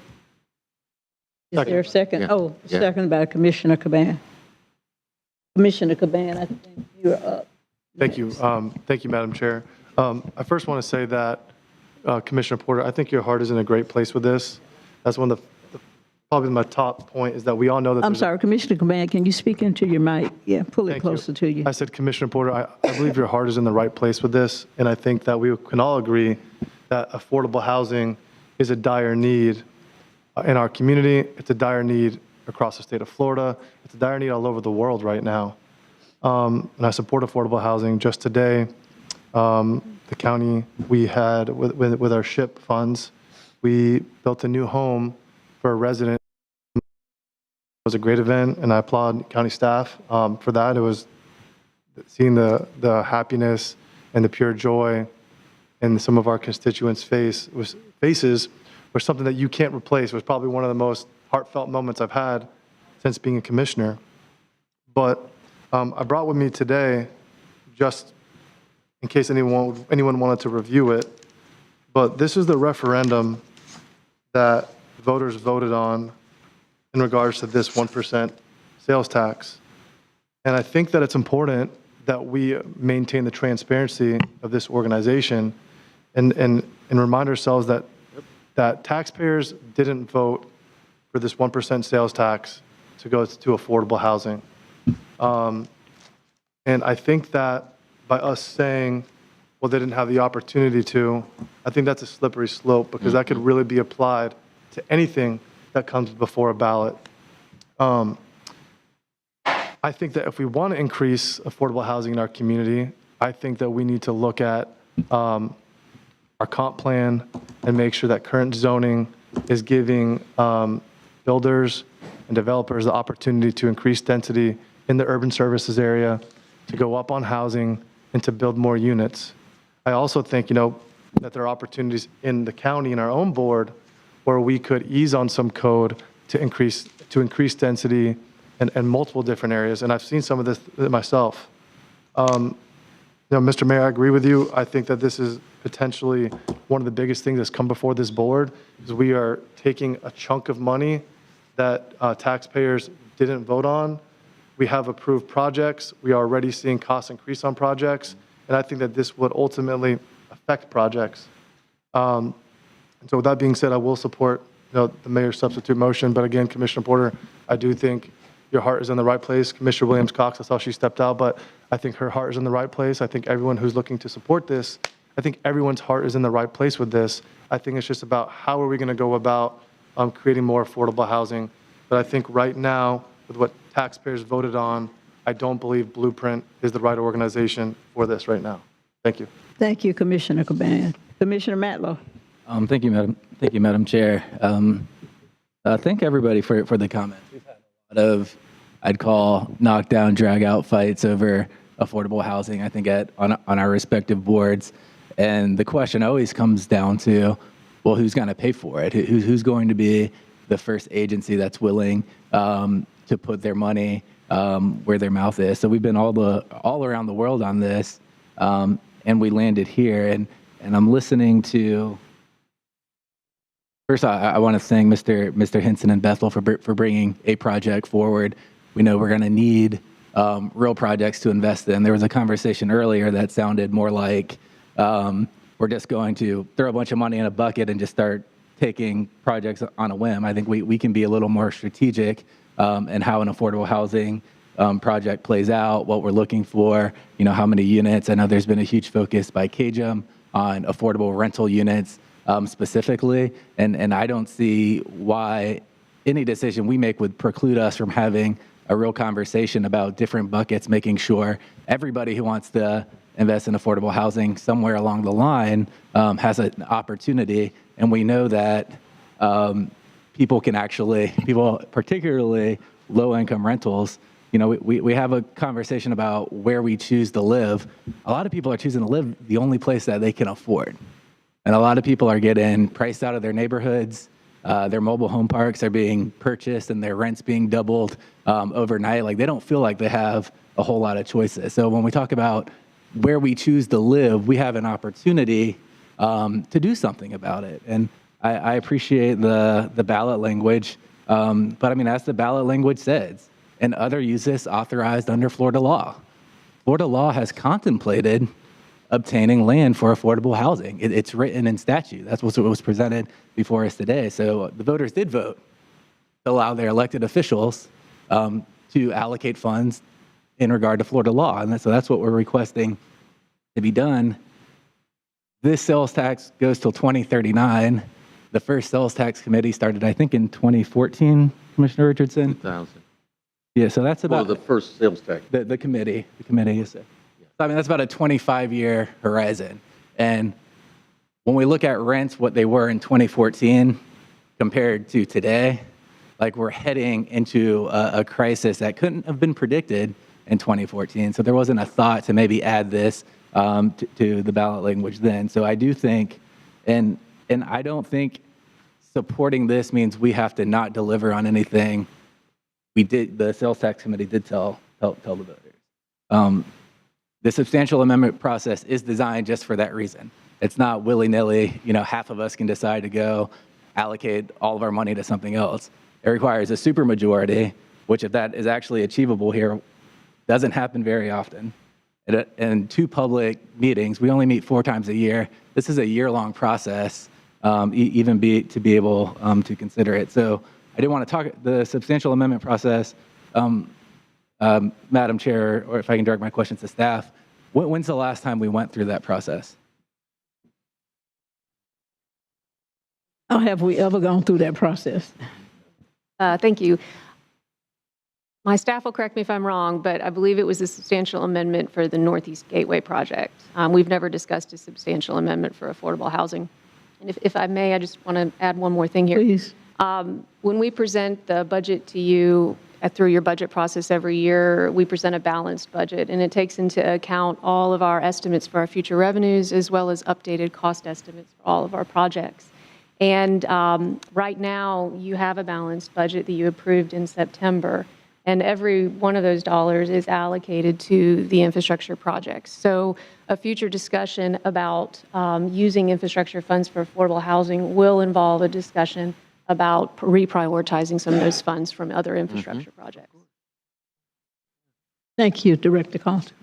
Is there a second? Yeah. Oh, Yeah. second by Commissioner Caban. Commissioner Caban, I think you're up. Thank you. Thank you, Madam Chair. I first want to say that, Commissioner Porter, I think your heart is in a great place with this. That's one of probably my top point is that we all know that I'm sorry, Commissioner Caban, can you speak into your mic? Yeah, pull it closer to you. I said, Commissioner Porter, I believe your heart is in the right place with this, and I think that we can all agree that affordable housing is a dire need in our community. It's a dire need across the state of Florida. It's a dire need all over the world right now. And I support affordable housing. Just today, the county, we had, with our SHIP funds, we built a new home for a resident. It was a great event, and I applaud county staff for that. It was seeing the happiness and the pure joy in some of our constituents' faces was something that you can't replace. It was probably one of the most heartfelt moments I've had since being a commissioner. But I brought with me today, just in case anyone wanted to review it, but this is the referendum that voters voted on in regards to this 1% sales tax. And I think that it's important that we maintain the transparency of this organization and remind ourselves that taxpayers didn't vote for this 1% sales tax to go to affordable housing. And I think that by us saying, well, they didn't have the opportunity to, I think that's a slippery slope because that could really be applied to anything that comes before a ballot. I think that if we want to increase affordable housing in our community, I think that we need to look at our comp plan and make sure that current zoning is giving builders and developers the opportunity to increase density in the urban services area, to go up on housing, and to build more units. I also think, that there are opportunities in the county, in our own board, where we could ease on some code to increase density in multiple different areas. And I've seen some of this myself. Mr. Mayor, I agree with you. I think that this is potentially one of the biggest things that's come before this board, is we are taking a chunk of money that taxpayers didn't vote on We have approved projects. We are already seeing costs increase on projects. And I think that this would ultimately affect projects. And so with that being said, I will support the mayor's substitute motion. But again, Commissioner Porter, I do think your heart is in the right place. Commissioner Williams-Cox, I saw she stepped out, but I think her heart is in the right place. I think everyone who's looking to support this, I think everyone's heart is in the right place with this. I think it's just about how are we going to go about creating more affordable housing. But I think right now, with what taxpayers voted on, I don't believe Blueprint is the right organization for this right now. Thank you. Thank you, Commissioner Caban. Commissioner Matlow. Thank you, Madam Chair. Thank everybody for the comments. We've had a lot of, I'd call, knockdown, drag-out fights over affordable housing, I think, on our respective boards. And the question always comes down to, well, who's going to pay for it? Who's going to be the first agency that's willing to put their money where their mouth is? So we've been all around the world on this, and we landed here. And I'm listening to. First, I want to thank Mr. Hinson and Bethel for bringing a project forward. We know we're going to need real projects to invest in. There was a conversation earlier that sounded more like we're just going to throw a bunch of money in a bucket and just start taking projects on a whim. I think we can be a little more strategic in how an affordable housing project plays out, what we're looking for, how many units. I know there's been a huge focus by KJM on affordable rental units specifically, and I don't see why any decision we make would preclude us from having a real conversation about different buckets, making sure everybody who wants to invest in affordable housing somewhere along the line has an opportunity. And we know that people, particularly low-income rentals, we have a conversation about where we choose to live. A lot of people are choosing to live the only place that they can afford. And a lot of people are getting priced out of their neighborhoods. Their mobile home parks are being purchased and their rents being doubled overnight. Like, they don't feel like they have a whole lot of choices. So when we talk about where we choose to live, we have an opportunity to do something about it. And I appreciate the ballot language. But I mean, as the ballot language says, and other uses authorized under Florida law. Florida law has contemplated obtaining land for affordable housing. It's written in statute. That's what was presented before us today. So the voters did vote to allow their elected officials to allocate funds in regard to Florida law. And so that's what we're requesting to be done. This sales tax goes till 2039. The first sales tax committee started, I think, in 2014, Commissioner Richardson? 2000. Yeah, so that's about the first sales tax. The committee is. I mean, that's about a 25-year horizon. And when we look at rents, what they were in 2014 compared to today, like, we're heading into a crisis that couldn't have been predicted in 2014. So there wasn't a thought to maybe add this to the ballot language then. So I do think, and I don't think supporting this means we have to not deliver on anything the sales tax committee did tell the voters. The substantial amendment process is designed just for that reason. It's not willy-nilly, half of us can decide to go allocate all of our money to something else. It requires a supermajority, which, if that is actually achievable here, doesn't happen very often. And 2 public meetings, we only meet 4 times a year. This is a year-long process, to be able to consider it. So I didn't want to talk the substantial amendment process. Madam Chair, or if I can direct my questions to staff, when's the last time we went through that process? How have we ever gone through that process? Thank you. My staff will correct me if I'm wrong, but I believe it was a substantial amendment for the Northeast Gateway project. We've never discussed a substantial amendment for affordable housing. And if I may, I just want to add one more thing here. Please. When we present the budget to you through your budget process every year, we present a balanced budget, and it takes into account all of our estimates for our future revenues, as well as updated cost estimates for all of our projects. And right now, you have a balanced budget that you approved in September, and every one of those dollars is allocated to the infrastructure projects. So a future discussion about using infrastructure funds for affordable housing will involve a discussion about reprioritizing some of those funds from other infrastructure projects. Thank you, Director Costa.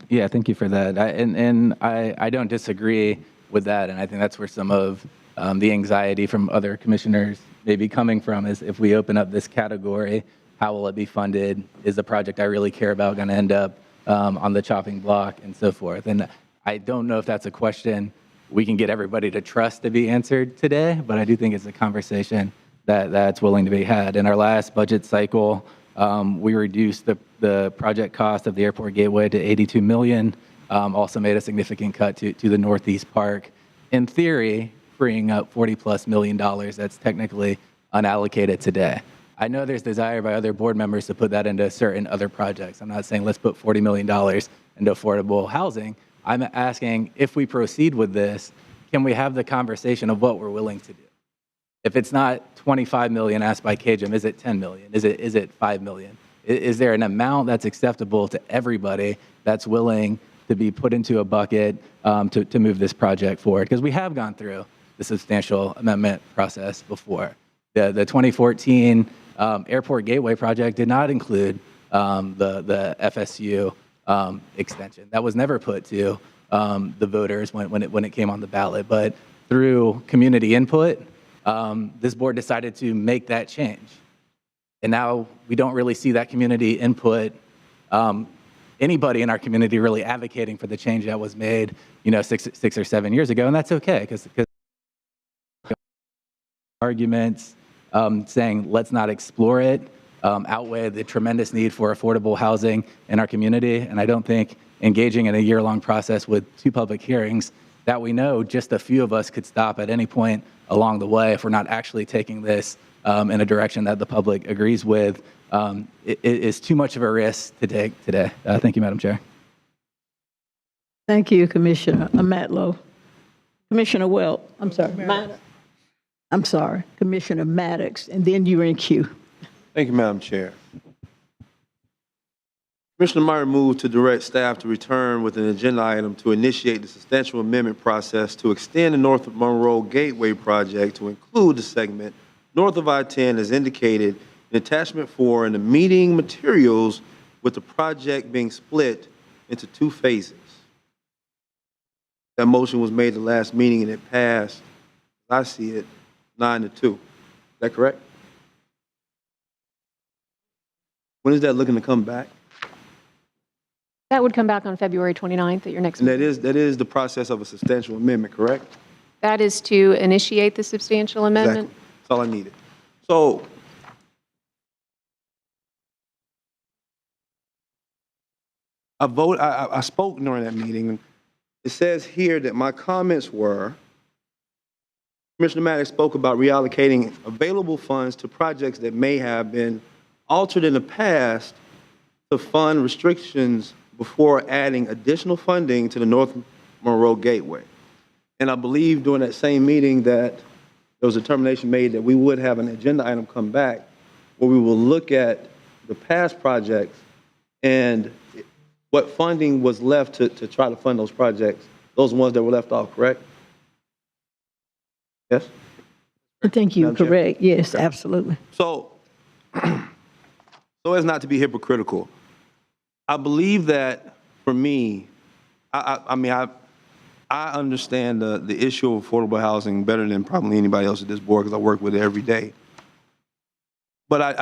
Yeah, thank you for that. I don't disagree with that, and I think that's where some of the anxiety from other commissioners may be coming from is if we open up this category, how will it be funded? Is the project I really care about going to end up on the chopping block and so forth? And I don't know if that's a question we can get everybody to trust to be answered today, but I do think it's a conversation that's willing to be had. In our last budget cycle, we reduced the project cost of the airport gateway to $82 million, also made a significant cut to the Northeast Park. In theory, freeing up $40+ million that's technically unallocated today. I know there's desire by other board members to put that into certain other projects. I'm not saying let's put $40 million into affordable housing. I'm asking if we proceed with this, can we have the conversation of what we're willing to do? If it's not 25 million asked by KJM, is it 10 million? Is it 5 million? Is there an amount that's acceptable to everybody that's willing to be put into a bucket to move this project forward? Because we have gone through the substantial amendment process before. The 2014 airport gateway project did not include the FSU extension. That was never put to the voters when it came on the ballot. But through community input, this board decided to make that change. And now we don't really see that community input, anybody in our community really advocating for the change that was made, 6 or 7 years ago. And that's okay, because arguments saying let's not explore it outweigh the tremendous need for affordable housing in our community. And I don't think engaging in a year-long process with 2 public hearings that we know just a few of us could stop at any point along the way if we're not actually taking this in a direction that the public agrees with, it is too much of a risk to take today. Thank you, Madam Chair. Thank you, Commissioner Matlow. Commissioner Commissioner Maddox, and then you're in queue. Thank you, Madam Chair. Commissioner Meyer moved to direct staff to return with an agenda item to initiate the substantial amendment process to extend the North Monroe Gateway project to include the segment north of I-10 as indicated in attachment 4 in the meeting materials, with the project being split into 2 phases. That motion was made the last meeting and it passed, as I see it, 9-2. Is that correct? When is that looking to come back? That would come back on February 29th at your next And meeting. that is the process of a substantial amendment, correct? That is to initiate the substantial amendment. Exactly. That's all I needed. So I spoke during that meeting, and it says here that my comments were, Commissioner Maddox spoke about reallocating available funds to projects that may have been altered in the past to fund restrictions before adding additional funding to the North Monroe Gateway. And I believe during that same meeting that there was a determination made that we would have an agenda item come back where we will look at the past projects and what funding was left to try to fund those projects, those ones that were left off, correct? Yes? I think you're Madam Chair? correct. Yes, absolutely. So as not to be hypocritical, I believe that for me, I understand the issue of affordable housing better than probably anybody else at this board because I work with it every day. But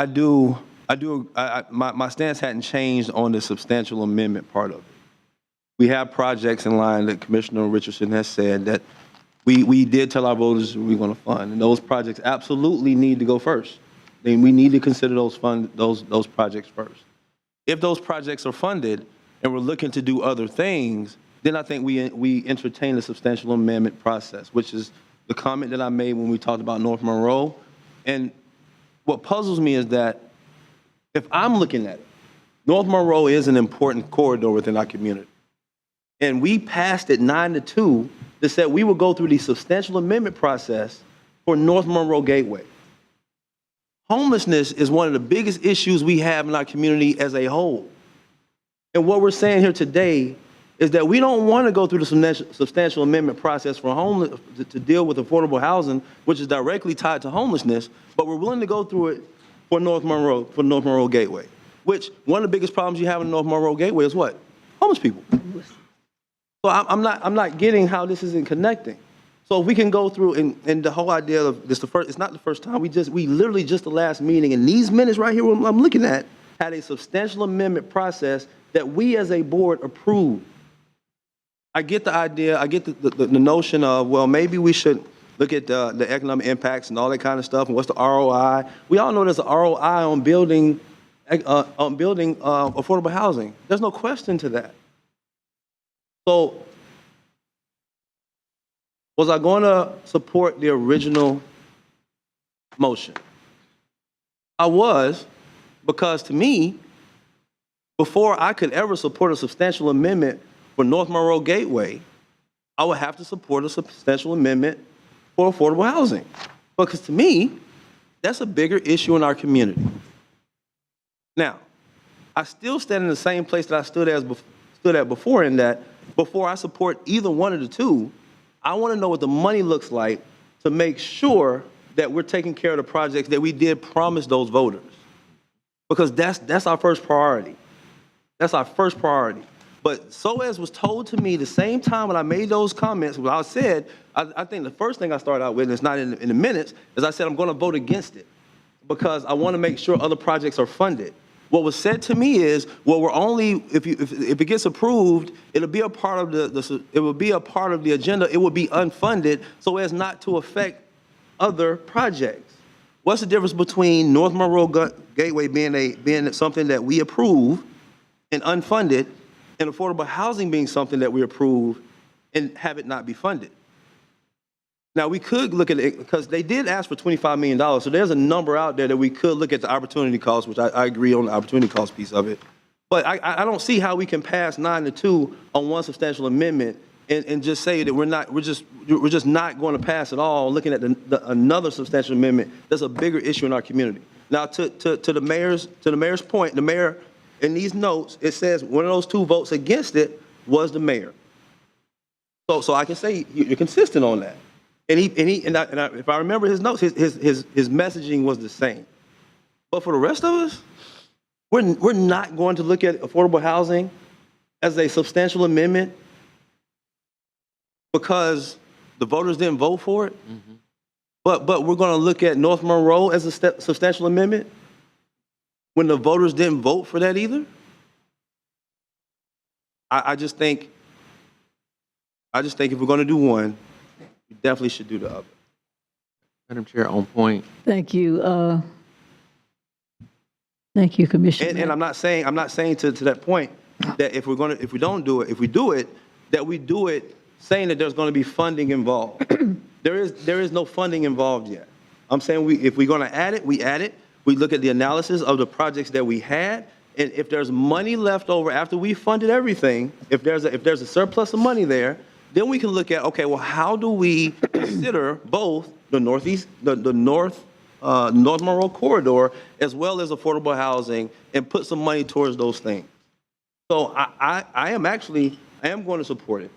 my stance hadn't changed on the substantial amendment part of it. We have projects in line that Commissioner Richardson has said that we did tell our voters we're going to fund, and those projects absolutely need to go first. Then we need to consider those projects first. If those projects are funded and we're looking to do other things, then I think we entertain the substantial amendment process, which is the comment that I made when we talked about North Monroe. And what puzzles me is that if I'm looking at it, North Monroe is an important corridor within our community. And we passed it 9-2 that said we would go through the substantial amendment process for North Monroe Gateway. Homelessness is one of the biggest issues we have in our community as a whole. And what we're saying here today is that we don't want to go through the substantial amendment process for to deal with affordable housing, which is directly tied to homelessness, but we're willing to go through it for North Monroe Gateway. which one of the biggest problems you have in North Monroe Gateway is what? Homeless people. So I'm not getting how this isn't connecting. So if we can go through and the whole idea of this, it's not the first time. We literally just the last meeting, and these minutes right here I'm looking at had a substantial amendment process that we as a board approved. I get the idea, I get the notion of, well, maybe we should look at the economic impacts and all that kind of stuff, and what's the ROI. We all know there's an ROI on building affordable housing. There's no question to that. So, was I going to support the original motion? I was, because to me, before I could ever support a substantial amendment for North Monroe Gateway, I would have to support a substantial amendment for affordable housing. Because to me, that's a bigger issue in our community. Now, I still stand in the same place that I stood at before, in that before I support either one of the two, I want to know what the money looks like to make sure that we're taking care of the projects that we did promise those voters. Because that's our first priority. That's our first priority. But so as was told to me the same time when I made those comments, when I said, I think the first thing I started out with, and it's not in the minutes, is I said I'm going to vote against it because I want to make sure other projects are funded. What was said to me is, well, we're only, if it gets approved, it'll be a part of the agenda. It will be unfunded so as not to affect other projects. What's the difference between North Monroe Gateway being something that we approve and unfunded, and affordable housing being something that we approve and have it not be funded? Now, we could look at it, because they did ask for $25 million, so there's a number out there that we could look at the opportunity cost, which I agree on the opportunity cost piece of it. But I don't see how we can pass 9-2 on one substantial amendment and just say that we're just not going to pass it all, looking at another substantial amendment that's a bigger issue in our community. Now, to the mayor's point, the mayor, in these notes, it says one of those two votes against it was the mayor. So I can say you're consistent on that. And if I remember his notes, his messaging was the same. But for the rest of us, we're not going to look at affordable housing as a substantial amendment because the voters didn't vote for it. Mm-hmm. But we're going to look at North Monroe as a substantial amendment when the voters didn't vote for that either. I just think if we're going to do one, we definitely should do the other. Madam Chair, on point. Thank you. Thank you, Commissioner. And I'm not saying to that point that if we do it, that we do it saying that there's going to be funding involved. There is no funding involved yet. I'm saying if we're going to add it, we add it. We look at the analysis of the projects that we had, and if there's money left over after we funded everything, if there's a surplus of money there, then we can look at, okay, well, how do we consider both the North Monroe corridor as well as affordable housing and put some money towards those things? So I am going to support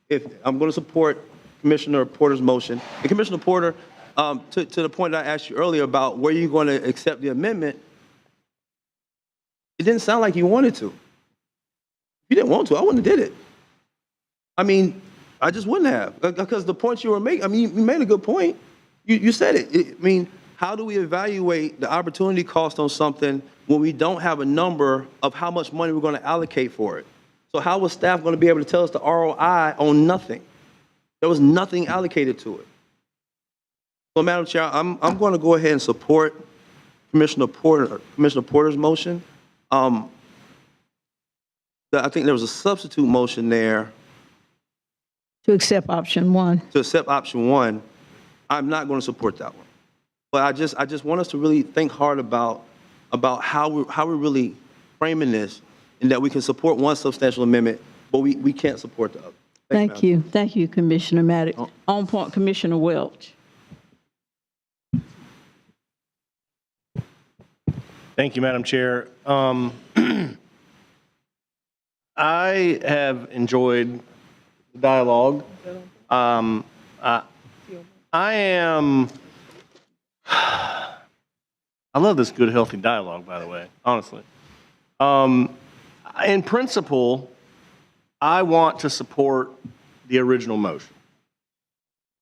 it. I'm going to support Commissioner Porter's motion. And Commissioner Porter, to the point that I asked you earlier about where you're going to accept the amendment, it didn't sound like you wanted to. If you didn't want to, I wouldn't have did it. I mean, I just wouldn't have, because the point you were making, I mean, you made a good point. You said it. I mean, how do we evaluate the opportunity cost on something when we don't have a number of how much money we're going to allocate for it? So how was staff going to be able to tell us the ROI on nothing? There was nothing allocated to it. So, Madam Chair, I'm going to go ahead and support Commissioner Porter's motion. I think there was a substitute motion there. To accept option one. To accept option one. I'm not going to support that one. But I just want us to really think hard about how we're really framing this, and that we can support one substantial amendment, but we can't support the other. Thank you. Thank you, Commissioner Maddox. On point, Commissioner Welch. Thank you, Madam Chair. I have enjoyed the dialogue. I love this good, healthy dialogue, by the way, honestly. In principle, I want to support the original motion.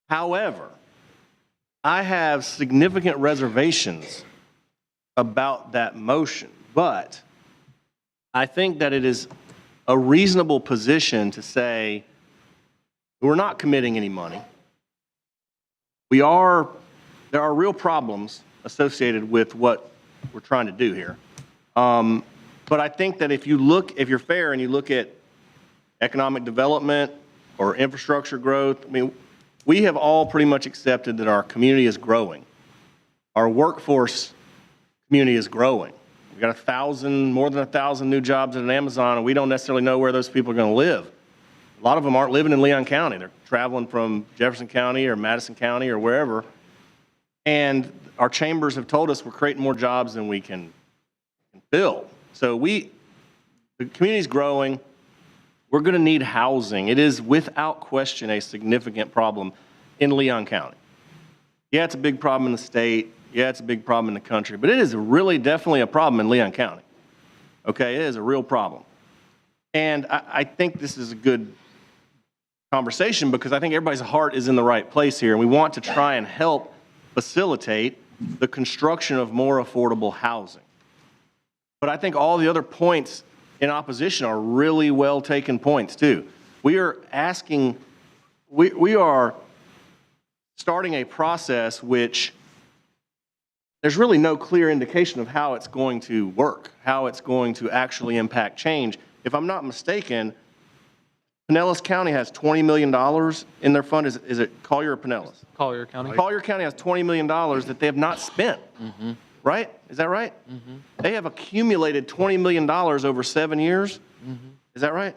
However, I have significant reservations about that motion, but I think that it is a reasonable position to say we're not committing any money. There are real problems associated with what we're trying to do here. But I think that if you're fair and you look at economic development or infrastructure growth, I mean, we have all pretty much accepted that our community is growing. Our workforce community is growing. We've got more than 1,000 new jobs at Amazon, and we don't necessarily know where those people are going to live. A lot of them aren't living in Leon County. They're traveling from Jefferson County or Madison County or wherever. And our chambers have told us we're creating more jobs than we can fill. So the community's growing. We're going to need housing. It is without question a significant problem in Leon County. Yeah, it's a big problem in the state. Yeah, it's a big problem in the country, but it is really definitely a problem in Leon County. Okay, it is a real problem. And I think this is a good conversation because I think everybody's heart is in the right place here, and we want to try and help facilitate the construction of more affordable housing. But I think all the other points in opposition are really well taken points too. We are starting a process which there's really no clear indication of how it's going to work, how it's going to actually impact change. If I'm not mistaken, Pinellas County has $20 million in their fund. Is it Collier or Pinellas? Collier County. Collier County has $20 million that they have not spent, right? Is that right? They have accumulated $20 million over 7 years. Is that right?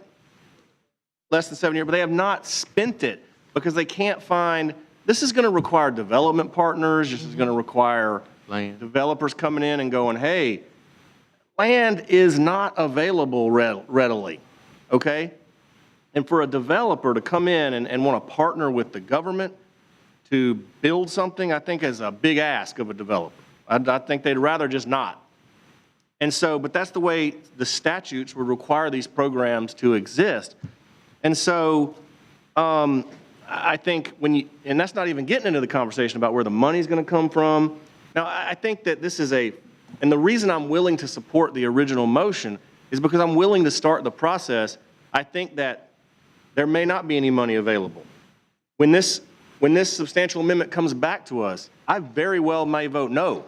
Less than 7 years, but they have not spent it because they can't find. This is going to require development partners. This is going to require developers coming in and going, hey, land is not available readily, okay? And for a developer to come in and want to partner with the government to build something, I think is a big ask of a developer. I think they'd rather just not. And so, but that's the way the statutes would require these programs to exist. And so, I think and that's not even getting into the conversation about where the money's going to come from. Now, I think that this is and the reason I'm willing to support the original motion is because I'm willing to start the process. I think that there may not be any money available. When this substantial amendment comes back to us, I very well may vote no,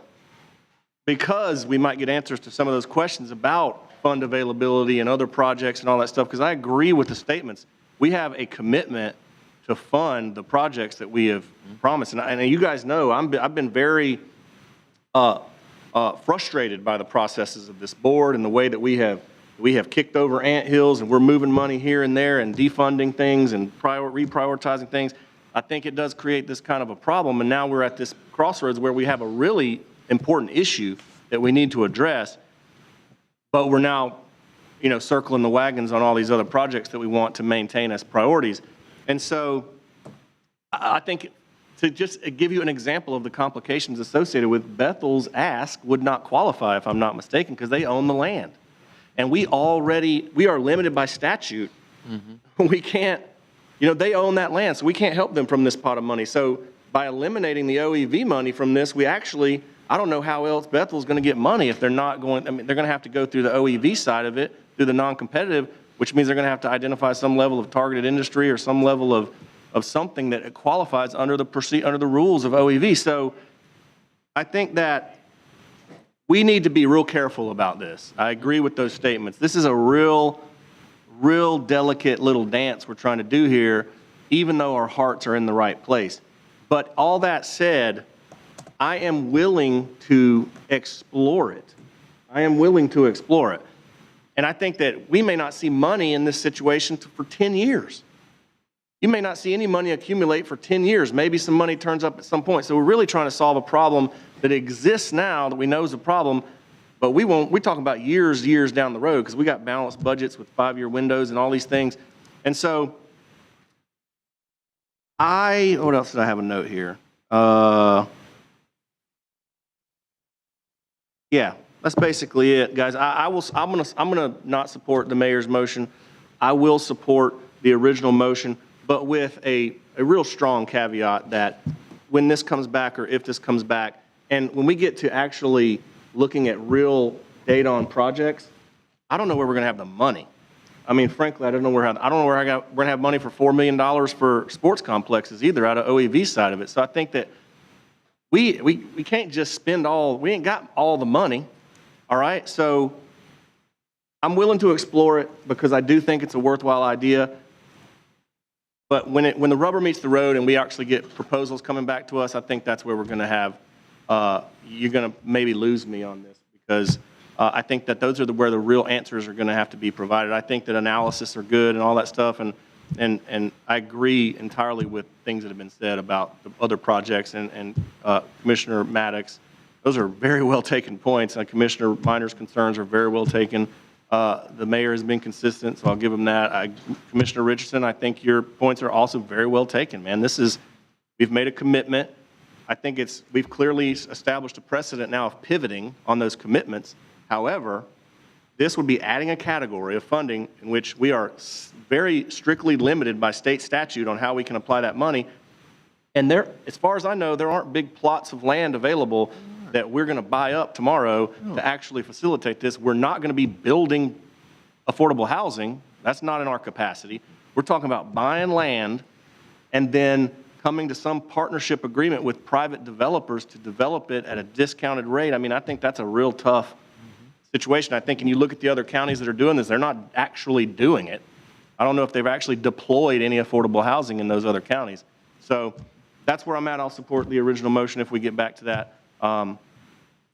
because we might get answers to some of those questions about fund availability and other projects and all that stuff, because I agree with the statements. We have a commitment to fund the projects that we have promised. And you guys know I've been very frustrated by the processes of this board and the way that we have kicked over anthills, and we're moving money here and there and defunding things and reprioritizing things. I think it does create this kind of a problem, and now we're at this crossroads where we have a really important issue that we need to address, but we're now, circling the wagons on all these other projects that we want to maintain as priorities. And so I think to just give you an example of the complications associated with Bethel's ask would not qualify, if I'm not mistaken, because they own the land. And we are limited by statute. We can't, they own that land, so we can't help them from this pot of money. So by eliminating the OEV money from this, I don't know how else Bethel's going to get money if they're not going, they're going to have to go through the OEV side of it, through the non-competitive, which means they're going to have to identify some level of targeted industry or some level of something that qualifies under the rules of OEV. So I think that we need to be real careful about this. I agree with those statements. This is a real delicate little dance we're trying to do here, even though our hearts are in the right place. But all that said, I am willing to explore it. And I think that we may not see money in this situation for 10 years. You may not see any money accumulate for 10 years. Maybe some money turns up at some point. So we're really trying to solve a problem that exists now that we know is a problem, but we're talking about years down the road because we got balanced budgets with 5-year windows and all these things. And so what else did I have a note here? Yeah, That's basically it, guys. I'm gonna not support the mayor's motion. I will support the original motion, but with a real strong caveat that when this comes back or if this comes back, and when we get to actually looking at real data on projects, I don't know where we're gonna have the money. I mean, frankly, I don't know where we're gonna have money for $4 million for sports complexes either out of OEV side of it. So I think that we can't just spend we ain't got all the money. All right, so I'm willing to explore it because I do think it's a worthwhile idea. But when the rubber meets the road and we actually get proposals coming back to us, I think that's where we're going to have, you're going to maybe lose me on this because I think that those are where the real answers are going to have to be provided. I think that analysis are good and all that stuff, and I agree entirely with things that have been said about the other projects and Commissioner Maddox. Those are very well taken points. Commissioner Minor's concerns are very well taken. The mayor has been consistent, so I'll give him that. Commissioner Richardson, I think your points are also very well taken, man. We've made a commitment. I think we've clearly established a precedent now of pivoting on those commitments. However, this would be adding a category of funding in which we are very strictly limited by state statute on how we can apply that money. And as far as I know, there aren't big plots of land available that we're going to buy up tomorrow to actually facilitate this. We're not going to be building affordable housing. That's not in our capacity. We're talking about buying land and then coming to some partnership agreement with private developers to develop it at a discounted rate. I mean, I think that's a real tough situation. I think when you look at the other counties that are doing this, they're not actually doing it. I don't know if they've actually deployed any affordable housing in those other counties. So that's where I'm at. I'll support the original motion if we get back to that.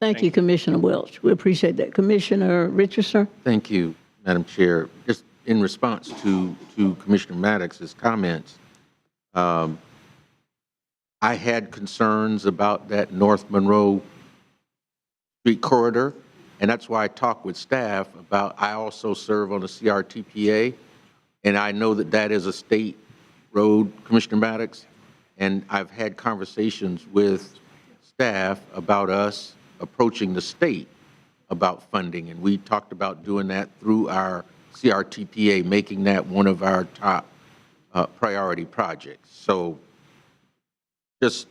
Thank you, Commissioner Welch. We appreciate that. Commissioner Richardson? Thank you, Madam Chair. Just in response to Commissioner Maddox's comments, I had concerns about that North Monroe Street corridor, and that's why I talked with staff about, I also serve on the CRTPA, and I know that is a state road, Commissioner Maddox, and I've had conversations with staff about us approaching the state about funding, and we talked about doing that through our CRTPA, making that one of our top priority projects. So just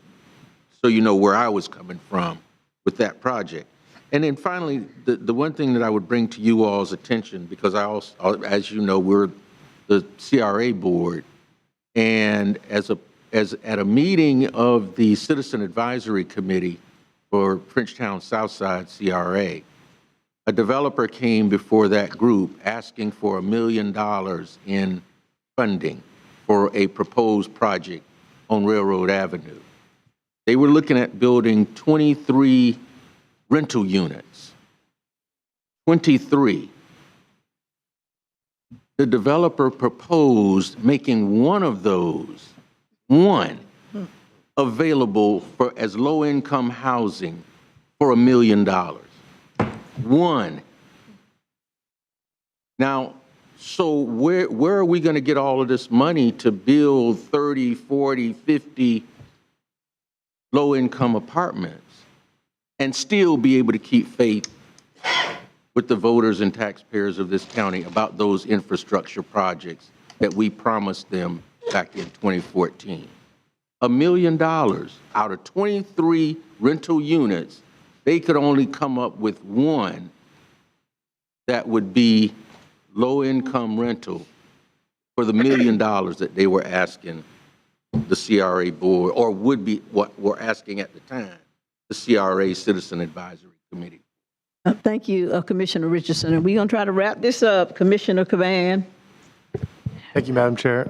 so you know where I was coming from with that project. And then finally, the one thing that I would bring to you all's attention, because I also, as you know, we're the CRA board, and at a meeting of the Citizen Advisory Committee for Frenchtown Southside CRA, a developer came before that group asking for $1 million in funding for a proposed project on Railroad Avenue. They were looking at building 23 rental units. 23. The developer proposed making one of those, available for as low-income housing for $1 million. One. Now, so where are we going to get all of this money to build 30, 40, 50 low-income apartments and still be able to keep faith with the voters and taxpayers of this county about those infrastructure projects that we promised them back in 2014? $1 million out of 23 rental units, they could only come up with one that would be low-income rental for the $1 million that they were asking the CRA board, or would be what we're asking at the time, the CRA Citizen Advisory Committee. Thank you, Commissioner Richardson. And we're going to try to wrap this up. Commissioner Caban. Thank you, Madam Chair.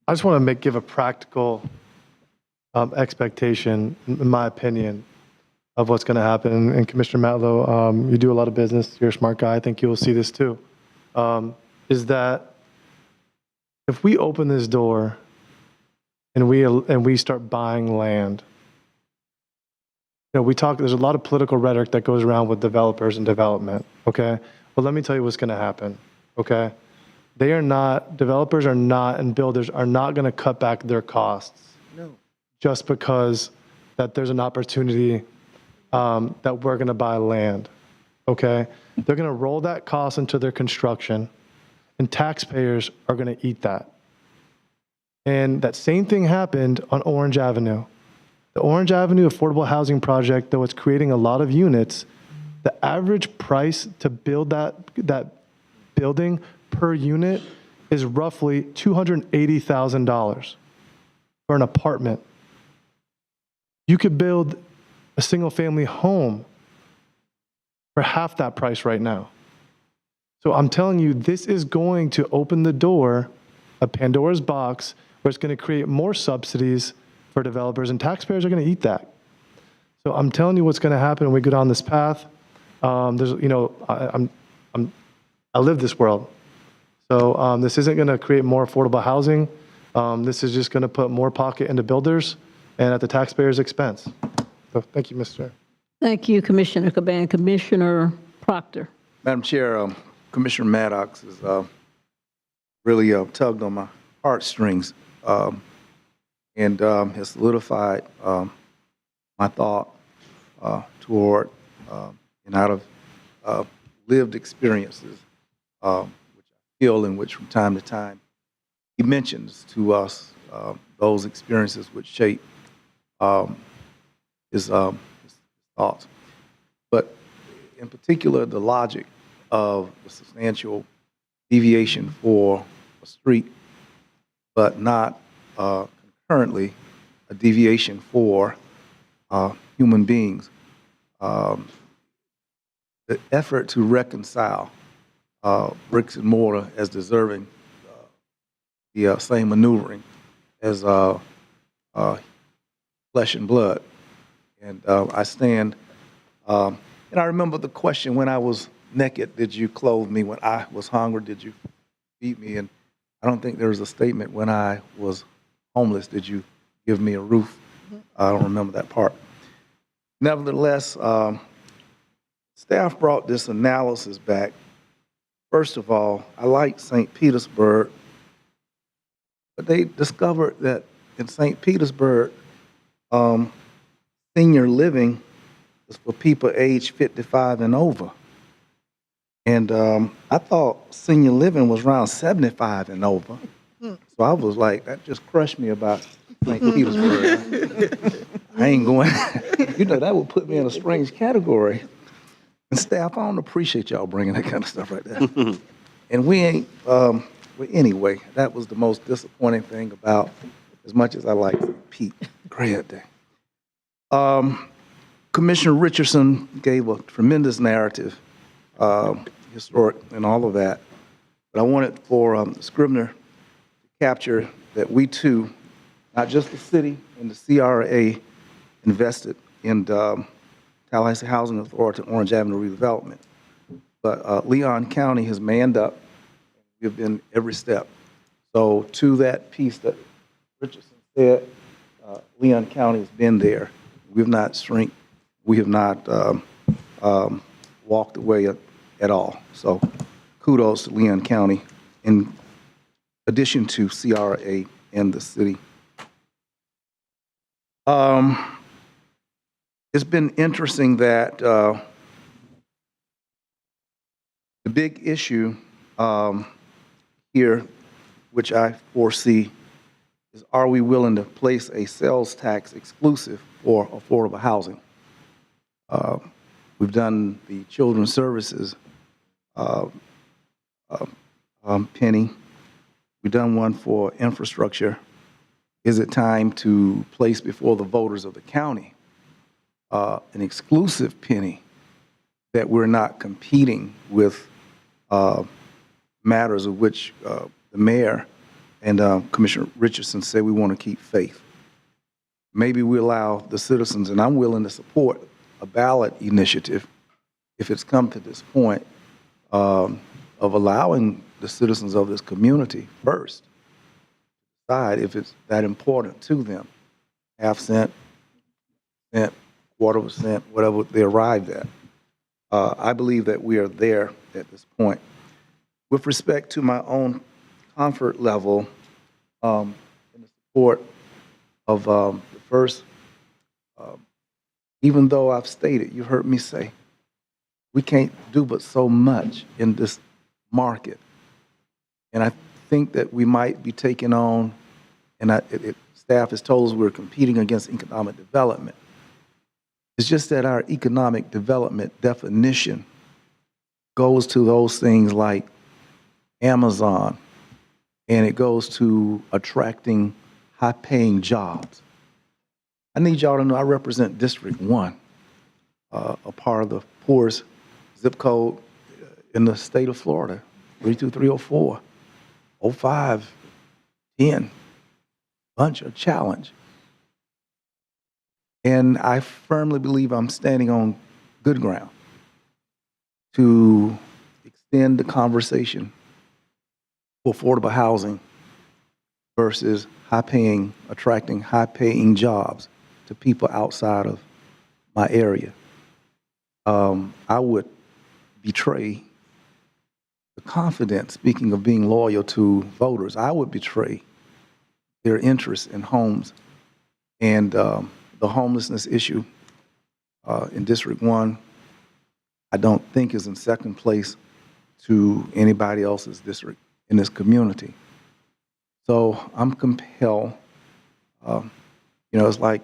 I just want to give a practical expectation, in my opinion, of what's going to happen. And Commissioner Matlow, you do a lot of business. You're a smart guy. I think you will see this too. Is that if we open this door and we start buying land, there's a lot of political rhetoric that goes around with developers and development, okay? Well, let me tell you what's going to happen, okay? Developers are not, and builders are not going to cut back their costs just because that there's an opportunity that we're going to buy land, okay? They're going to roll that cost into their construction, and taxpayers are going to eat that. And that same thing happened on Orange Avenue. The Orange Avenue Affordable Housing Project, though it's creating a lot of units, the average price to build that building per unit is roughly $280,000 for an apartment. You could build a single-family home for half that price right now. So I'm telling you, this is going to open the door, a Pandora's box, where it's going to create more subsidies for developers, and taxpayers are going to eat that. So I'm telling you what's going to happen when we go down this path. There's, you know, I live this world. So this isn't going to create more affordable housing. This is just going to put more pocket into builders and at the taxpayers' expense. So thank you, Mr. Chair. Thank you, Commissioner Caban. Commissioner Proctor. Madam Chair, Commissioner Maddox has really tugged on my heartstrings and has solidified my thought toward and out of lived experiences, which I feel in which from time to time he mentions to us those experiences which shape his thoughts. But in particular, the logic of the substantial deviation for a street, but not concurrently a deviation for human beings. The effort to reconcile bricks and mortar as deserving the same maneuvering as flesh and blood. And I stand, and I remember the question, when I was naked, did you clothe me? When I was hungry, did you feed me? And I don't think there was a statement, when I was homeless, did you give me a roof? I don't remember that part. Nevertheless, staff brought this analysis back. First of all, I like St. Petersburg, but they discovered that in St. Petersburg, senior living is for people aged 55 and over. And I thought senior living was around 75 and over. So I was like, that just crushed me about St. Petersburg. I ain't going, you know, that would put me in a strange category. And staff, I don't appreciate y'all bringing that kind of stuff right there. And we ain't, well, anyway, that was the most disappointing thing about, as much as I like Pete, great day. Commissioner Richardson gave a tremendous narrative, historic and all of that. But I wanted for Scribner to capture that we too, not just the city and the CRA, invested in Tallahassee Housing Authority Orange Avenue redevelopment. But Leon County has manned up. We've been every step. So to that piece that Richardson said, Leon County has been there. We've not shrink. We have not walked away at all. So kudos to Leon County in addition to CRA and the city. It's been interesting that the big issue here, which I foresee, is are we willing to place a sales tax exclusive for affordable housing? We've done the children's services penny. We've done one for infrastructure. Is it time to place before the voters of the county an exclusive penny that we're not competing with matters of which the mayor and Commissioner Richardson said we want to keep faith? Maybe we allow the citizens, and I'm willing to support a ballot initiative if it's come to this point of allowing the citizens of this community first decide if it's that important to them. Half cent, quarter of a cent, whatever they arrived at. I believe that we are there at this point. With respect to my own comfort level in the support of the first even though I've stated, you've heard me say, we can't do but so much in this market. And I think that we might be taking on, and staff has told us we're competing against economic development. It's just that our economic development definition goes to those things like Amazon, and it goes to attracting high-paying jobs. I need y'all to know I represent District 1, a part of the poorest zip code in the state of Florida, 32304, 05, 10, bunch of challenge. And I firmly believe I'm standing on good ground to extend the conversation for affordable housing versus attracting high-paying jobs to people outside of my area. I would betray the confidence, speaking of being loyal to voters, I would betray their interest in homes. And the homelessness issue in District 1, I don't think is in second place to anybody else's district in this community. So I'm compelled, it's like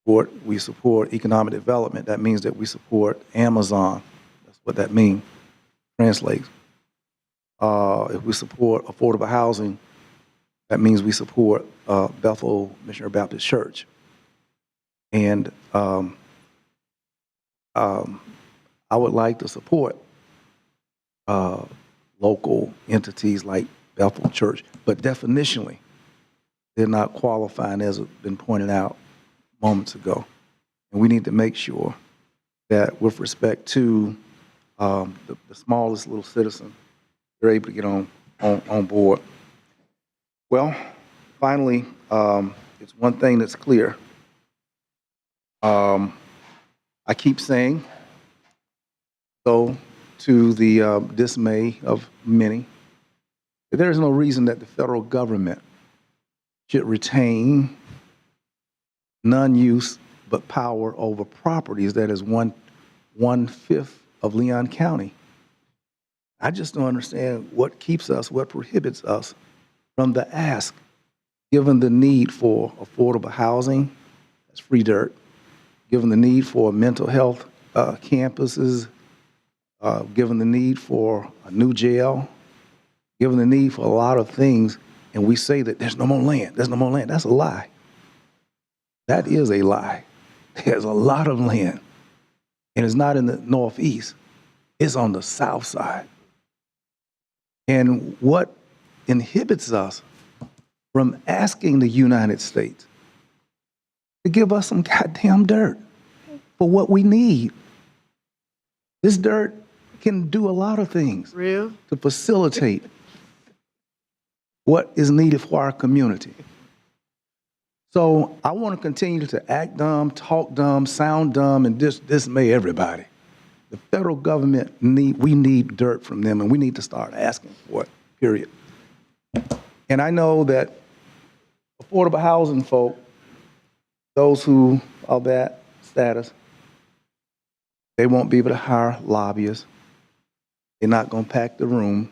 we support economic development. That means that we support Amazon. That's what that means, translates. If we support affordable housing, that means we support Bethel Missionary Baptist Church. And I would like to support local entities like Bethel Church, but definitionally, they're not qualifying, as has been pointed out moments ago. And we need to make sure that with respect to the smallest little citizen, they're able to get on board. Well, finally, it's one thing that's clear. I keep saying, though, to the dismay of many, that there is no reason that the federal government should retain none-use but power over properties that is one-fifth of Leon County. I just don't understand what keeps us, what prohibits us from the ask, given the need for affordable housing, that's free dirt, given the need for mental health campuses, given the need for a new jail, given the need for a lot of things, and we say that there's no more land, there's no more land. That's a lie. That is a lie. There's a lot of land, and it's not in the Northeast. It's on the South side. And what inhibits us from asking the United States to give us some goddamn dirt for what we need? This dirt can do a lot of things to facilitate what is needed for our community. So I want to continue to act dumb, talk dumb, sound dumb, and dismay everybody. The federal government, we need dirt from them, and we need to start asking for it, period. And I know that affordable housing folk, those who are that status, they won't be able to hire lobbyists. They're not going to pack the room.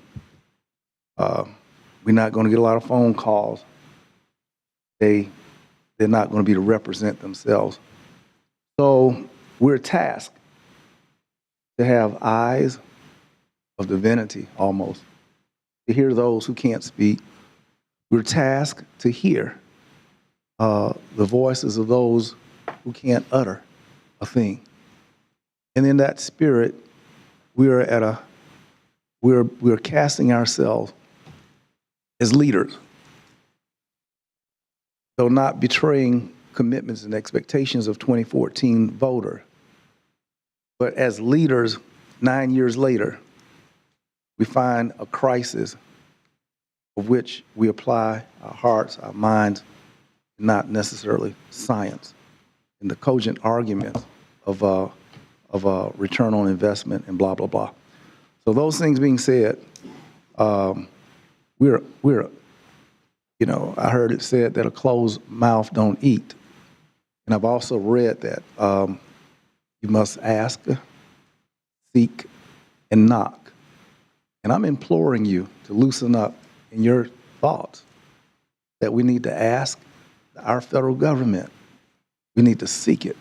We're not going to get a lot of phone calls. They're not going to be able to represent themselves. So we're tasked to have eyes of divinity, almost, to hear those who can't speak. We're tasked to hear the voices of those who can't utter a thing. And in that spirit, we're casting ourselves as leaders, though not betraying commitments and expectations of 2014 voter. But as leaders, 9 years later, we find a crisis of which we apply our hearts, our minds, not necessarily science, in the cogent arguments of a return on investment and blah, blah, blah. So those things being said, we're I heard it said that a closed mouth don't eat. And I've also read that you must ask, seek, and knock. And I'm imploring you to loosen up in your thoughts that we need to ask our federal government. We need to seek it.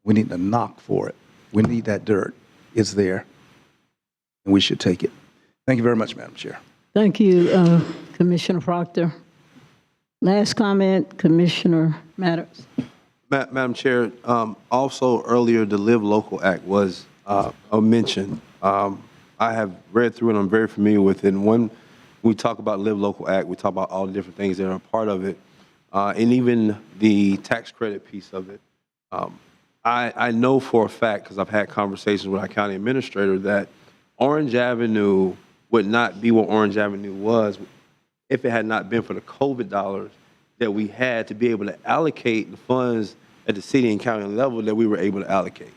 We need to knock for it. We need that dirt. It's there, and we should take it. Thank you very much, Madam Chair. Thank you, Commissioner Proctor. Last comment, Commissioner Maddox. Madam Chair, also earlier, the Live Local Act was mentioned. I have read through it. I'm very familiar with it. And when we talk about Live Local Act, we talk about all the different things that are a part of it, and even the tax credit piece of it. I know for a fact, because I've had conversations with our county administrator, that Orange Avenue would not be what Orange Avenue was if it had not been for the COVID dollars that we had to be able to allocate the funds at the city and county level that we were able to allocate.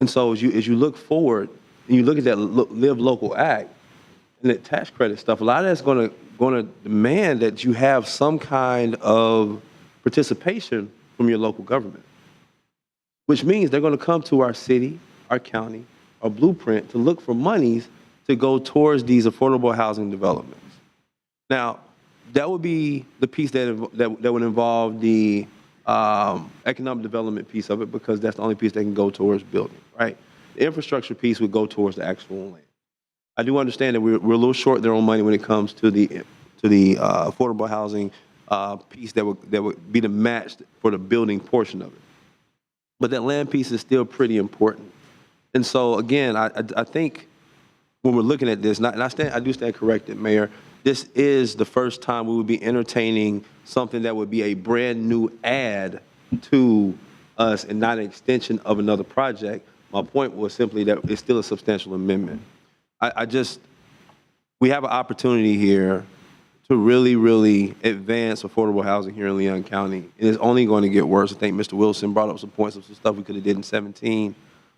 And so as you look forward and you look at that Live Local Act and that tax credit stuff, a lot of that's going to demand that you have some kind of participation from your local government, which means they're going to come to our city, our county, our blueprint to look for monies to go towards these affordable housing developments. Now, that would be the piece that would involve the economic development piece of it, because that's the only piece they can go towards building, right? The infrastructure piece would go towards the actual land. I do understand that we're a little short there on money when it comes to the affordable housing piece that would be the match for the building portion of it. But that land piece is still pretty important. And so again, I think when we're looking at this, and I do stand corrected, Mayor, this is the first time we would be entertaining something that would be a brand new add to us and not an extension of another project. My point was simply that it's still a substantial amendment. We have an opportunity here to really, really advance affordable housing here in Leon County. It is only going to get worse. I think Mr. Wilson brought up some points of some stuff we could have did in 17.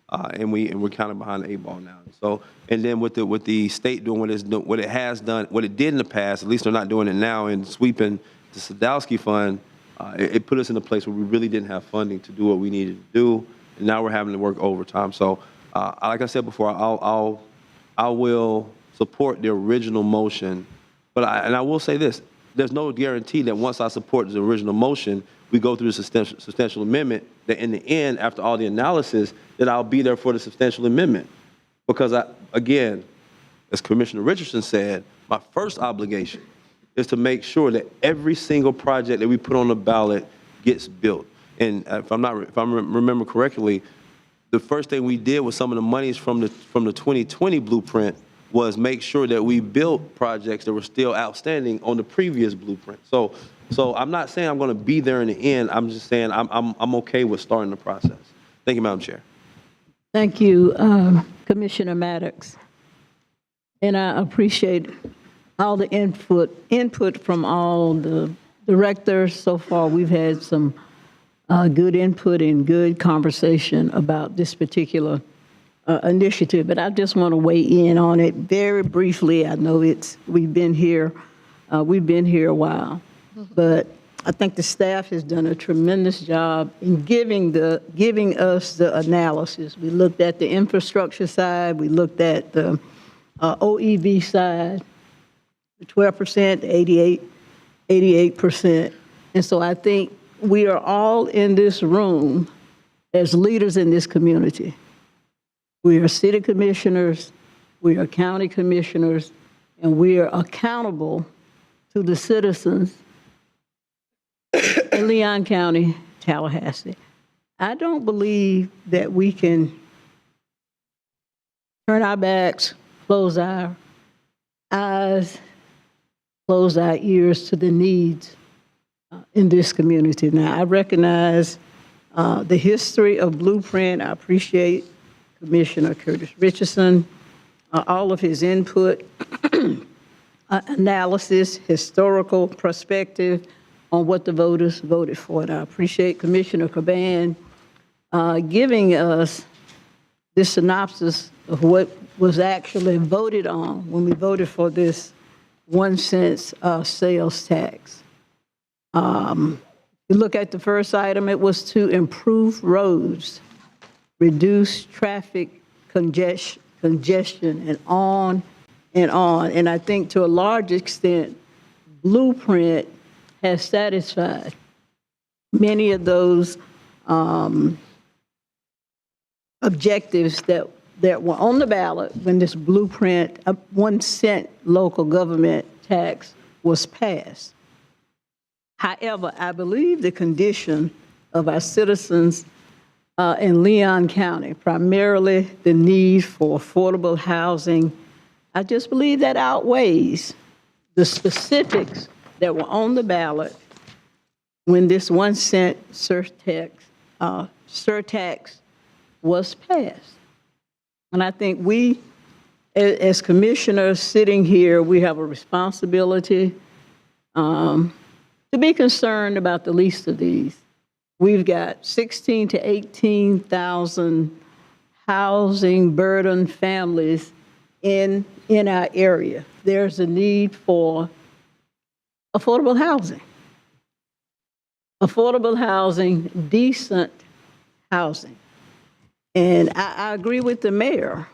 And we're kind of behind the 8 ball now. So, and then with the state doing what it has done, what it did in the past, at least they're not doing it now, and sweeping the Sadowski Fund, it put us in a place where we really didn't have funding to do what we needed to do, and now we're having to work overtime. So, like I said before, I will support the original motion, but I will say this: there's no guarantee that once I support the original motion, we go through the substantial amendment, that in the end, after all the analysis, that I'll be there for the substantial amendment. Because, again, as Commissioner Richardson said, my first obligation is to make sure that every single project that we put on the ballot gets built. And if I remember correctly, the first thing we did with some of the monies from the 2020 blueprint was make sure that we built projects that were still outstanding on the previous blueprint. So I'm not saying I'm going to be there in the end. I'm just saying I'm okay with starting the process. Thank you, Madam Chair. Thank you, Commissioner Maddox. And I appreciate all the input from all the directors. So far, we've had some good input and good conversation about this particular initiative. But I just want to weigh in on it very briefly. I know we've been here a while, but I think the staff has done a tremendous job in giving us the analysis. We looked at the infrastructure side, we looked at the OEV side, the 12%, 88%. And so I think we are all in this room as leaders in this community. We are city commissioners, we are county commissioners, and we are accountable to the citizens in Leon County, Tallahassee. I don't believe that we can turn our backs, close our eyes, close our ears to the needs in this community. Now, I recognize the history of Blueprint. I appreciate Commissioner Curtis Richardson, all of his input, analysis, historical perspective on what the voters voted for. And I appreciate Commissioner Caban giving us this synopsis of what was actually voted on when we voted for this 1 cent sales tax. You look at the first item, it was to improve roads, reduce traffic congestion, and on and on. And I think to a large extent, Blueprint has satisfied many of those objectives that were on the ballot when this Blueprint 1 cent local government tax was passed. However, I believe the condition of our citizens in Leon County, primarily the need for affordable housing, I just believe that outweighs the specifics that were on the ballot when this 1 cent surtax was passed. And I think we, as commissioners sitting here, we have a responsibility to be concerned about the least of these. We've got 16 to 18,000 housing burdened families in our area. There's a need for affordable housing. Affordable housing, decent housing. And I agree with the mayor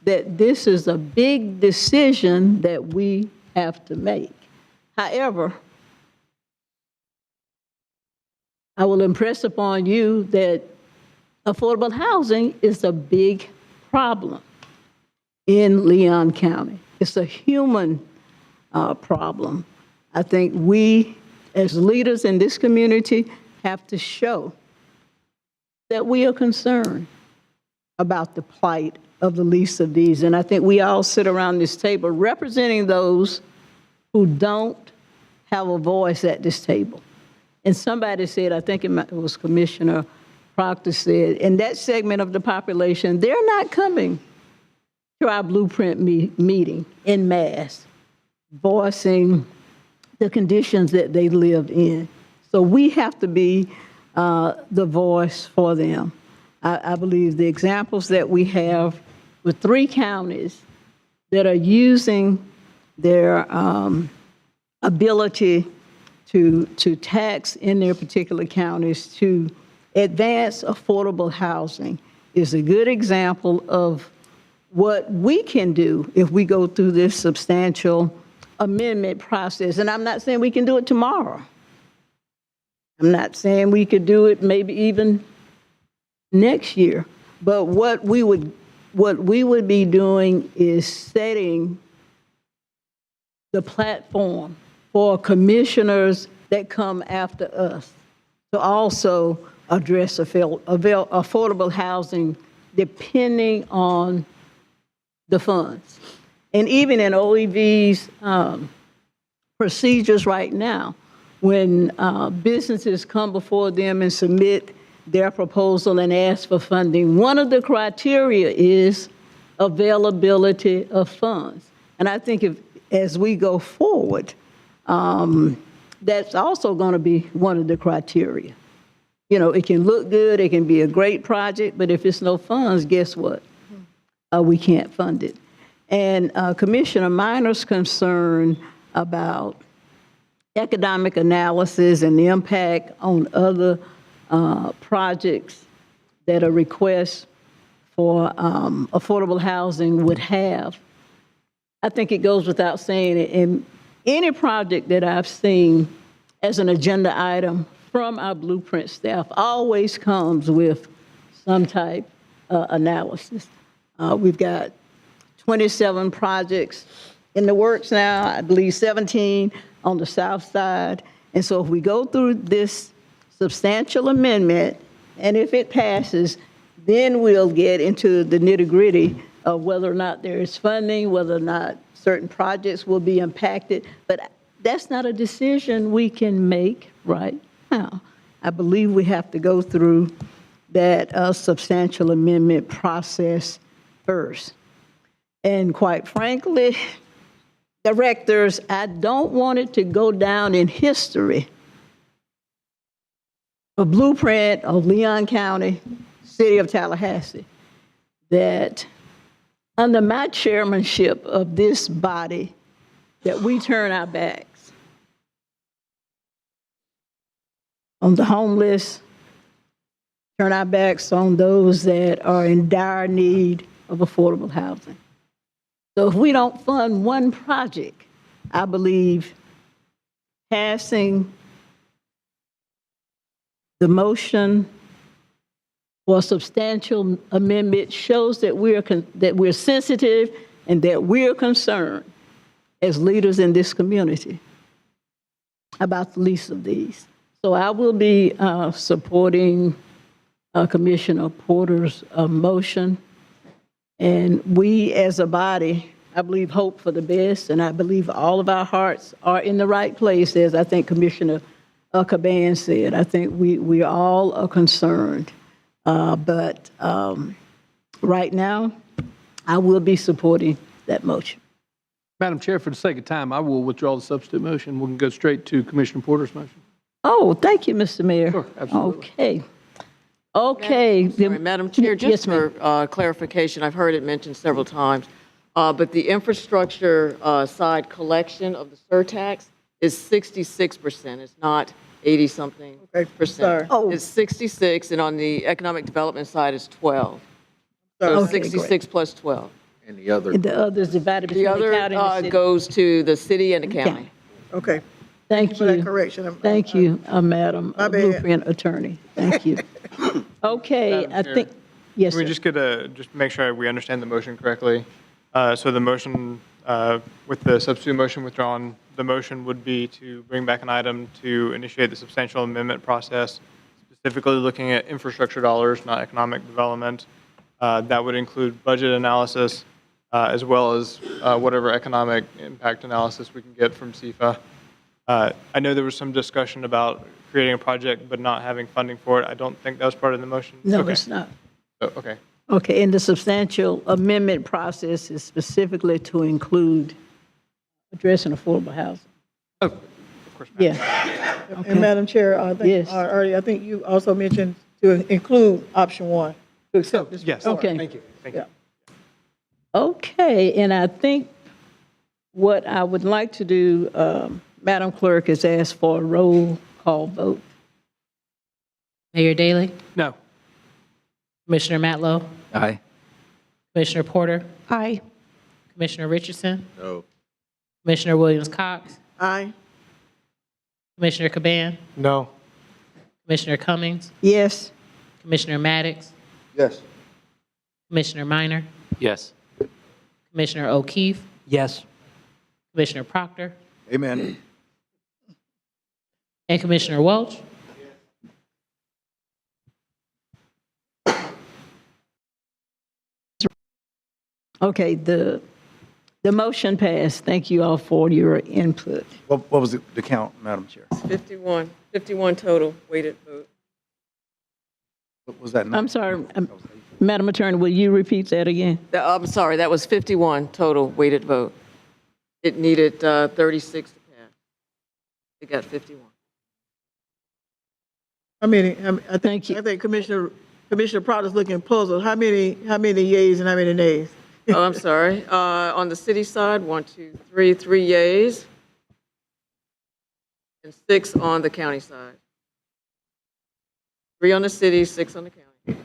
that this is a big decision that we have to make. However, I will impress upon you that affordable housing is a big problem in Leon County. It's a human problem. I think we, as leaders in this community, have to show that we are concerned about the plight of the least of these. And I think we all sit around this table representing those who don't have a voice at this table. And somebody said, I think it was Commissioner Proctor said, in that segment of the population, they're not coming to our Blueprint meeting en masse, voicing the conditions that they live in. So we have to be the voice for them. I believe the examples that we have with 3 counties that are using their ability to tax in their particular counties to advance affordable housing is a good example of what we can do if we go through this substantial amendment process. And I'm not saying we can do it tomorrow. I'm not saying we could do it maybe even next year. But what we would be doing is setting the platform for commissioners that come after us to also address affordable housing depending on the funds. And even in OEV's procedures right now, when businesses come before them and submit their proposal and ask for funding, one of the criteria is availability of funds. And I think as we go forward, that's also going to be one of the criteria. You know, it can look good, it can be a great project, but if it's no funds, guess what? We can't fund it. And Commissioner Minor's concern about economic analysis and the impact on other projects that a request for affordable housing would have, I think it goes without saying it. And any project that I've seen as an agenda item from our Blueprint staff always comes with some type of analysis. We've got 27 projects in the works now, I believe 17 on the south side. And so if we go through this substantial amendment, and if it passes, then we'll get into the nitty-gritty of whether or not there is funding, whether or not certain projects will be impacted. But that's not a decision we can make right now. I believe we have to go through that substantial amendment process first. And quite frankly, directors, I don't want it to go down in history a Blueprint of Leon County, City of Tallahassee, that under my chairmanship of this body, that we turn our backs on the homeless, turn our backs on those that are in dire need of affordable housing. So if we don't fund one project, I believe passing the motion for a substantial amendment shows that we're sensitive and that we're concerned as leaders in this community about the least of these. So I will be supporting Commissioner Porter's motion. And we as a body, I believe, hope for the best, and I believe all of our hearts are in the right place, as I think Commissioner Caban said. I think we all are concerned. But right now, I will be supporting that motion. Madam Chair, for the sake of time, I will withdraw the substitute motion. We can go straight to Commissioner Porter's motion. Oh, thank you, Mr. Mayor. Sure, absolutely. Okay. Okay. Sorry, Madam Chair, Yes, just ma'am. for clarification, I've heard it mentioned several times, but the infrastructure side collection of the surtax is 66%. It's not 80-something percent. sorry. Oh. It's 66, and on the economic development side, it's 12. So Okay, 66 plus 12. And the other, And the others divided between The the other county and the city. goes to the city and the county. Okay. Thank For that you. correction. Thank you, Madam My bad. Blueprint Attorney. Thank you. Okay, Madam I Chair, think, yes, Can we sir. just get just make sure we understand the motion correctly? So the motion, with the substitute motion withdrawn, the motion would be to bring back an item to initiate the substantial amendment process, specifically looking at infrastructure dollars, not economic development. That would include budget analysis, as well as whatever economic impact analysis we can get from CFA. I know there was some discussion about creating a project but not having funding for it. I don't think that was part of the motion. No, Okay. it's not. Okay. Okay, and the substantial amendment process is specifically to include addressing affordable housing. Oh, of course. Yeah. And Madam Chair, I think, Yes. earlier, I think you also mentioned to include option one, to accept this Yes. report. Okay. Thank you. Thank you. Okay, and I think what I would like to do, Madam Clerk, is ask for a roll call vote. Mayor Daley, No. Commissioner Matlow, Aye. Commissioner Porter, Aye. Commissioner Richardson, no. Commissioner Williams-Cox, Aye. Commissioner Caban, No. Commissioner Cummings, Yes. Commissioner Maddox, Yes. Commissioner Minor, Yes. Commissioner O'Keefe, Yes. Commissioner Proctor, Amen. and Commissioner Welch. Okay, the motion passed. Thank you all for your input. What was the count, Madam Chair? 51 total weighted vote. What was that number? I'm sorry, Madam Attorney, will you repeat that again? I'm sorry, that was 51 total weighted vote. It needed 36 to pass. It got 51. I Thank you. think Commissioner Proctor's looking puzzled. How many yeas and how many nays? Oh, I'm sorry. On the city side, 1, 2, 3 yeas, and 6 on the county side. 3 on the city, 6 on the county.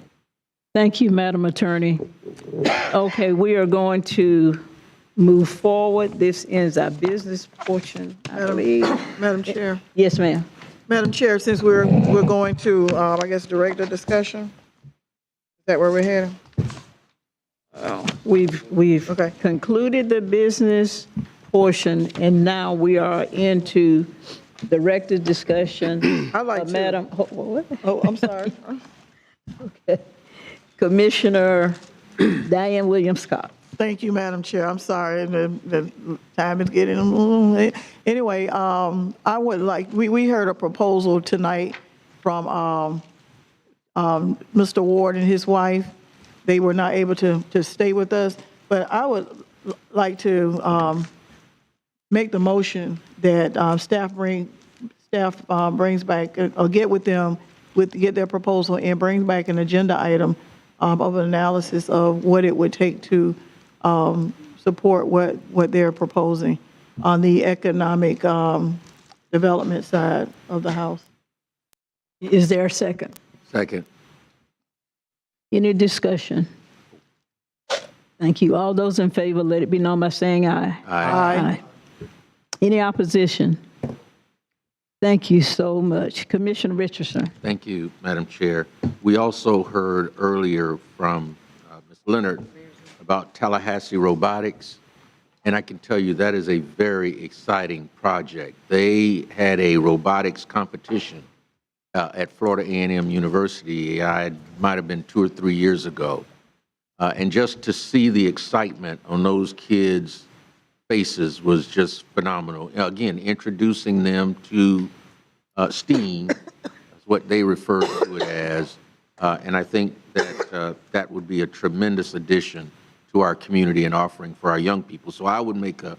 Thank you, Madam Attorney. Okay, we are going to move forward. This ends our business portion, I believe. Madam Chair. Yes, ma'am. Madam Chair, since we're going to, I guess, direct the discussion, is that where we're heading? We've Okay. concluded the business portion, and now we are into directed discussion. I'd like to. Madam, what? Oh, I'm sorry. Okay. Commissioner Diane Williams-Scott. Thank you, Madam Chair. I'm sorry, the time is getting, anyway, I would like, we heard a proposal tonight from Mr. Ward and his wife. They were not able to stay with us, but I would like to make the motion that staff brings back, or get with them, get their proposal and bring back an agenda item of an analysis of what it would take to support what they're proposing on the economic development side of the house. Is there a second? Second. Any discussion? Thank you. All those in favor, let it be known by saying aye. Aye. Any opposition? Thank you so much. Commissioner Richardson. Thank you, Madam Chair. We also heard earlier from Ms. Leonard about Tallahassee Robotics, and I can tell you that is a very exciting project. They had a robotics competition at Florida A&M University. I might have been 2 or 3 years ago. And just to see the excitement on those kids' faces was just phenomenal. Again, introducing them to STEAM, is what they refer to it as, and I think that that would be a tremendous addition to our community and offering for our young people. So I would make a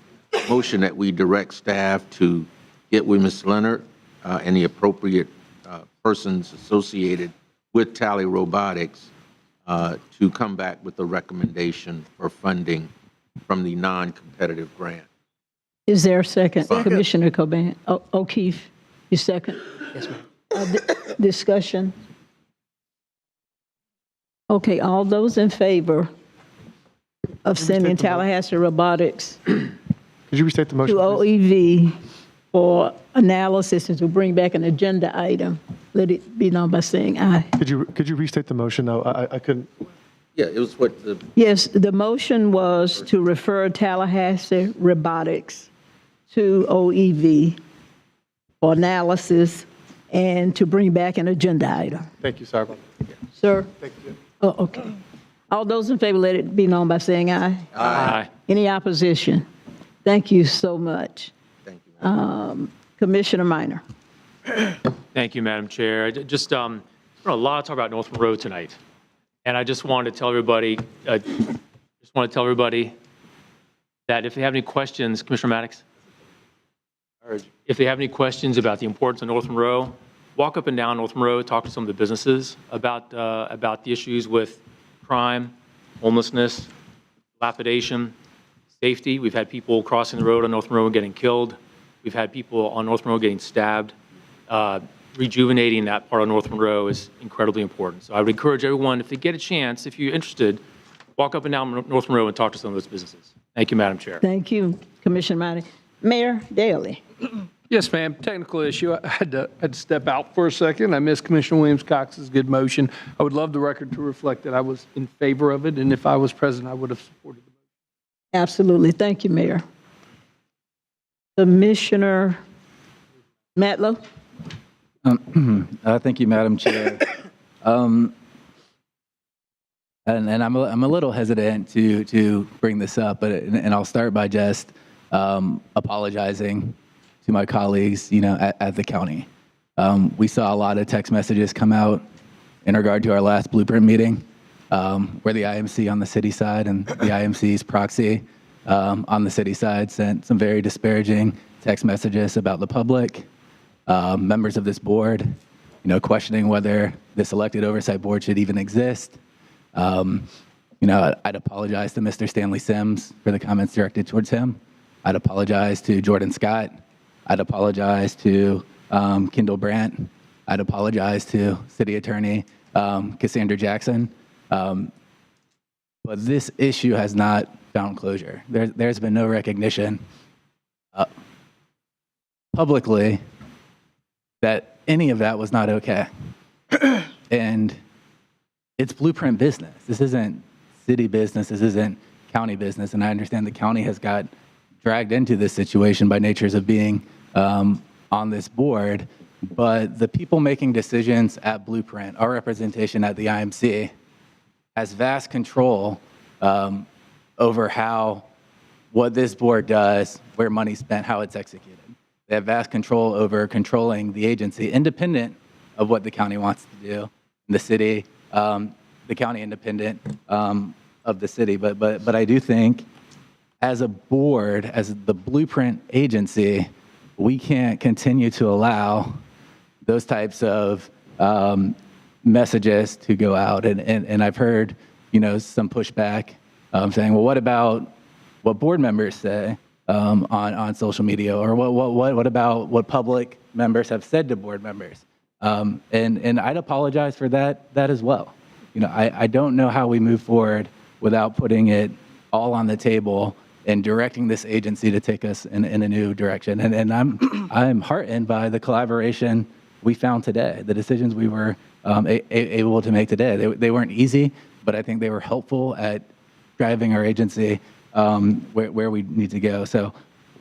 motion that we direct staff to get with Ms. Leonard and the appropriate persons associated with Tally Robotics to come back with a recommendation for funding from the non-competitive grant. Is there a second? Commissioner Coban. O'Keefe, you second? Yes, ma'am. Discussion? Okay, all those in favor of sending Tallahassee Robotics Could you restate the motion, to please? OEV for analysis and to bring back an agenda item, let it be known by saying aye. Could you restate the motion? No, I couldn't. Yeah, it was what the Yes, the motion was to refer Tallahassee Robotics to OEV for analysis and to bring back an agenda item. Thank you, sir. Sir? Thank you. Oh, okay. All those in favor, let it be known by saying aye. Aye. Any opposition? Thank you so much. Thank you. Commissioner Minor. Thank you, Madam Chair. Just a lot of talk about North Monroe tonight, and I just wanted to tell everybody, that if they have any questions, Commissioner Maddox, if they have any questions about the importance of North Monroe, walk up and down North Monroe, talk to some of the businesses about the issues with crime, homelessness, lapidation, safety. We've had people crossing the road on North Monroe getting killed. We've had people on North Monroe getting stabbed. Rejuvenating that part of North Monroe is incredibly important. So I would encourage everyone, if they get a chance, if you're interested, walk up and down North Monroe and talk to some of those businesses. Thank you, Madam Chair. Thank you, Commissioner Minor. Mayor Daley. Yes, ma'am. Technical issue. I had to step out for a second. I missed Commissioner Williams-Cox's good motion. I would love the record to reflect that I was in favor of it, and if I was president, I would have supported the motion. Absolutely. Thank you, Mayor. Commissioner Matlow. Thank you, Madam Chair. And I'm a little hesitant to bring this up, and I'll start by just apologizing to my colleagues, at the county. We saw a lot of text messages come out in regard to our last blueprint meeting, where the IMC on the city side and the IMC's proxy on the city side sent some very disparaging text messages about the public, members of this board, questioning whether this elected oversight board should even exist. I'd apologize to Mr. Stanley Sims for the comments directed towards him. I'd apologize to Jordan Scott. I'd apologize to Kendall Brandt. I'd apologize to City Attorney Cassandra Jackson. But this issue has not found closure. There's been no recognition publicly that any of that was not okay. And it's blueprint business. This isn't city business. This isn't county business. And I understand the county has got dragged into this situation by natures of being on this board. But the people making decisions at Blueprint, our representation at the IMC, has vast control over what this board does, where money's spent, how it's executed. They have vast control over controlling the agency, independent of what the county wants to do. The city, the county independent of the city. But I do think as a board, as the Blueprint agency, we can't continue to allow those types of messages to go out. And I've heard, some pushback saying, well, what about what board members say on social media? Or what about what public members have said to board members? And I'd apologize for that as well. You know, I don't know how we move forward without putting it all on the table and directing this agency to take us in a new direction. And I'm heartened by the collaboration we found today, the decisions we were able to make today. They weren't easy, but I think they were helpful at driving our agency where we need to go. So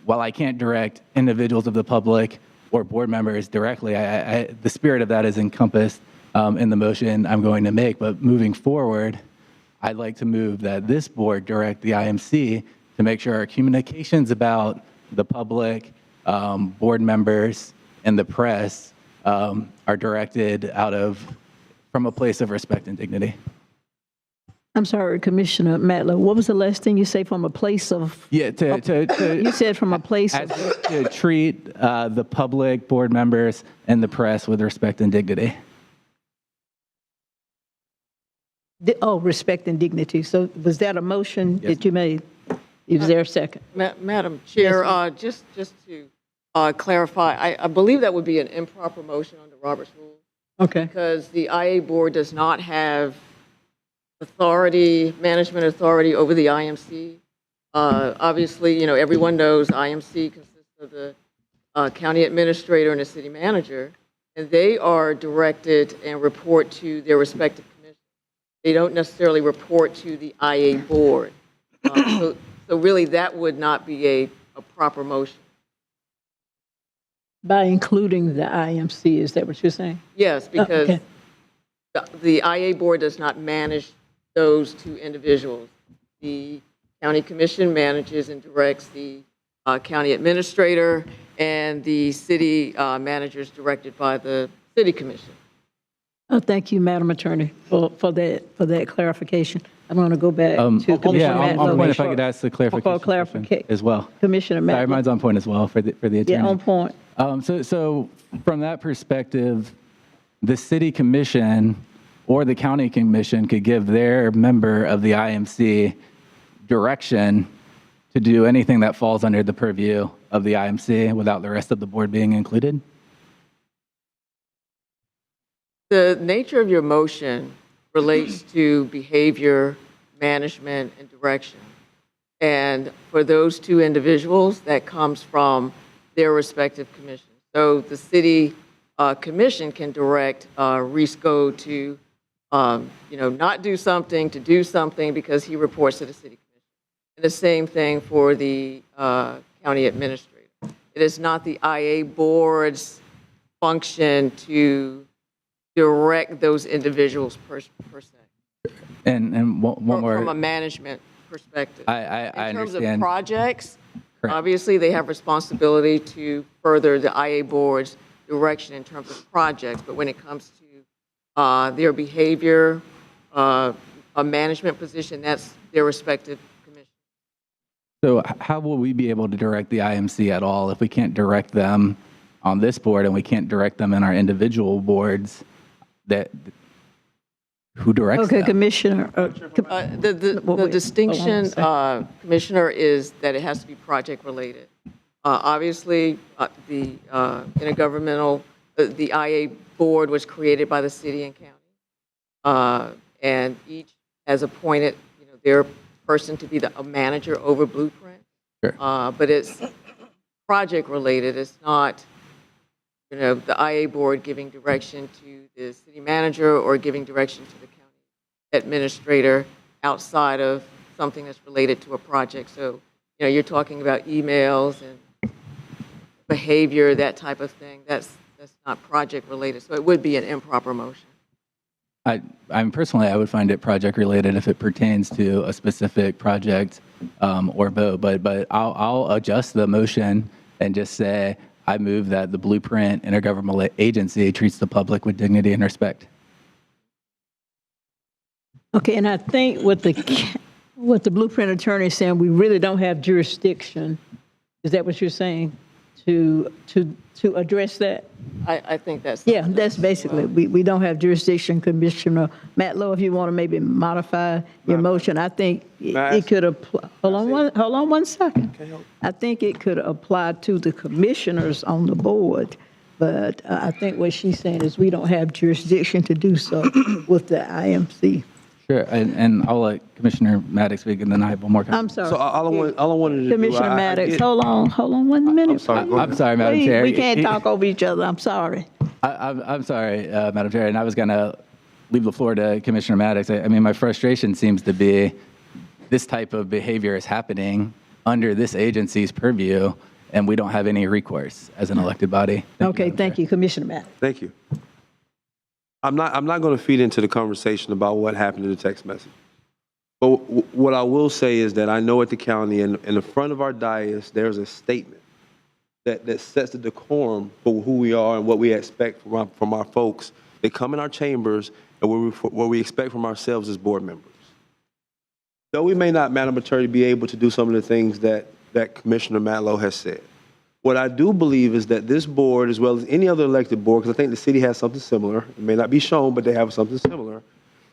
while I can't direct individuals of the public or board members directly, the spirit of that is encompassed in the motion I'm going to make. But moving forward, I'd like to move that this board direct the IMC to make sure our communications about the public, board members, and the press are directed from a place of respect and dignity. I'm sorry, Commissioner Matlow, what was the last thing you say, from a place of? Yeah, You said from a place of. to treat the public, board members, and the press with respect and dignity. Oh, respect and dignity. So was that a motion that you made? Is there a second? Madam Chair, just to clarify, I believe that would be an improper motion under Robert's Rules. Okay. Because the IA board does not have management authority over the IMC. Obviously, you know, everyone knows IMC consists of the county administrator and the city manager, and they are directed and report to their respective commissions. They don't necessarily report to the IA board. So really, that would not be a proper motion. By including the IMC, is that what you're saying? Yes, because okay. the IA board does not manage those two individuals. The county commission manages and directs the county administrator, and the city manager is directed by the city commission. Thank you, Madam Attorney, for that clarification. I'm going to go back to Commissioner Matlow. On point, if I could ask the clarification as well. Commissioner Matlow. Sorry, mine's on point as well for the attorney. Yeah, on point. So from that perspective, the city commission or the county commission could give their member of the IMC direction to do anything that falls under the purview of the IMC without the rest of the board being included? The nature of your motion relates to behavior, management, and direction. And for those two individuals, that comes from their respective commissions. So the city commission can direct Risco to, not do something, to do something because he reports to the city commission. And the same thing for the county administrator. It is not the IA board's function to direct those individuals per se. And one more. From a management perspective. I In terms understand. of projects, Correct. obviously they have responsibility to further the IA board's direction in terms of projects, but when it comes to their behavior, a management position, that's their respective commission. So how will we be able to direct the IMC at all if we can't direct them on this board and we can't direct them in our individual boards? Who directs Okay, them? Commissioner. The distinction, Commissioner, is that it has to be project related. Obviously, the intergovernmental, the IA board was created by the city and county, and each has appointed, their person to be a manager over Blueprint. Sure. But it's project related. It's not, the IA board giving direction to the city manager or giving direction to the county administrator outside of something that's related to a project. So, you're talking about emails and behavior, that type of thing. That's not project related. So it would be an improper motion. I'm personally, I would find it project related if it pertains to a specific project or vote. But I'll adjust the motion and just say I move that the Blueprint Intergovernmental Agency treats the public with dignity and respect. Okay, and I think what the Blueprint attorney is saying, we really don't have jurisdiction. Is that what you're saying? To address that? I think that's... Yeah, that's basically, we don't have jurisdiction, Commissioner Matlow, if you want to maybe modify your motion, I think it could apply, hold on one second. I think it could apply to the commissioners on the board, but I think what she's saying is we don't have jurisdiction to do so with the IMC. Sure, and I'll let Commissioner Maddox speak, and then I have one more comment. I'm sorry. So all I wanted to do. Commissioner Maddox, hold on 1 minute. I'm sorry, go ahead. I'm sorry, Madam Chair. We can't talk over each other, I'm sorry. I'm sorry, Madam Chair, and I was going to leave the floor to Commissioner Maddox. I mean, my frustration seems to be this type of behavior is happening under this agency's purview, and we don't have any recourse as an elected body. Okay, thank you, Commissioner Maddox. Thank you. I'm not going to feed into the conversation about what happened in the text message. But what I will say is that I know at the county, in the front of our dais, there's a statement that sets the decorum for who we are and what we expect from our folks that come in our chambers and what we expect from ourselves as board members. Though we may not, Madam Attorney, be able to do some of the things that Commissioner Matlow has said, what I do believe is that this board, as well as any other elected board, because I think the city has something similar, it may not be shown, but they have something similar,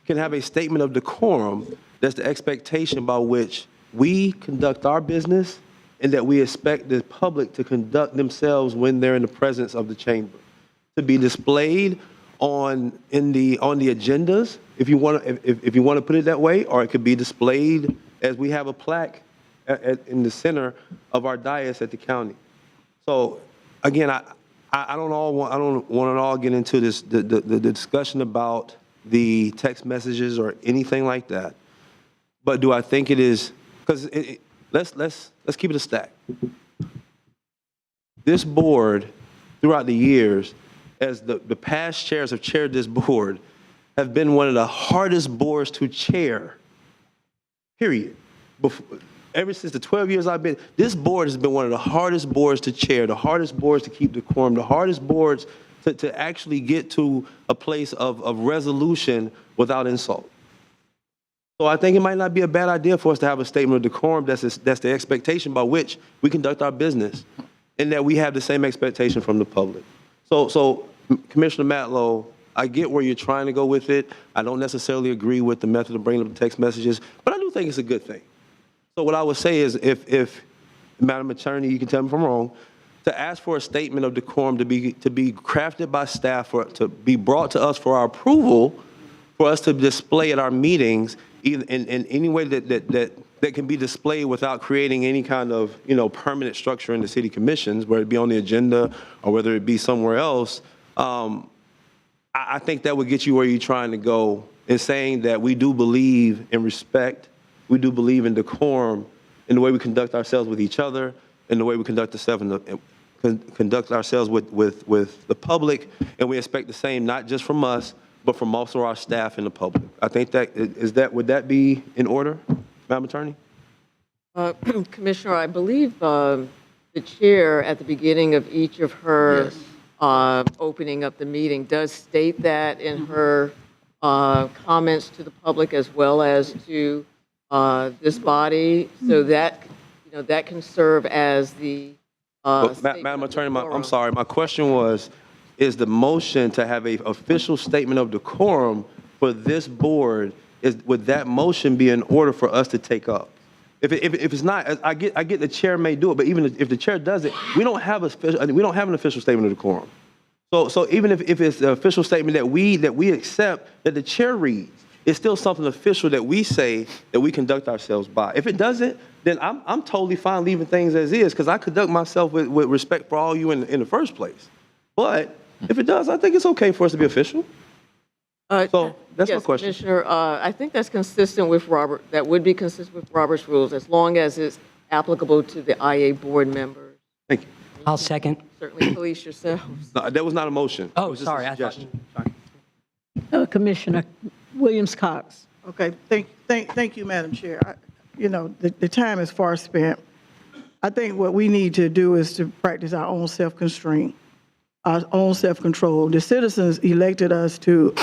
can have a statement of decorum that's the expectation by which we conduct our business and that we expect the public to conduct themselves when they're in the presence of the chamber, to be displayed on the agendas, if you want to put it that way, or it could be displayed as we have a plaque in the center of our dais at the county. So again, I don't want to all get into this the discussion about the text messages or anything like that. But do I think it is, because let's keep it a stack. This board, throughout the years, as the past chairs have chaired this board, have been one of the hardest boards to chair, period. Ever since the 12 years I've been, this board has been one of the hardest boards to chair, the hardest boards to keep decorum, the hardest boards to actually get to a place of resolution without insult. So I think it might not be a bad idea for us to have a statement of decorum that's the expectation by which we conduct our business, and that we have the same expectation from the public. So Commissioner Matlow, I get where you're trying to go with it. I don't necessarily agree with the method of bringing up the text messages, but I do think it's a good thing. So what I would say is, if Madam Attorney, you can tell me if I'm wrong, to ask for a statement of decorum to be crafted by staff, to be brought to us for our approval, for us to display at our meetings, either in any way that can be displayed without creating any kind of permanent structure in the city commissions, whether it be on the agenda or whether it be somewhere else. I think that would get you where you're trying to go in saying that we do believe in respect. We do believe in decorum in the way we conduct ourselves with each other, in the way we conduct ourselves with the public, and we expect the same not just from us, but from also our staff and the public. I think would that be in order, Madam Attorney? Commissioner, I believe the chair at the beginning of each of her opening up the meeting does state that in her comments to the public as well as to this body, so that that can serve as the. Madam Attorney, I'm sorry. My question was, is the motion to have an official statement of decorum for this board? Would that motion be in order for us to take up? If it's not, I get the chair may do it, but even if the chair does it, we don't have an official statement of decorum. So even if it's the official statement that we accept that the chair reads, it's still something official that we say that we conduct ourselves by. If it doesn't, then I'm totally fine leaving things as is, because I conduct myself with respect for all you in the first place. But if it does, I think it's okay for us to be official. So that's my question. Commissioner, I think that's consistent with that would be consistent with Robert's rules, as long as it's applicable to the IA board members. Thank you. I'll second. Certainly police yourselves. No, that was not a motion. Oh, sorry. I thought. Sorry. Commissioner Williams Cox. Okay, thank you, Madam Chair. The time is far spent. I think what we need to do is to practice our own self-constraint, our own self-control. The citizens elected us to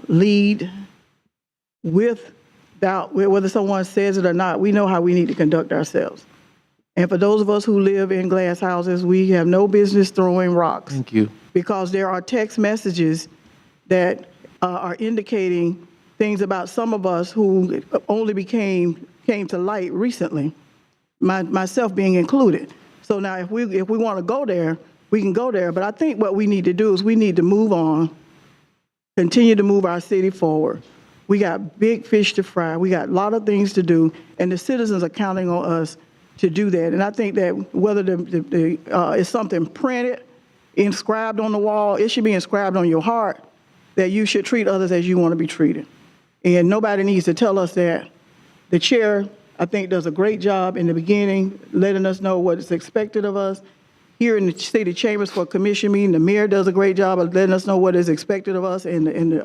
lead without, whether someone says it or not, we know how we need to conduct ourselves. And for those of us who live in glass houses, we have no business throwing rocks. Thank you. Because there are text messages that are indicating things about some of us who only came to light recently, myself being included. So now if we want to go there, we can go there. But I think what we need to do is we need to move on, continue to move our city forward. We got big fish to fry. We got a lot of things to do, and the citizens are counting on us to do that. And I think that whether it's something printed, inscribed on the wall, it should be inscribed on your heart that you should treat others as you want to be treated. And nobody needs to tell us that. The chair, I think, does a great job in the beginning, letting us know what is expected of us. Here in the city chambers for a commission meeting, the mayor does a great job of letting us know what is expected of us and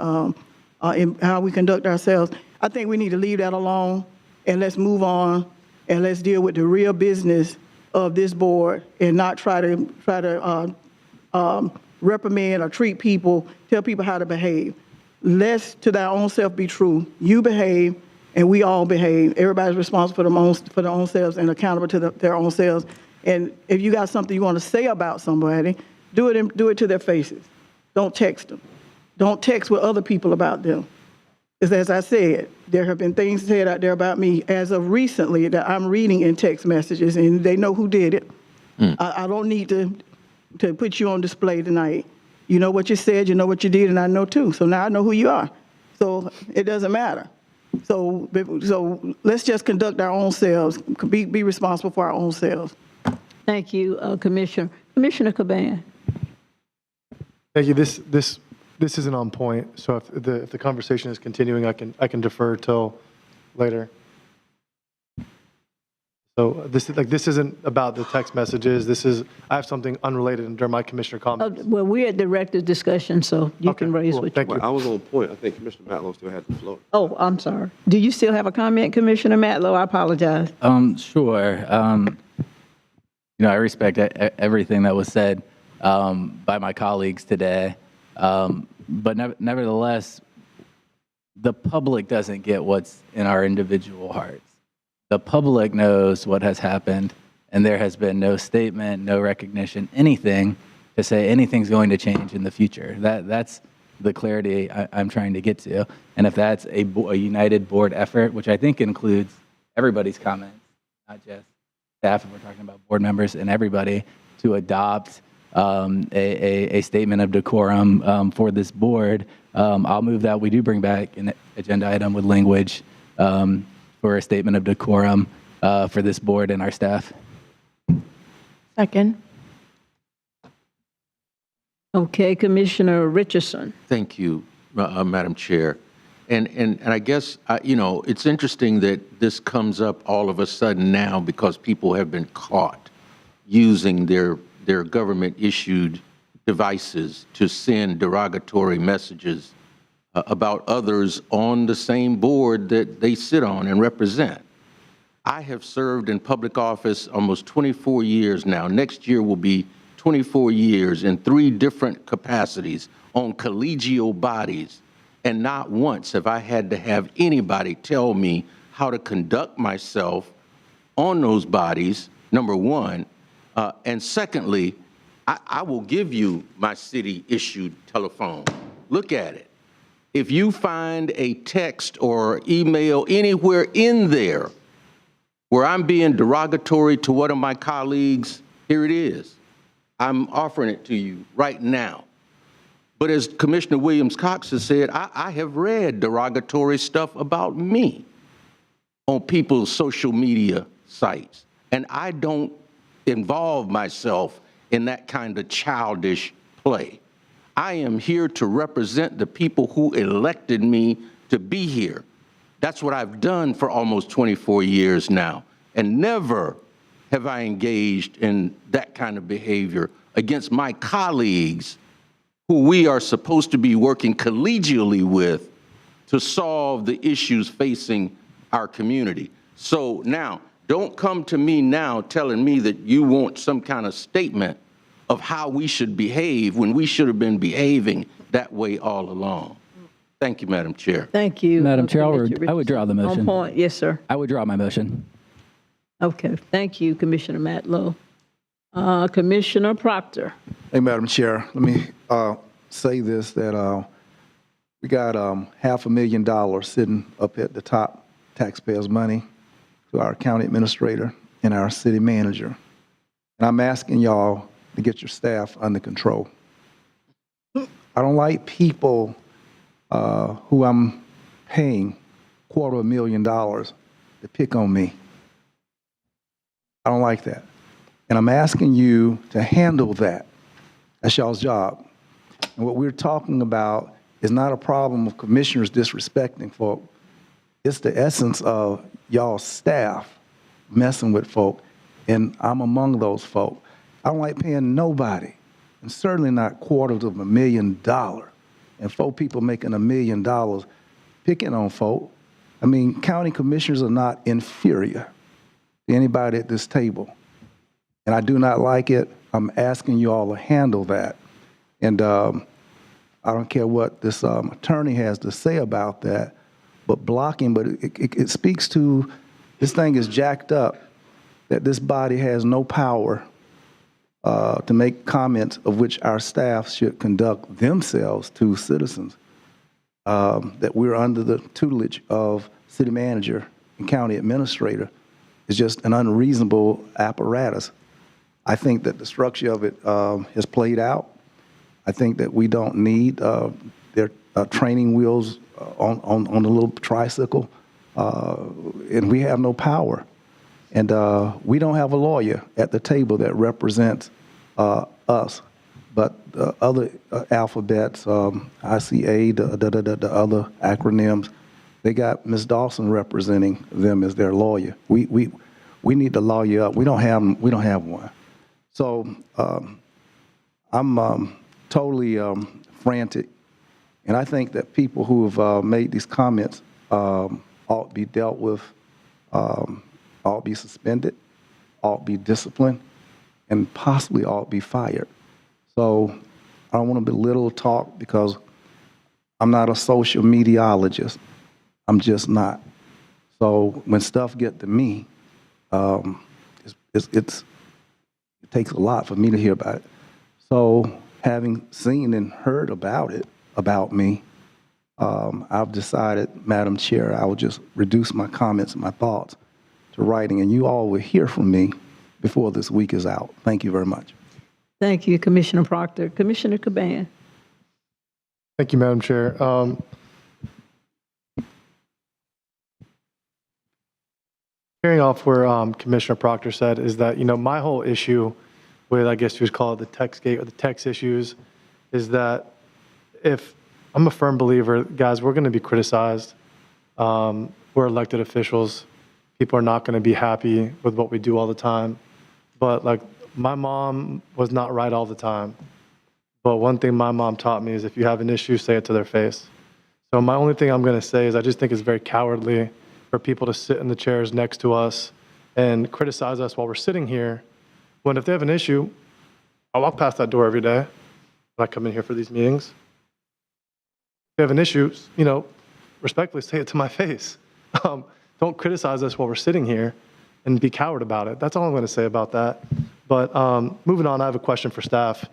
how we conduct ourselves. I think we need to leave that alone, and let's move on, and let's deal with the real business of this board and not try to reprimand or treat people, tell people how to behave. Let's, to their own self, be true. You behave, and we all behave. Everybody's responsible for their own selves and accountable to their own selves. And if you got something you want to say about somebody, do it to their faces. Don't text them. Don't text with other people about them. Because as I said, there have been things said out there about me as of recently that I'm reading in text messages, and they know who did it. I don't need to put you on display tonight. You know what you said, you know what you did, and I know too. So now I know who you are. So it doesn't matter. So let's just conduct our own selves, be responsible for our own selves. Thank you, Commissioner. Commissioner Caban. Thank you. This isn't on point. So if the conversation is continuing, I can defer till later. So this isn't about the text messages. I have something unrelated during my commissioner comments. Well, we're at director's discussion, so you can raise what you Thank want. you. I was on point. I think Commissioner Matlow still had the floor. Oh, I'm sorry. Do you still have a comment, Commissioner Matlow? I apologize. Sure. I respect everything that was said by my colleagues today. But nevertheless, the public doesn't get what's in our individual hearts. The public knows what has happened, and there has been no statement, no recognition, anything to say anything's going to change in the future. That's the clarity I'm trying to get to. And if that's a united board effort, which I think includes everybody's comments, not just staff, and we're talking about board members and everybody, to adopt a statement of decorum for this board, I'll move that we do bring back an agenda item with language for a statement of decorum for this board and our staff. Second. Okay, Commissioner Richardson. Thank you, Madam Chair. And I guess, it's interesting that this comes up all of a sudden now because people have been caught using their government-issued devices to send derogatory messages about others on the same board that they sit on and represent. I have served in public office almost 24 years now. Next year will be 24 years in 3 different capacities on collegial bodies. And not once have I had to have anybody tell me how to conduct myself on those bodies, number one. And secondly, I will give you my city-issued telephone. Look at it. If you find a text or email anywhere in there where I'm being derogatory to one of my colleagues, here it is. I'm offering it to you right now. But as Commissioner Williams-Cox has said, I have read derogatory stuff about me on people's social media sites, and I don't involve myself in that kind of childish play. I am here to represent the people who elected me to be here. That's what I've done for almost 24 years now, and never have I engaged in that kind of behavior against my colleagues who we are supposed to be working collegially with to solve the issues facing our community. So now, don't come to me now telling me that you want some kind of statement of how we should behave when we should have been behaving that way all along. Thank you, Madam Chair. Thank you. Madam Chair, I withdraw the motion. On point, yes, sir. I withdraw my motion. Okay, thank you, Commissioner Matlow. Commissioner Proctor. Hey, Madam Chair, let me say this, that we got $500,000 sitting up at the top, taxpayers' money, to our county administrator and our city manager. And I'm asking y'all to get your staff under control. I don't like people who I'm paying $250,000 to pick on me. I don't like that. And I'm asking you to handle that. That's y'all's job. And what we're talking about is not a problem of commissioners disrespecting folk. It's the essence of y'all staff messing with folk, and I'm among those folk. I don't like paying nobody, and certainly not $250,000, and folk people making $1 million picking on folk. I mean, county commissioners are not inferior to anybody at this table, and I do not like it. I'm asking you all to handle that, and I don't care what this attorney has to say about that, but blocking, but it speaks to, this thing is jacked up, that this body has no power to make comments of which our staff should conduct themselves to citizens, that we're under the tutelage of city manager and county administrator is just an unreasonable apparatus. I think that the structure of it has played out. I think that we don't need their training wheels on the little tricycle, and we have no power. And we don't have a lawyer at the table that represents us, but the other alphabets, ICA, the other acronyms, they got Ms. Dawson representing them as their lawyer. We need to lawyer up. We don't have one. So I'm totally frantic, and I think that people who have made these comments ought to be dealt with, ought to be suspended, ought to be disciplined, and possibly ought to be fired. So I don't want to belittle talk because I'm not a social mediologist. I'm just not. So when stuff get to me, it takes a lot for me to hear about it. So having seen and heard about it, about me, I've decided, Madam Chair, I will just reduce my comments and my thoughts to writing, and you all will hear from me before this week is out. Thank you very much. Thank you, Commissioner Proctor. Commissioner Caban. Thank you, Madam Chair. Carrying off where Commissioner Proctor said is that, my whole issue with, I guess you would call it the text gate or the text issues, is that if I'm a firm believer, guys, we're going to be criticized. We're elected officials. People are not going to be happy with what we do all the time. But like, my mom was not right all the time. But one thing my mom taught me is if you have an issue, say it to their face. So my only thing I'm going to say is I just think it's very cowardly for people to sit in the chairs next to us and criticize us while we're sitting here, when if they have an issue, I walk past that door every day when I come in here for these meetings. If they have an issue, respectfully say it to my face. Don't criticize us while we're sitting here and be coward about it. That's all I'm going to say about that. But moving on, I have a question for staff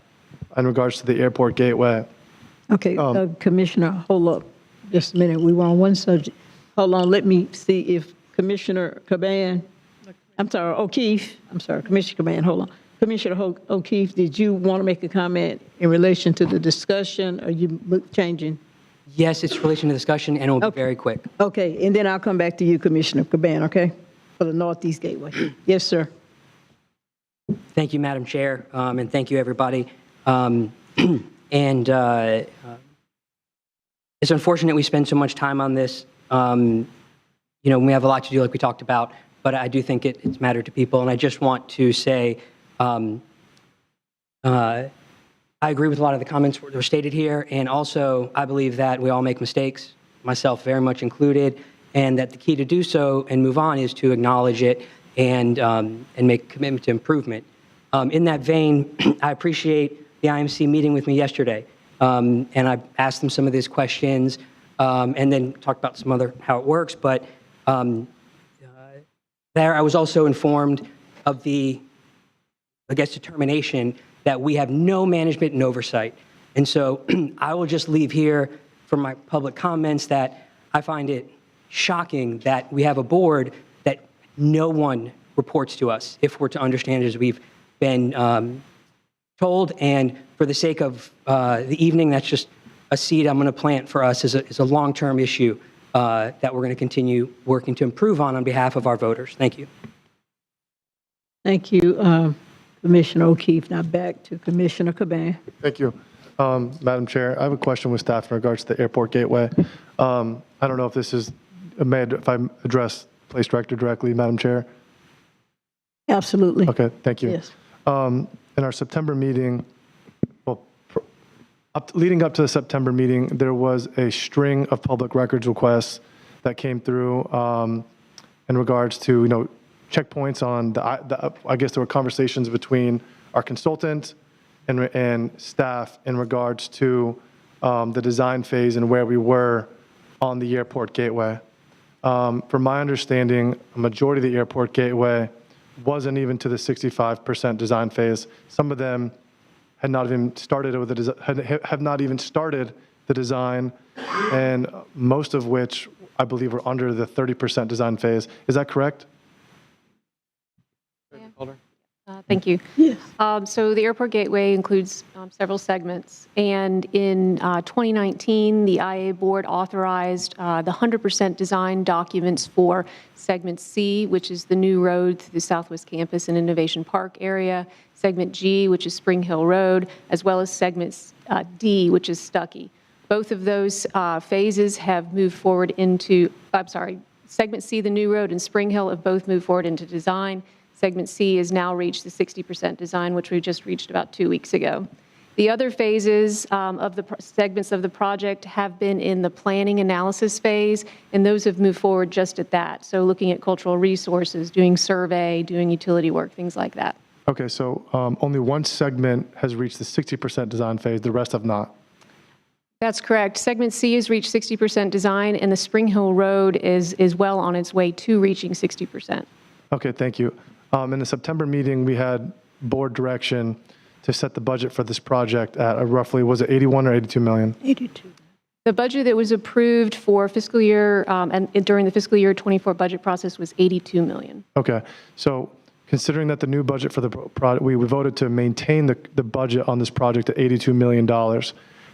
in regards to the airport gateway. Okay, Commissioner, hold up just a minute. We were on one subject. Hold on, let me see if Commissioner Caban, Commissioner Caban, hold on. Commissioner O'Keefe, did you want to make a comment in relation to the discussion? Are you changing? Yes, it's in relation to discussion, and it will be very quick. Okay, and then I'll come back to you, Commissioner Caban, okay? For the Northeast Gateway. Yes, sir. Thank you, Madam Chair, and thank you, everybody. It's unfortunate we spend so much time on this. We have a lot to do, like we talked about, but I do think it's mattered to people. And I just want to say, I agree with a lot of the comments that were stated here. And also, I believe that we all make mistakes, myself very much included, and that the key to do so and move on is to acknowledge it and make a commitment to improvement. In that vein, I appreciate the IMC meeting with me yesterday. And I asked them some of these questions and then talked about some other how it works. But there I was also informed of the, determination that we have no management and oversight. And so I will just leave here for my public comments that I find it shocking that we have a board that no one reports to us, if we're to understand it as we've been told, and for the sake of the evening, that's just a seed I'm going to plant for us as a long-term issue that we're going to continue working to improve on behalf of our voters. Thank you. Thank you, Commissioner O'Keefe. Now back to Commissioner Caban. Thank you. Madam Chair, I have a question with staff in regards to the airport gateway. I don't know if this is, if I address Place Director directly, Madam Chair. Absolutely. Okay, thank you. Yes. In our September meeting, well, leading up to the September meeting, there was a string of public records requests that came through in regards to, checkpoints on I guess there were conversations between our consultant and staff in regards to the design phase and where we were on the airport gateway. From my understanding, a majority of the airport gateway wasn't even to the 65% design phase. Some of them had not even started with have not even started the design, and most of which I believe were under the 30% design phase. Is that correct? Thank you. Yes. So the airport gateway includes several segments, and in 2019, the IA board authorized the 100% design documents for segment C, which is the new road through the Southwest Campus and Innovation Park area, segment G, which is Spring Hill Road, as well as segment D, which is Stuckey. Both of those phases have moved forward into, segment C, the new road, and Spring Hill have both moved forward into design. Segment C has now reached the 60% design, which we just reached about 2 weeks ago. The other phases of the segments of the project have been in the planning analysis phase, and those have moved forward just at that. So looking at cultural resources, doing survey, doing utility work, things like that. Okay, so only one segment has reached the 60% design phase, the rest have not. That's correct. Segment C has reached 60% design, and the Spring Hill Road is well on its way to reaching 60%. Okay, thank you. In the September meeting, we had board direction to set the budget for this project at roughly, was it 81 or 82 million? 82. The budget that was approved for fiscal year, and during the fiscal year 24 budget process was 82 million. Okay, so considering that the new budget for the project, we voted to maintain the budget on this project at $82 million,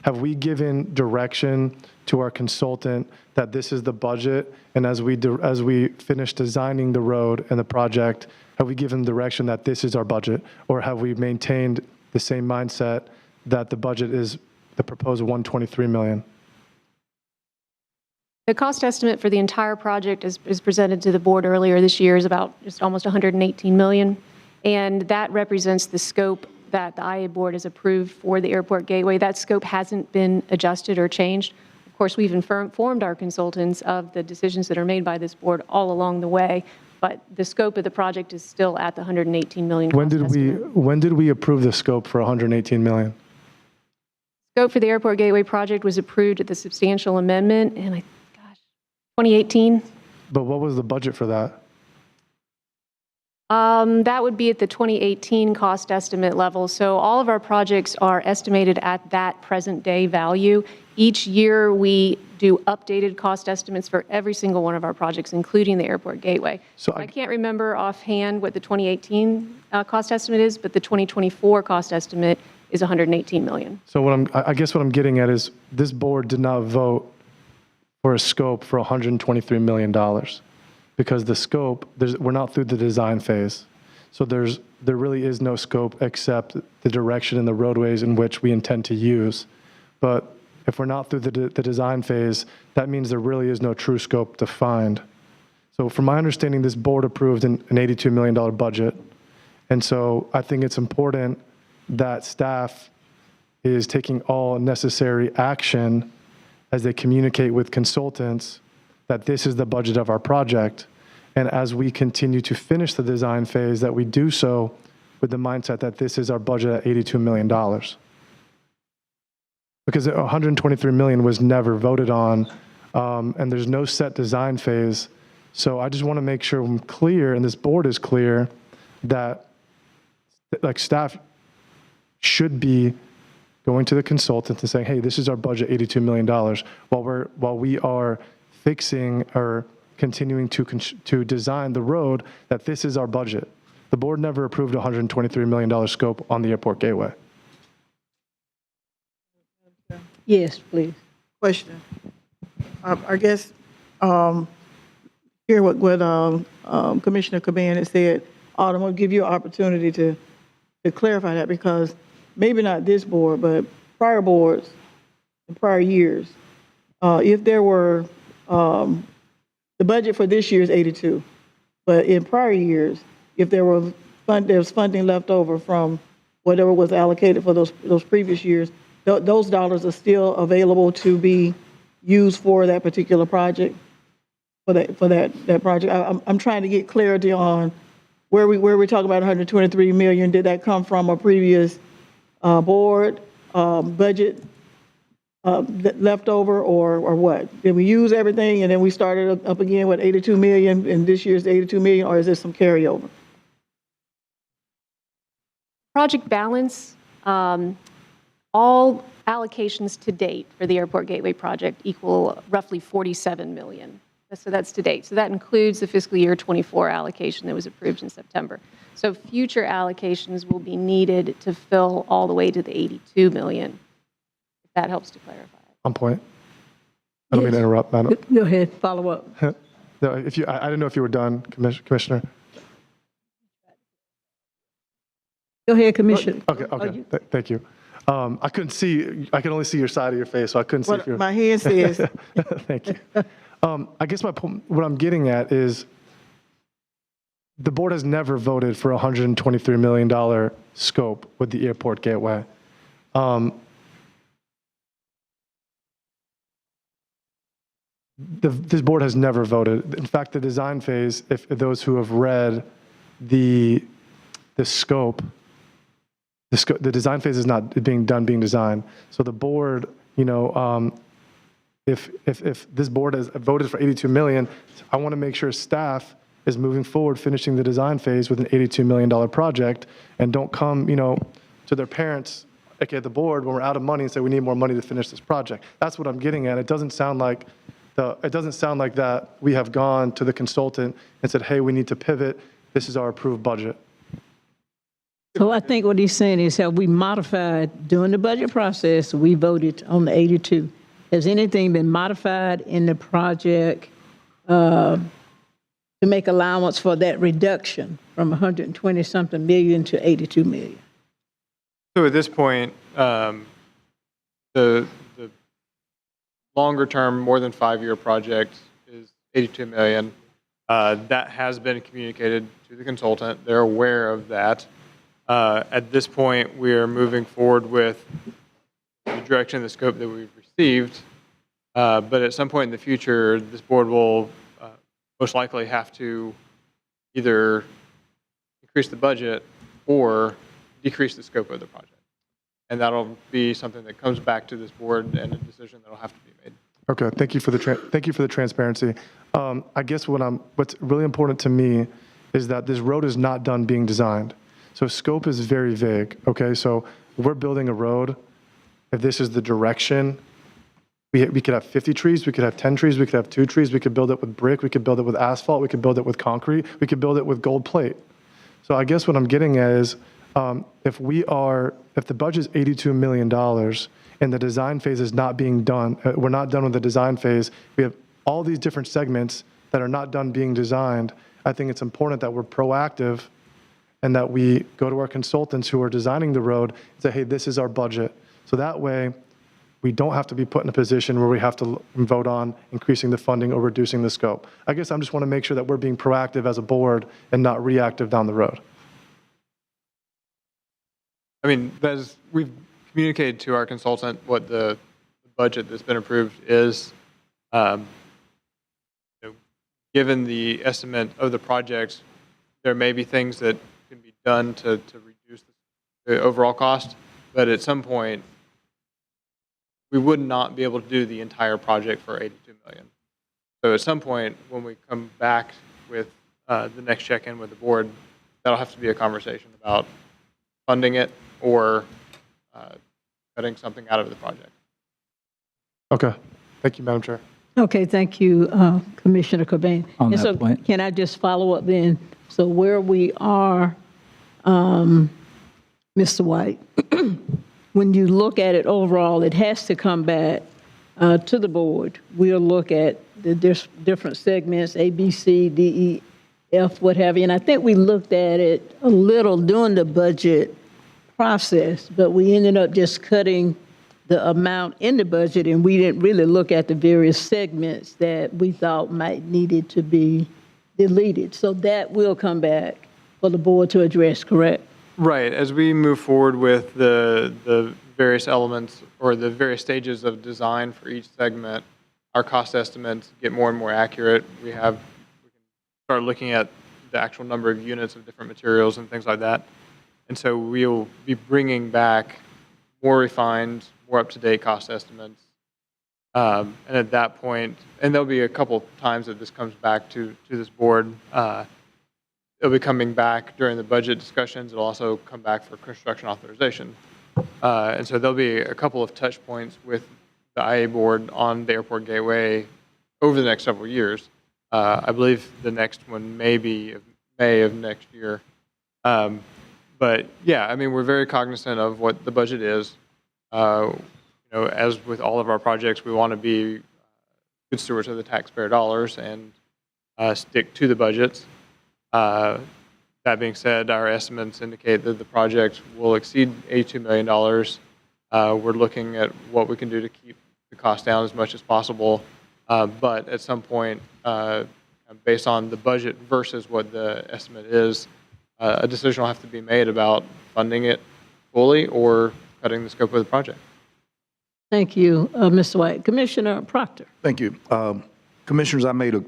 have we given direction to our consultant that this is the budget, and as we finish designing the road and the project, have we given direction that this is our budget, or have we maintained the same mindset that the budget is the proposed 123 million? The cost estimate for the entire project is presented to the board earlier this year is about just almost 118 million, and that represents the scope that the IA board has approved for the airport gateway. That scope hasn't been adjusted or changed. Of course, we've informed our consultants of the decisions that are made by this board all along the way, but the scope of the project is still at the 118 million. When did we approve the scope for 118 million? Scope for the airport gateway project was approved at the substantial amendment in 2018. But what was the budget for that? That would be at the 2018 cost estimate level. So all of our projects are estimated at that present day value. Each year we do updated cost estimates for every single one of our projects, including the airport gateway. So I can't remember offhand what the 2018 cost estimate is, but the 2024 cost estimate is 118 million. So I guess what I'm getting at is this board did not vote for a scope for $123 million. Because the scope, we're not through the design phase. So there really is no scope except the direction and the roadways in which we intend to use. But if we're not through the design phase, that means there really is no true scope defined. So from my understanding, this board approved an $82 million budget. And so I think it's important that staff is taking all necessary action as they communicate with consultants that this is the budget of our project. And as we continue to finish the design phase, that we do so with the mindset that this is our budget at $82 million. Because $123 million was never voted on, and there's no set design phase. So I just want to make sure I'm clear, and this board is clear, that staff should be going to the consultant and saying, hey, this is our budget, $82 million, while we are fixing or continuing to design the road, that this is our budget. The board never approved a $123 million scope on the airport gateway. Yes, please. Question. I guess, hear what Commissioner Caban has said. Autumn, I'll give you an opportunity to clarify that, because maybe not this board, but prior boards in prior years, if there were, the budget for this year is 82, but in prior years, if there's funding left over from whatever was allocated for those previous years, those dollars are still available to be used for that particular project, for that project. I'm trying to get clarity on where we talk about 123 million. Did that come from a previous board budget left over, or what? Did we use everything and then we started up again with 82 million, and this year's 82 million, or is there some carryover? Project balance, all allocations to date for the Airport Gateway project equal roughly 47 million. So that's to date. So that includes the fiscal year 24 allocation that was approved in September. So future allocations will be needed to fill all the way to the 82 million, if that helps to clarify. On point. I don't mean to interrupt, madam. Go ahead, follow up. No, I didn't know if you were done, Commissioner. Go ahead, Commissioner. Okay. Thank you. I couldn't see, I could only see your side of your face, so I couldn't see if you're. My hand says. Thank you. I guess what I'm getting at is the board has never voted for a $123 million scope with the Airport Gateway. This board has never voted. In fact, the design phase, if those who have read the scope, the design phase is not being designed. So the board, if this board has voted for 82 million, I want to make sure staff is moving forward, finishing the design phase with an $82 million project, and don't come, to their parents, aka the board, when we're out of money and say we need more money to finish this project. That's what I'm getting at. It doesn't sound like that we have gone to the consultant and said, hey, we need to pivot. This is our approved budget. So I think what he's saying is, have we modified during the budget process? We voted on the 82. Has anything been modified in the project to make allowance for that reduction from 120-something million to 82 million? So at this point, the longer-term, more than 5-year project is 82 million. That has been communicated to the consultant. They're aware of that. At this point, we are moving forward with the direction and the scope that we've received. But at some point in the future, this board will most likely have to either increase the budget or decrease the scope of the project. And that'll be something that comes back to this board and a decision that'll have to be made. Okay, thank you for the transparency. I guess what's really important to me is that this road is not done being designed. So scope is very vague, okay? So we're building a road. If this is the direction, we could have 50 trees, we could have 10 trees, we could have 2 trees, we could build it with brick, we could build it with asphalt, we could build it with concrete, we could build it with gold plate. So I guess what I'm getting at is, if the budget is $82 million and the design phase is not being done, we're not done with the design phase, we have all these different segments that are not done being designed, I think it's important that we're proactive and that we go to our consultants who are designing the road and say, hey, this is our budget. So that way, we don't have to be put in a position where we have to vote on increasing the funding or reducing the scope. I guess I just want to make sure that we're being proactive as a board and not reactive down the road. I mean, as we've communicated to our consultant what the budget that's been approved is. Given the estimate of the project, there may be things that can be done to reduce the overall cost, but at some point, we would not be able to do the entire project for 82 million. So at some point, when we come back with the next check-in with the board, that'll have to be a conversation about funding it or cutting something out of the project. Okay. Thank you, Madam Chair. Okay, thank you, Commissioner Caban. On And that so point. can I just follow up then? So where we are, Mr. White, when you look at it overall, it has to come back to the board. We'll look at the different segments, A, B, C, D, E, F, what have you. And I think we looked at it a little during the budget process, but we ended up just cutting the amount in the budget, and we didn't really look at the various segments that we thought might needed to be deleted. So that will come back for the board to address, correct? Right. As we move forward with the various elements or the various stages of design for each segment, our cost estimates get more and more accurate. We can start looking at the actual number of units of different materials and things like that. And so we'll be bringing back more refined, more up-to-date cost estimates. And at that point, and there'll be a couple times that this comes back to this board. It'll be coming back during the budget discussions. It'll also come back for construction authorization. And so there'll be a couple of touch points with the IA board on the airport gateway over the next several years. I believe the next one may be May of next year. But yeah, I mean, we're very cognizant of what the budget is. As with all of our projects, we want to be good stewards of the taxpayer dollars and stick to the budgets. That being said, our estimates indicate that the project will exceed $82 million. We're looking at what we can do to keep the cost down as much as possible. But at some point, based on the budget versus what the estimate is, a decision will have to be made about funding it fully or cutting the scope of the project. Thank you, Mr. White. Commissioner Proctor. Thank you. Commissioners, I made a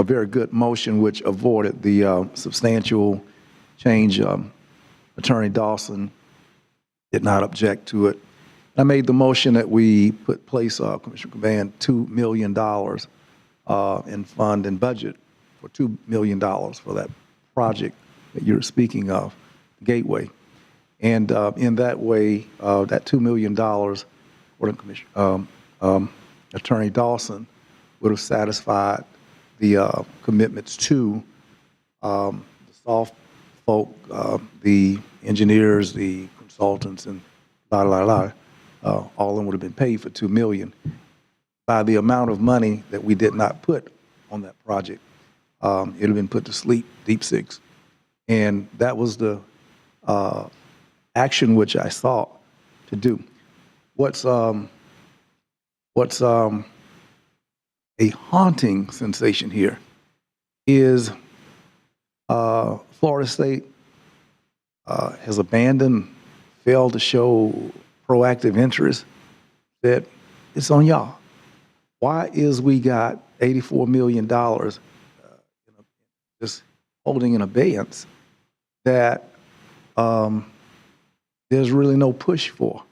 very good motion which avoided the substantial change. Attorney Dawson did not object to it. I made the motion that we place Commissioner Caban $2 million in fund and budget for $2 million for that project that you're speaking of, Gateway. And in that way, that $2 million, Attorney Dawson would have satisfied the commitments to the soft folk, the engineers, the consultants, and all of them would have been paid for $2 million. By the amount of money that we did not put on that project, it would have been put to sleep, deep six. And that was the action which I sought to do. What's a haunting sensation here is Florida State has abandoned, failed to show proactive interest. That it's on y'all. Why is we got $84 million just holding in abeyance that there's really no push for?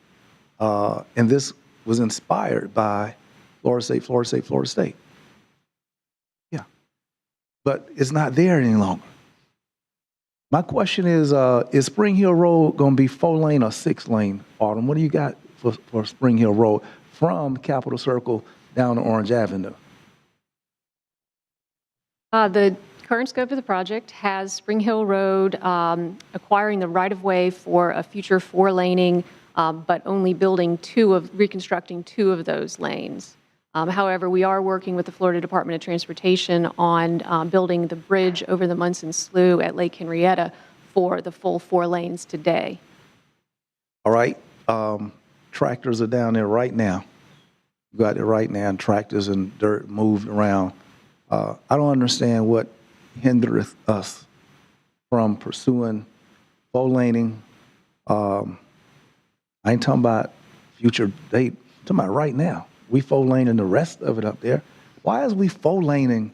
And this was inspired by Florida State, Florida State, Florida State. Yeah. But it's not there any longer. My question is Spring Hill Road going to be 4-lane or 6-lane, Autumn? What do you got for Spring Hill Road from Capitol Circle down to Orange Avenue? The current scope of the project has Spring Hill Road acquiring the right-of-way for a future 4-laning, but only reconstructing 2 of those lanes. However, we are working with the Florida Department of Transportation on building the bridge over the Munson Slough at Lake Henrietta for the full 4 lanes today. All right. Tractors are down there right now. You got it right now, and tractors and dirt moved around. I don't understand what hindereth us from pursuing 4-laning. I ain't talking about future date. I'm talking about right now. We 4-laning the rest of it up there. Why is we 4-laning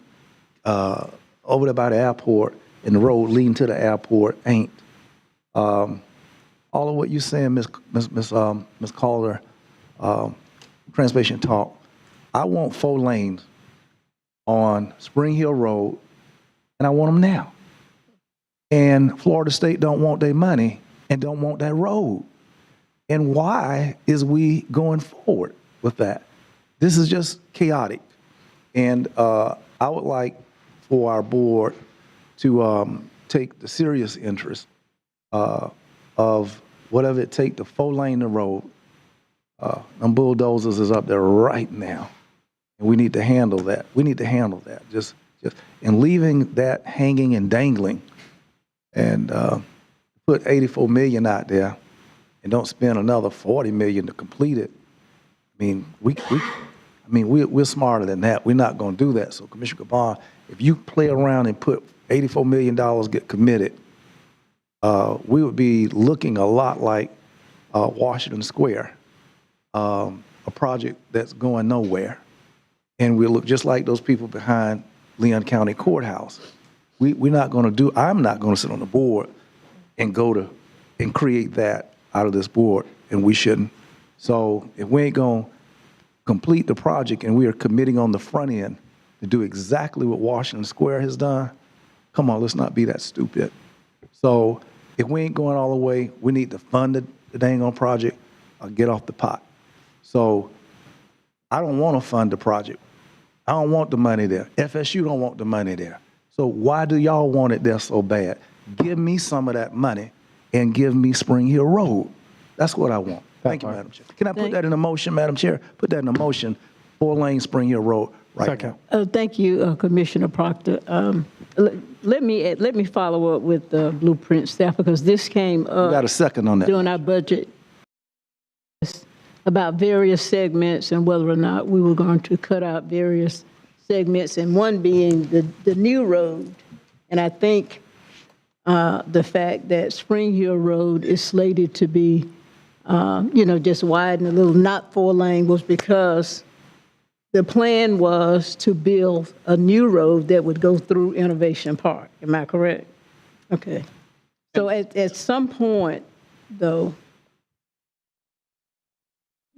over there by the airport and the road leading to the airport ain't? All of what you're saying, Ms. Calder, Transportation Talk, I want 4 lanes on Spring Hill Road, and I want them now. And Florida State don't want their money and don't want that road. And why is we going forward with that? This is just chaotic. And I would like for our board to take the serious interest of whatever it takes to 4-lane the road Them bulldozers is up there right now. And we need to handle that. We need to handle that. And leaving that hanging and dangling and put 84 million out there and don't spend another 40 million to complete it. I mean, we're smarter than that. We're not going to do that. So Commissioner Gabon, if you play around and put $84 million get committed, we would be looking a lot like Washington Square, a project that's going nowhere. And we look just like those people behind Leon County Courthouse. I'm not going to sit on the board and and create that out of this board, and we shouldn't. So if we ain't going to complete the project and we are committing on the front end to do exactly what Washington Square has done, come on, let's not be that stupid. So if we ain't going all the way, we need to fund the dang on project or get off the pot. So I don't want to fund the project. I don't want the money there. FSU don't want the money there. So why do y'all want it there so bad? Give me some of that money and give me Spring Hill Road. That's what I want. Thank you, Madam Chair. Can I put that in a motion, Madam Chair? Put that in a motion, 4-lane Spring Hill Road right now. Thank you, Commissioner Proctor. Let me follow up with the Blueprint staff because this came up. You got a second on that. During our budget about various segments and whether or not we were going to cut out various segments, and one being the new road. And I think the fact that Spring Hill Road is slated to be, just widened a little, not 4-lane, was because the plan was to build a new road that would go through Innovation Park. Am I correct? Okay. So at some point, though,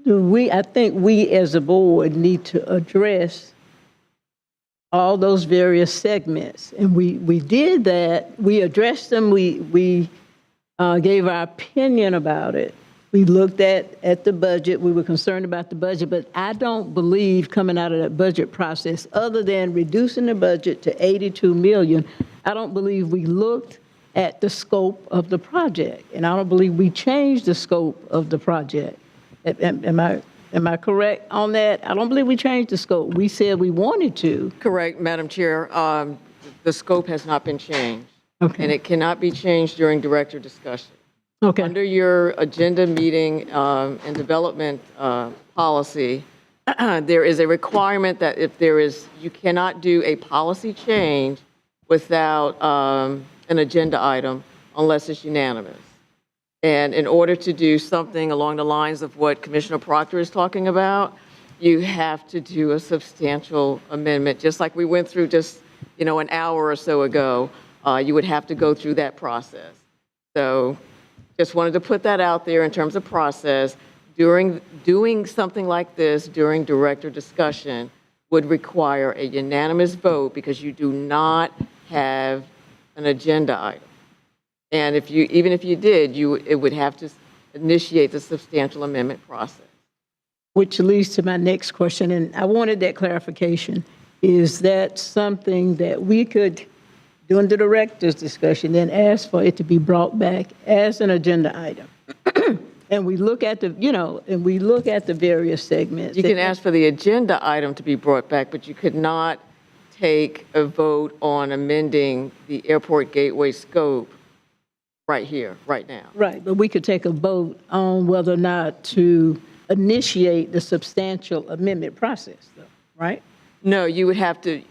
I think we as a board need to address all those various segments. And we did that. We addressed them. We gave our opinion about it. We looked at the budget. We were concerned about the budget. But I don't believe coming out of that budget process, other than reducing the budget to $82 million, I don't believe we looked at the scope of the project. And I don't believe we changed the scope of the project. Am I correct on that? I don't believe we changed the scope. We said we wanted to. Correct, Madam Chair. The scope has not been changed. Okay. And it cannot be changed during director discussion. Okay. Under your agenda meeting and development policy, there is a requirement that you cannot do a policy change without an agenda item unless it's unanimous. And in order to do something along the lines of what Commissioner Proctor is talking about, you have to do a substantial amendment, just like we went through just, an hour or so ago. You would have to go through that process. So just wanted to put that out there in terms of process. Doing something like this during director discussion would require a unanimous vote because you do not have an agenda item. And even if you did, it would have to initiate the substantial amendment process. Which leads to my next question, and I wanted that clarification. Is that something that we could, during the director's discussion, then ask for it to be brought back as an agenda item? And we look at the various segments. You can ask for the agenda item to be brought back, but you could not take a vote on amending the airport gateway scope right here, right now. Right, but we could take a vote on whether or not to initiate the substantial amendment process, though, right? No, you would have to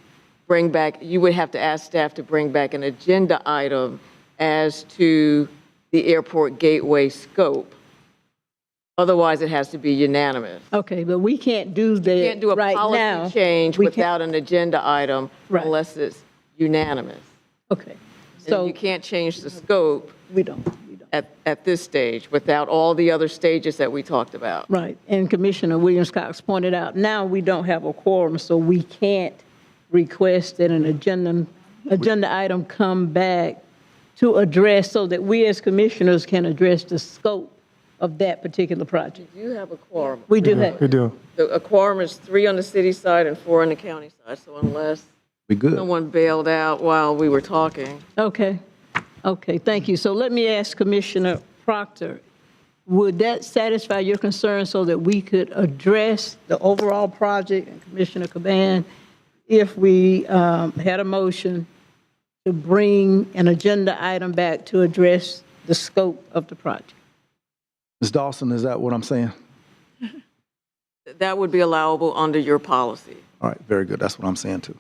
ask staff to bring back an agenda item as to the airport gateway scope. Otherwise, it has to be unanimous. Okay, but we can't do that right now. You can't do a policy change without an agenda item unless it's unanimous. Okay. So you can't change the scope. We don't. At this stage, without all the other stages that we talked about. Right, and Commissioner Williams-Cox pointed out, now we don't have a quorum, so we can't request that an agenda item come back to address, so that we as commissioners can address the scope of that particular project. You do have a quorum. We do have. We do. A quorum is 3 on the city side and 4 on the county side, so unless someone bailed out while we were talking. Okay, thank you. So let me ask Commissioner Proctor, would that satisfy your concern so that we could address the overall project, and Commissioner Caban, if we had a motion to bring an agenda item back to address the scope of the project? Ms. Dawson, is that what I'm saying? That would be allowable under your policy. All right, very good. That's what I'm saying too.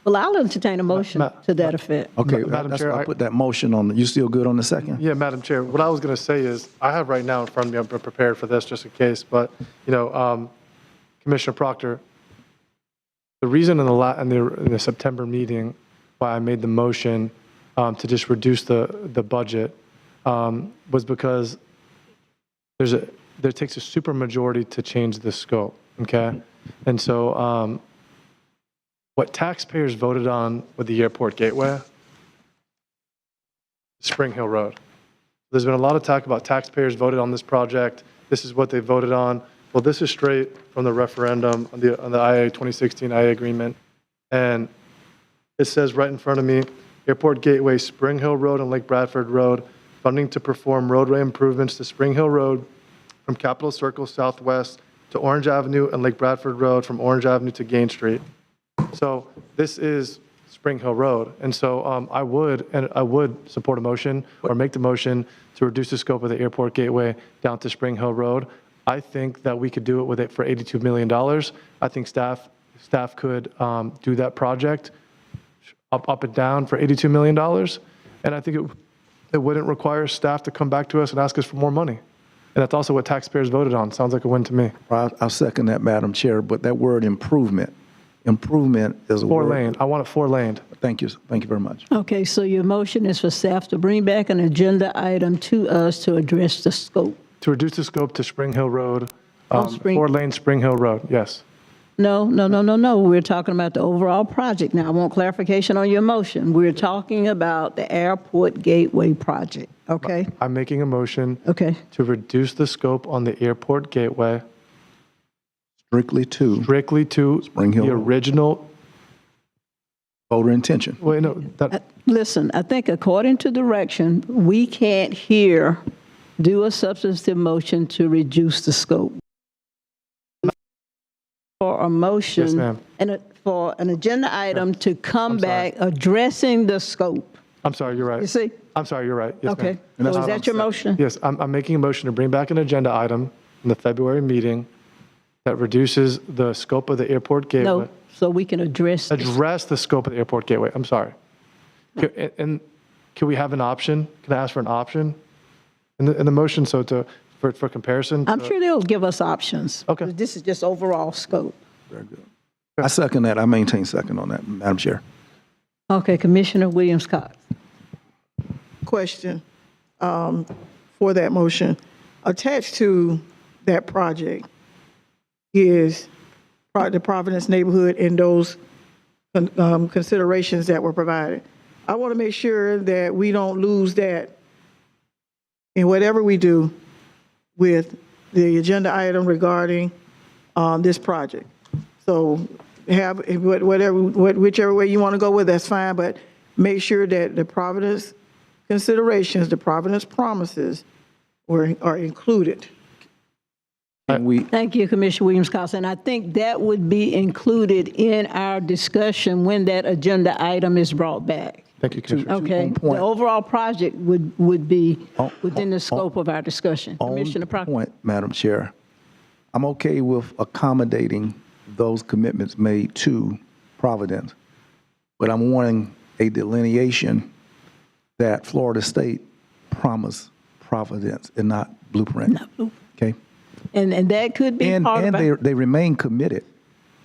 Well, I'll entertain a motion to that effect. Okay, Madam that's Chair, why I put that motion on. You still good on the second? Yeah, Madam Chair, what I was going to say is, I have right now in front of me, I'm prepared for this just in case, but, Commissioner Proctor, the reason in the September meeting why I made the motion to just reduce the budget was because there takes a supermajority to change the scope, okay? And so what taxpayers voted on with the airport gateway, Spring Hill Road. There's been a lot of talk about taxpayers voted on this project. This is what they voted on. Well, this is straight from the referendum on the IA 2016 IA agreement. And it says right in front of me, Airport Gateway, Spring Hill Road and Lake Bradford Road, funding to perform roadway improvements to Spring Hill Road from Capitol Circle Southwest to Orange Avenue and Lake Bradford Road from Orange Avenue to Gain Street. So this is Spring Hill Road. And so I would support a motion or make the motion to reduce the scope of the Airport Gateway down to Spring Hill Road. I think that we could do it with it for $82 million. I think staff could do that project up and down for $82 million. And I think it wouldn't require staff to come back to us and ask us for more money. And that's also what taxpayers voted on. Sounds like a win to me. I'll second that, Madam Chair, but that word improvement is a word. 4-lane. I want it 4-laned. Thank you. Thank you very much. Okay, so your motion is for staff to bring back an agenda item to us to address the scope. To reduce the scope to Spring Hill Road, Spring- 4-lane Spring Hill Road, yes. No. We're talking about the overall project. Now, I want clarification on your motion. We're talking about the Airport Gateway project, okay? I'm making a motion Okay. to reduce the scope on the Airport Gateway Strictly to Spring Hill the Road. original. Voter intention. Wait, no, Listen, I think according to direction, we can't here do a substantive motion to reduce the scope. For a motion. Yes, ma'am. For an agenda item to come back addressing the scope. I'm sorry, you're right. You see? I'm sorry, you're right. Yes, Okay. ma'am. So is that your motion? Yes, I'm making a motion to bring back an agenda item in the February meeting that reduces the scope of the Airport Gateway. No, so we can address. Address the scope of the Airport Gateway. I'm sorry. And can we have an option? Can I ask for an option in the motion for comparison? I'm sure they'll give us options. Okay. This is just overall scope. Very good. I second that. I maintain second on that, Madam Chair. Okay, Commissioner Williams-Cox. Question for that motion. Attached to that project is the Providence neighborhood and those considerations that were provided. I want to make sure that we don't lose that in whatever we do with the agenda item regarding this project. So whichever way you want to go with, that's fine, but make sure that the Providence considerations, the Providence promises are included. Thank you, Commissioner Williams-Cox. And I think that would be included in our discussion when that agenda item is brought back. Thank you, Commissioner. Okay, the overall project would be within the scope of our discussion. Commissioner Proctor. Point, Madam Chair. I'm okay with accommodating those commitments made to Providence, but I'm wanting a delineation that Florida State promised Providence and not Blueprint. Okay? And that could be part of And they remain committed.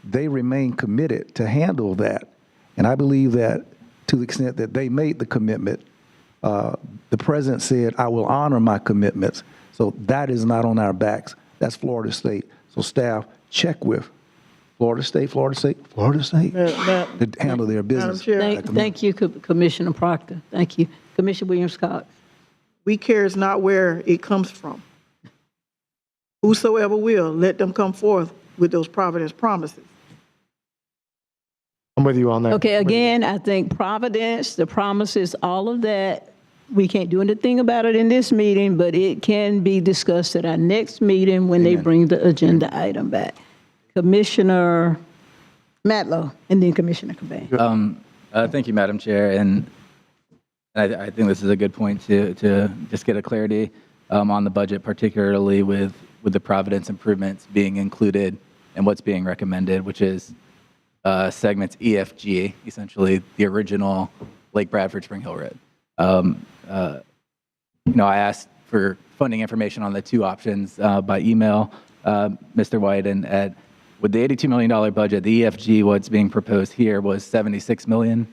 They remain committed to handle that. And I believe that to the extent that they made the commitment, the president said, I will honor my commitments. So that is not on our backs. That's Florida State. So staff, check with Florida State to handle their business. Thank you, Commissioner Proctor. Thank you. Commissioner Williams-Cox. We care is not where it comes from. Whosoever will, let them come forth with those Providence promises. I'm with you on that. Okay, again, I think Providence, the promises, all of that we can't do anything about it in this meeting, but it can be discussed at our next meeting when they bring the agenda item back. Commissioner Matlow, and then Commissioner Caban. Thank you, Madam Chair, and I think this is a good point to just get a clarity on the budget, particularly with the Providence improvements being included and what's being recommended, which is segments EFG, essentially the original Lake Bradford Spring Hill Road. I asked for funding information on the two options by email, Mr. White, and Ed. With the $82 million budget, the EFG, what's being proposed here was $76 million.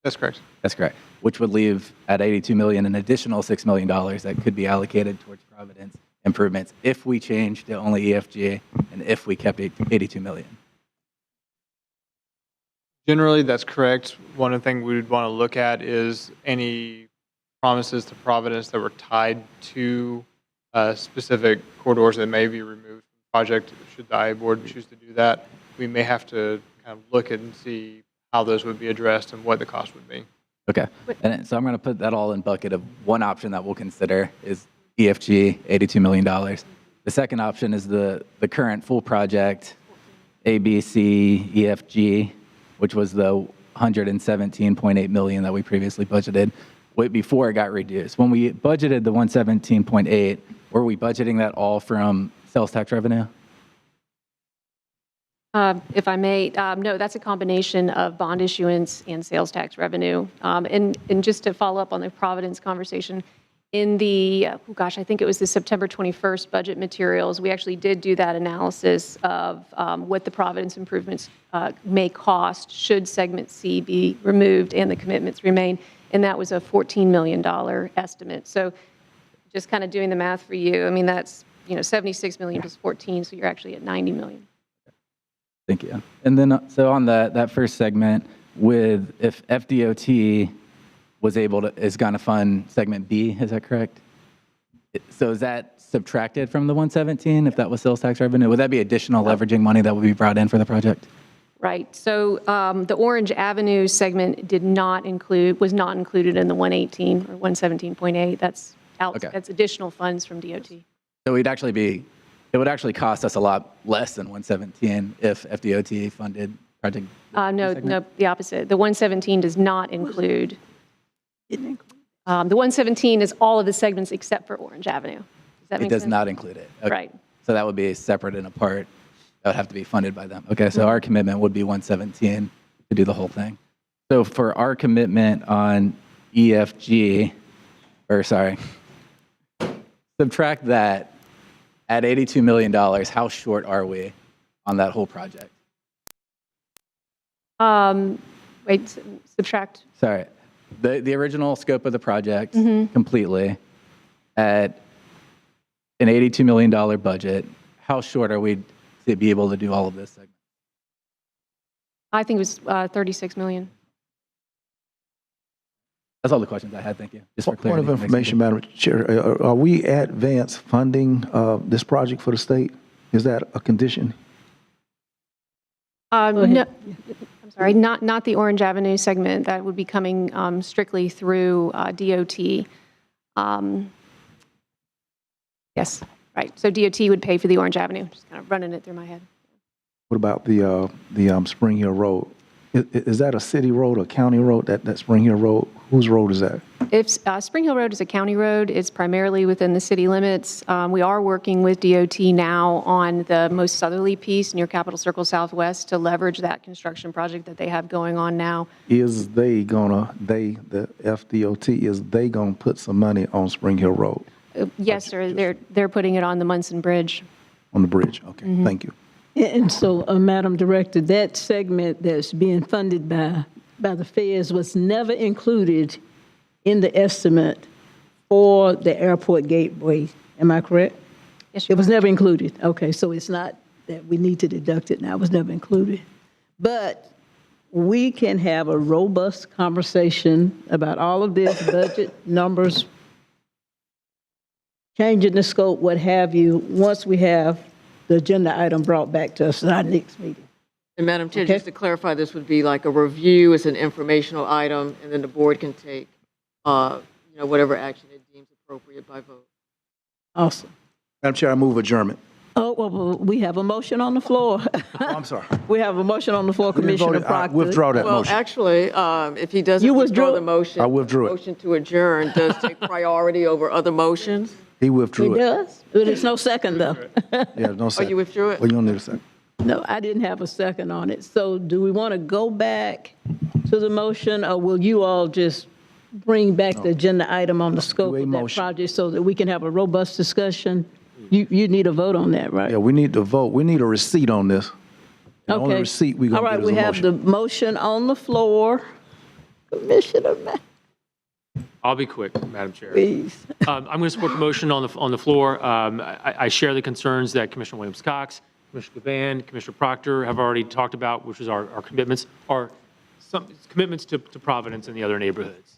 That's correct. That's correct. Which would leave at $82 million an additional $6 million that could be allocated towards Providence improvements if we changed to only EFG and if we kept $82 million. Generally, that's correct. One of the things we would want to look at is any promises to Providence that were tied to specific corridors that may be removed from the project. Should the IA board choose to do that, we may have to kind of look at and see how those would be addressed and what the cost would be. Okay. And so I'm going to put that all in bucket of one option that we'll consider is EFG, $82 million. The second option is the current full project, ABC, EFG, which was the $117.8 million that we previously budgeted before it got reduced. When we budgeted the 117.8, were we budgeting that all from sales tax revenue? If I may, no, that's a combination of bond issuance and sales tax revenue. And just to follow up on the Providence conversation, in the, I think it was the September 21st budget materials, we actually did do that analysis of what the Providence improvements may cost should segment C be removed and the commitments remain. And that was a $14 million estimate. So just kind of doing the math for you, I mean, that's, 76 million plus 14, so you're actually at 90 million. Thank you. And then, so on that first segment, if FDOT is going to fund segment B, is that correct? So is that subtracted from the 117 if that was sales tax revenue? Would that be additional leveraging money that would be brought in for the project? Right. So the Orange Avenue segment was not included in the 118 or 117.8. That's out. Okay. That's additional funds from DOT. So it would actually cost us a lot less than 117 if FDOT funded project. No, the opposite. The 117 does not include. The 117 is all of the segments except for Orange Avenue. Does that make sense? It does not include it. Okay. Right. So that would be separate and apart. That would have to be funded by them. Okay, so our commitment would be 117 to do the whole thing. So for our commitment on EFG, subtract that at $82 million, how short are we on that whole project? Subtract. Sorry. The original scope of the project completely at an $82 million budget, how short are we to be able to do all of this segment? I think it was 36 million. That's all the questions I had. Thank you. Just for Point clarity. of information, Madam Chair, are we advance funding this project for the state? Is that a condition? No, I'm sorry, not the Orange Avenue segment. That would be coming strictly through DOT. Yes, right. So DOT would pay for the Orange Avenue. Just kind of running it through my head. What about the Spring Hill Road? Is that a city road or county road, that Spring Hill Road? Whose road is that? If Spring Hill Road is a county road, it's primarily within the city limits. We are working with DOT now on the most southerly piece near Capitol Circle Southwest to leverage that construction project that they have going on now. The FDOT, is they gonna put some money on Spring Hill Road? Yes, sir. They're putting it on the Munson Bridge. On the bridge, okay, thank you. And so, Madam Director, that segment that's being funded by the feds was never included in the estimate for the airport gateway. Am I correct? Yes, it was never included. Okay, so it's not that we need to deduct it now. It was never included. But we can have a robust conversation about all of this, budget, numbers, changing the scope, what have you, once we have the agenda item brought back to us at our next meeting. And Madam Chair, just to clarify, this would be like a review, it's an informational item, and then the board can take whatever action it deems appropriate by vote. Awesome. Madam Chair, I move adjournment. Oh, well, we have a motion on the floor. Oh, I'm sorry. We have a motion on the floor, We didn't vote Commissioner it. I Proctor. withdraw that Well, motion. actually, if he doesn't You withdraw withdrew the it? motion. I withdrew it. Motion to adjourn does take priority over other motions. He It withdrew it. does, but there's no second, though. Yeah, no Oh, second. you withdrew it? Well, you don't need a second. No, I didn't have a second on it. So do we want to go back to the motion, or will you all just bring back the agenda item on the scope a of that motion. project so that we can have a robust discussion? You need a vote on that, right? Yeah, we need to vote. We need a receipt on this. The only Okay. receipt we're All going to right, get is we a have motion. the motion on the floor. Commissioner Matt, I'll be quick, Madam Chair. please. I'm going to support the motion on the floor. I share the concerns that Commissioner Williams-Cox, Commissioner Caban, Commissioner Proctor have already talked about, which is our commitments, our some commitments to Providence and the other neighborhoods.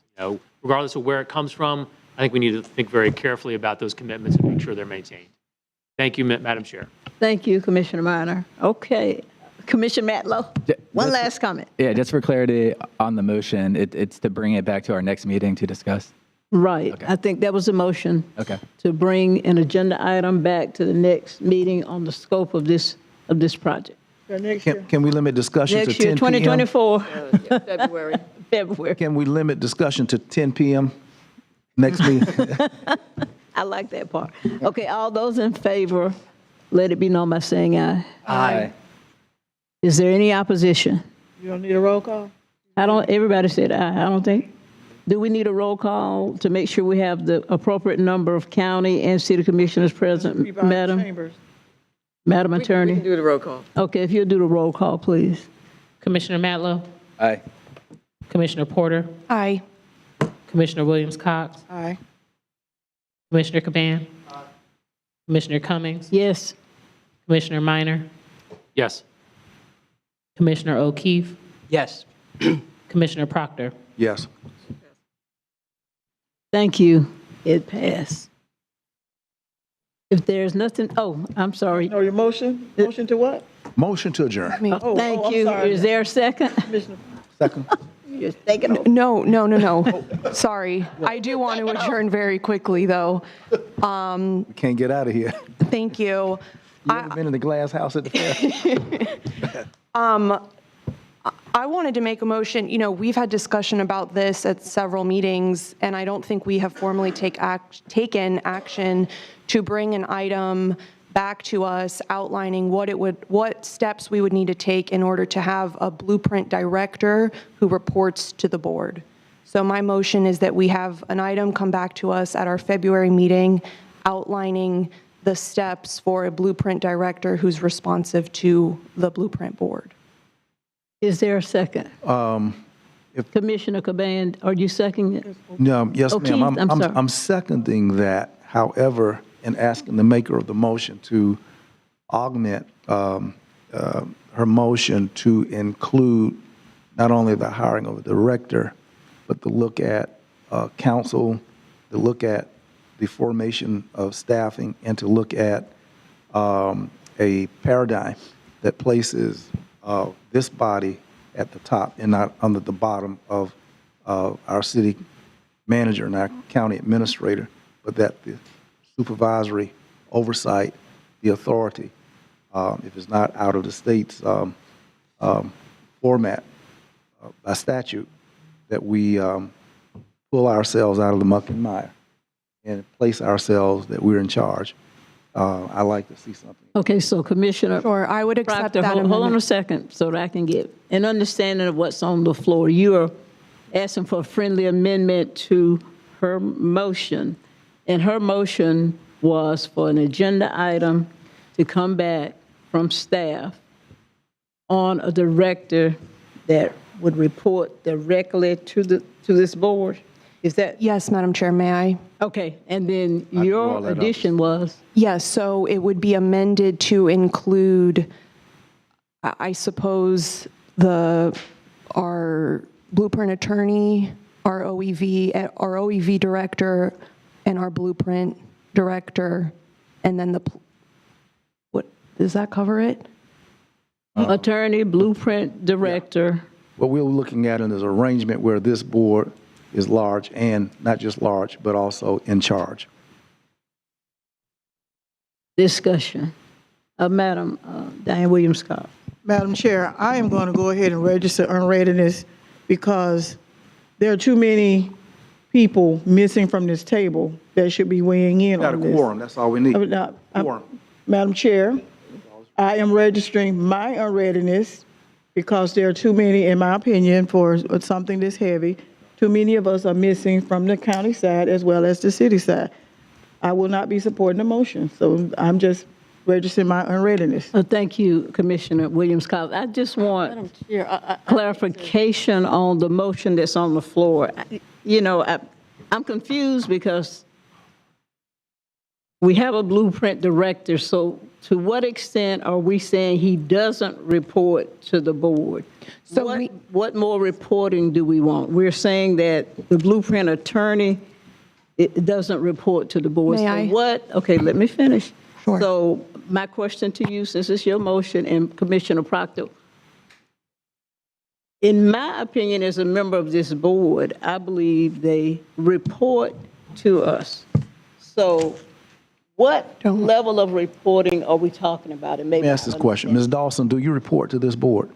Regardless of where it comes from, I think we need to think very carefully about those commitments and make sure they're maintained. Thank you, Madam Chair. Thank you, Commissioner Minor. Okay, Commissioner Matlow, one last comment. Yeah, just for clarity on the motion, it's to bring it back to our next meeting to discuss. Right, Okay. I think that was a motion. Okay. To bring an agenda item back to the next meeting on the scope of this project. Next year. Can we limit discussion to Next 10 year, p.m.? 2024, February. February. Can we limit discussion to 10 p.m. next meeting? I like that part. Okay, all those in favor, let it be known by saying aye. Aye. Is there any opposition? You don't need a roll call? Everybody said aye, I don't think. Do we need a roll call to make sure we have the appropriate number of county and city commissioners present, Be by the Madam chambers. Madam We can Attorney? do the roll call. Okay, if you'll do the roll call, please. Commissioner Matlow, Aye. Commissioner Porter, Aye. Commissioner Williams-Cox, Aye. Commissioner Caban, Commissioner Cummings, Yes. Commissioner Minor, Yes. Commissioner O'Keefe, Yes. Commissioner Proctor. Yes. Thank you. It passed. If there's nothing, I'm sorry. No, your motion? Motion to what? Motion to adjourn. Thank I'm you. sorry. Is there a second? Commissioner. Second. You're taking over. No. Sorry. I do want to adjourn very quickly, though. We can't get out of here. Thank you. You ever been in the glass house at the fair? I wanted to make a motion. We've had discussion about this at several meetings, and I don't think we have formally taken action to bring an item back to us outlining what steps we would need to take in order to have a blueprint director who reports to the board. So my motion is that we have an item come back to us at our February meeting outlining the steps for a blueprint director who's responsive to the blueprint board. Is there a second? Commissioner Caban, are you seconding it? No, yes, O'Keefe, ma'am. I'm sorry. I'm seconding that. However, in asking the maker of the motion to augment her motion to include not only the hiring of a director, but to look at council, to look at the formation of staffing, and to look at a paradigm that places this body at the top and not under the bottom of our city manager and our county administrator, but that the supervisory oversight, the authority, if it's not out of the state's format by statute, that we pull ourselves out of the muck and mire and place ourselves that we're in charge. I like to see something. Okay, so Commissioner Sure, I would accept Proctor, that hold on a amendment. second so that I can get an understanding of what's on the floor. You are asking for a friendly amendment to her motion, and her motion was for an agenda item to come back from staff on a director that would report directly to this board? Is that? Yes, Madam Chair, may I? Okay, and then threw all your that up. addition was? Yes, so it would be amended to include, I suppose, our blueprint attorney, our OEV director, and our blueprint director, and then what, does that cover it? Attorney, blueprint director. What we're looking at is an arrangement where this board is large, and not just large, but also in charge. Discussion. Madam Diane Williams-Scott. Madam Chair, I am going to go ahead and register unreadiness because there are too many people missing from this table that should be weighing in Got a on this. quorum, that's all we need. Quorum. Madam Chair, I am registering my unreadiness because there are too many, in my opinion, for something this heavy. Too many of us are missing from the county side as well as the city side. I will not be supporting the motion, so I'm just registering my unreadiness. Thank you, Commissioner Williams-Scott. I just want Madam Chair, clarification on the motion that's on the floor. You know, I'm confused because we have a blueprint director, so to what extent are we saying he doesn't report to the board? So what more reporting do we want? We're saying that the blueprint attorney, it doesn't report to the board. May So I? what, okay, let me finish. Sure. So my question to you, since it's your motion, and Commissioner Proctor, in my opinion, as a member of this board, I believe they report to us. So what level of reporting are we talking about? And Let me ask this question. Ms. Dawson, do you report to this board?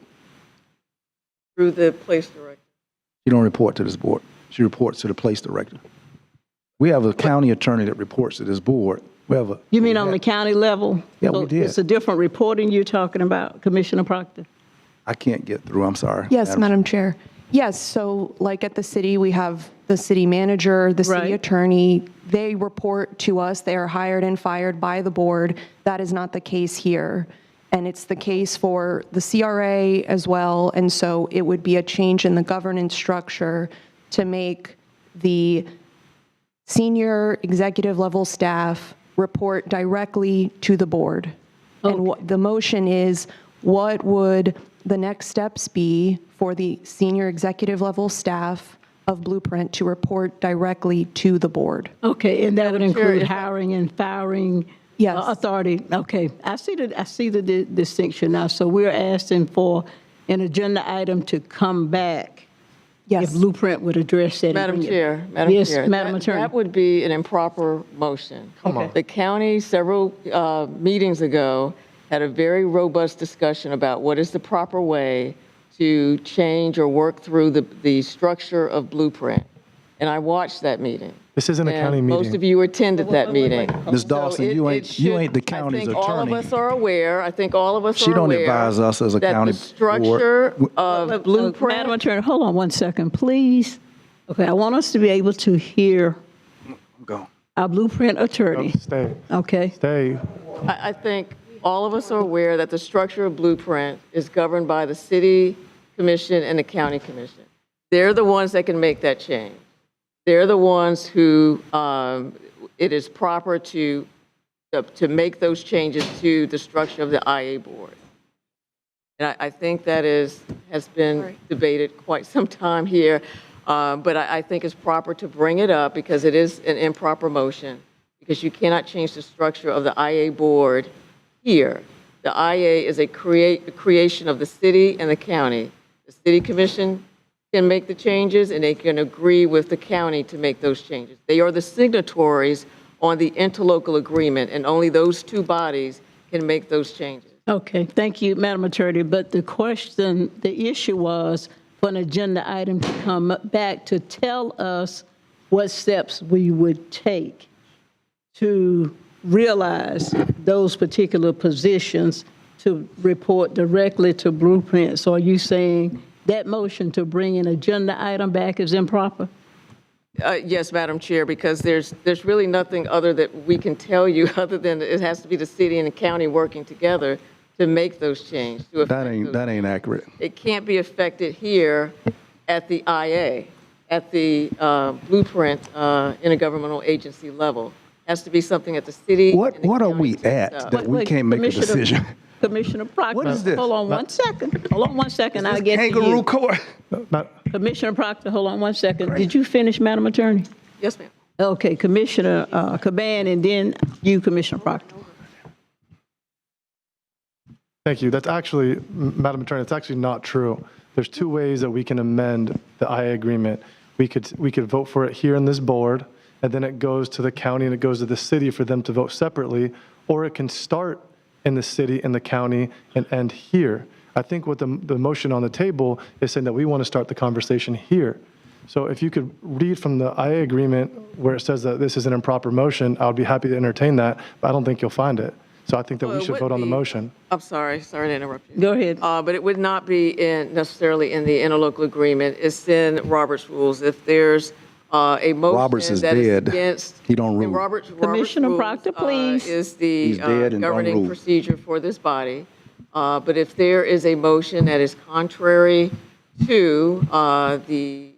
through the place director. She don't report to this board. She reports to the place director. We have a county attorney that reports to this board. We have a. You mean on the county level? Yeah, So we did. It's a different reporting you're talking about, Commissioner Proctor? I can't get through, I'm sorry. Yes, Madam Chair. Yes, so like at the city, we have the city manager, the city Right. attorney. They report to us. They are hired and fired by the board. That is not the case here. And it's the case for the CRA as well. And so it would be a change in the governance structure to make the senior executive level staff report directly to the board. And what the motion is, what would the next steps be for the senior executive level staff of Blueprint to report directly to the board? Okay, and that would Madam Chair, include if I- hiring and firing Yes. authority. Okay, I see the distinction now. So we're asking for an agenda item to come back. Yes. If Blueprint would address that. and Madam bring it- Chair, Madam Yes, Chair. Madam that- Attorney. That would be an improper motion. Come on. The county, several meetings ago, had a very robust discussion about what is the proper way to change or work through the structure of Blueprint. And I watched that meeting. This isn't a And county meeting. most of you attended that meeting. Ms. So Dawson, you ain't the county's I think all of attorney. us are aware, I think all of us She are don't aware. advise us as a county That the structure board. of Blueprint. Madam Attorney, hold on one second, please. Okay, I want us to be able to hear Go. our Blueprint attorney. Stay. Okay. Stay. I think all of us are aware that the structure of Blueprint is governed by the city commission and the county commission. They're the ones that can make that change. They're the ones who it is proper to make those changes to the structure of the IA board. And I think that has been debated quite some time here, but I think it's proper to bring it up because it is an improper motion, because you cannot change the structure of the IA board here. The IA is a creation of the city and the county. The city commission can make the changes, and they can agree with the county to make those changes. They are the signatories on the interlocal agreement, and only those two bodies can make those changes. Okay, thank you, Madam Attorney. But the question, the issue was for an agenda item to come back to tell us what steps we would take to realize those particular positions to report directly to Blueprint. So are you saying that motion to bring an agenda item back is improper? Yes, Madam Chair, because there's really nothing other that we can tell you other than it has to be the city and the county working together to make those changes. That ain't accurate. It can't be affected here at the IA, at the Blueprint intergovernmental agency level. It has to be something at the city. What are we at that we can't make a decision? Commissioner Proctor. What is this? Hold on one second. Hold on one second. I'll get to Kangaroo you. court. Commissioner Proctor, hold on one second. Did you finish, Madam Attorney? Yes, ma'am. Okay, Commissioner Caban, and then you, Commissioner Proctor. Thank you. That's actually, Madam Attorney, it's actually not true. There's two ways that we can amend the IA agreement. we could vote for it here in this board, and then it goes to the county and it goes to the city for them to vote separately, or it can start in the city and the county and end here. I think what the motion on the table is saying that we want to start the conversation here. So if you could read from the IA agreement where it says that this is an improper motion, I would be happy to entertain that, but I don't think you'll find it. So I think that we should vote on the motion. I'm sorry to interrupt you. Go ahead. But it would not be necessarily in the interlocal agreement. It's in Robert's rules. If there's a motion Roberts is that is dead. against. He don't rule. Robert's Commissioner rules, Proctor, please. Is the He's dead and don't governing rule. procedure for this body. But if there is a motion that is contrary to the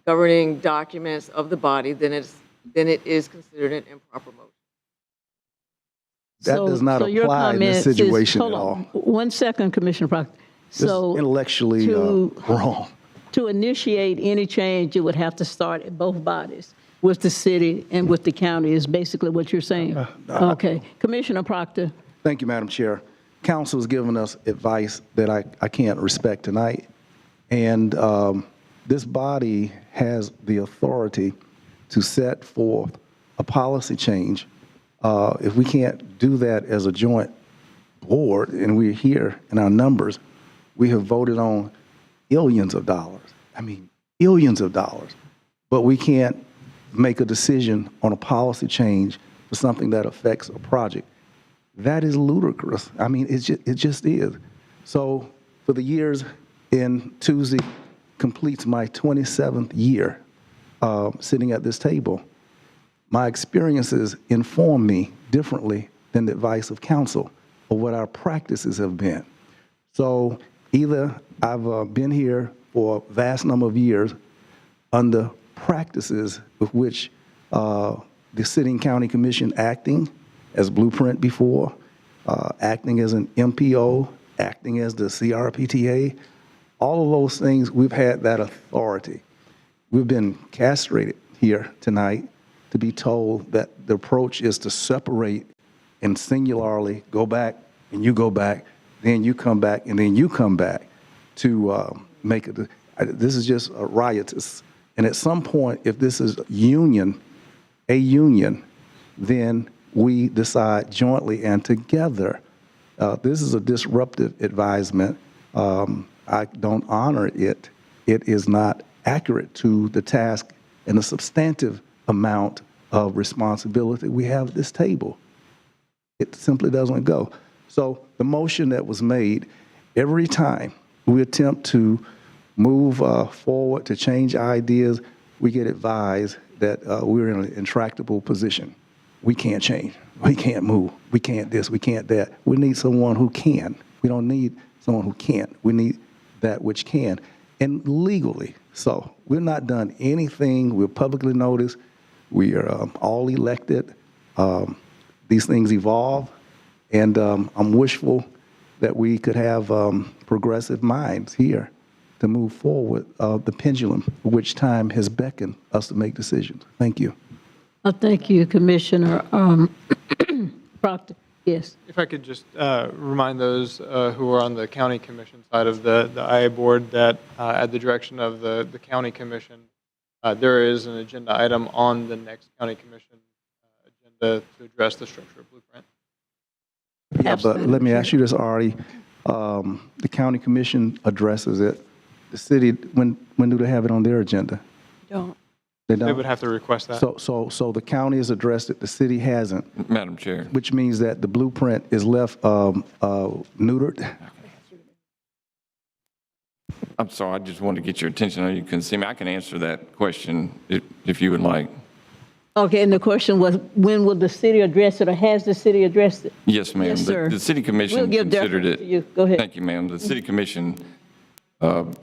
governing documents of the body, then it is considered an improper motion. That does not your apply in this comment is- situation hold at all. on. 1 second, Commissioner Proctor. This is So intellectually wrong. to initiate any change, you would have to start at both bodies, with the city and with the county, is basically what you're saying. Okay. Commissioner Proctor. Thank you, Madam Chair. Council has given us advice that I can't respect tonight. And this body has the authority to set forth a policy change. If we can't do that as a joint board, and we're here in our numbers, we have voted on billions of dollars. I mean, billions of dollars. But we can't make a decision on a policy change for something that affects a project. That is ludicrous. I mean, it just is. So for the years, and Tuesday completes my 27th year sitting at this table, my experiences inform me differently than the advice of counsel or what our practices have been. So either I've been here for a vast number of years under practices with which the sitting county commission acting as blueprint before, acting as an MPO, acting as the CRPTA, all of those things, we've had that authority. We've been castrated here tonight to be told that the approach is to separate and singularly go back, and you go back, then you come back, and then you come back to make it. This is just riotous. And at some point, if this is a union, then we decide jointly and together. This is a disruptive advisement. I don't honor it. It is not accurate to the task and the substantive amount of responsibility we have at this table. It simply doesn't go. So the motion that was made, every time we attempt to move forward, to change ideas, we get advised that we're in an intractable position. We can't change. We can't move. We can't this. We can't that. We need someone who can. We don't need someone who can't. We need that which can. And legally. So we've not done anything. We're publicly noticed. We are all elected. These things evolve. And I'm wishful that we could have progressive minds here to move forward the pendulum, which time has beckoned us to make decisions. Thank you. Thank you, Commissioner Proctor. Yes. If I could just remind those who are on the county commission side of the IA board that at the direction of the county commission, there is an agenda item on the next county commission agenda to address the structure of blueprint. Yeah, but let me ask you this, Artie. The county commission addresses it. The city, when do they have it on their agenda? Don't. They don't? They would have to request that. So the county has addressed it, the city hasn't. Madam Chair. Which means that the blueprint is left neutered. I'm sorry, I just wanted to get your attention. I know you couldn't see me. I can answer that question if you would like. Okay, and the question was, when will the city address it, or has the city addressed it? Yes, ma'am. Yes, sir. The city commission We'll give considered deference it. to you. Go ahead. Thank you, ma'am. The city commission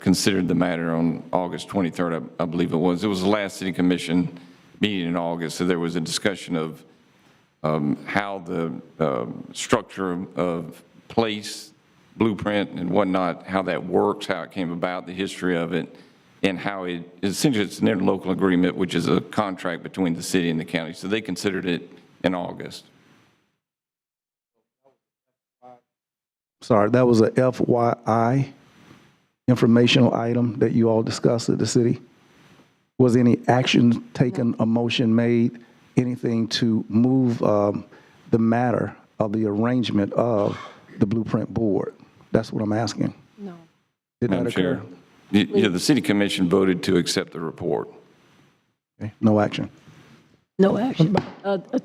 considered the matter on August 23rd, I believe it was. It was the last city commission meeting in August, so there was a discussion of how the structure of place, blueprint and whatnot, how that works, how it came about, the history of it, and how it, essentially it's an interlocal agreement, which is a contract between the city and the county. So they considered it in August. Sorry, that was a FYI informational item that you all discussed at the city? Was any action taken, a motion made, anything to move the matter of the arrangement of the Blueprint Board? That's what I'm asking. No. Did that Madam occur? Chair, yeah, the city commission voted to accept the report. Okay, no action. No action.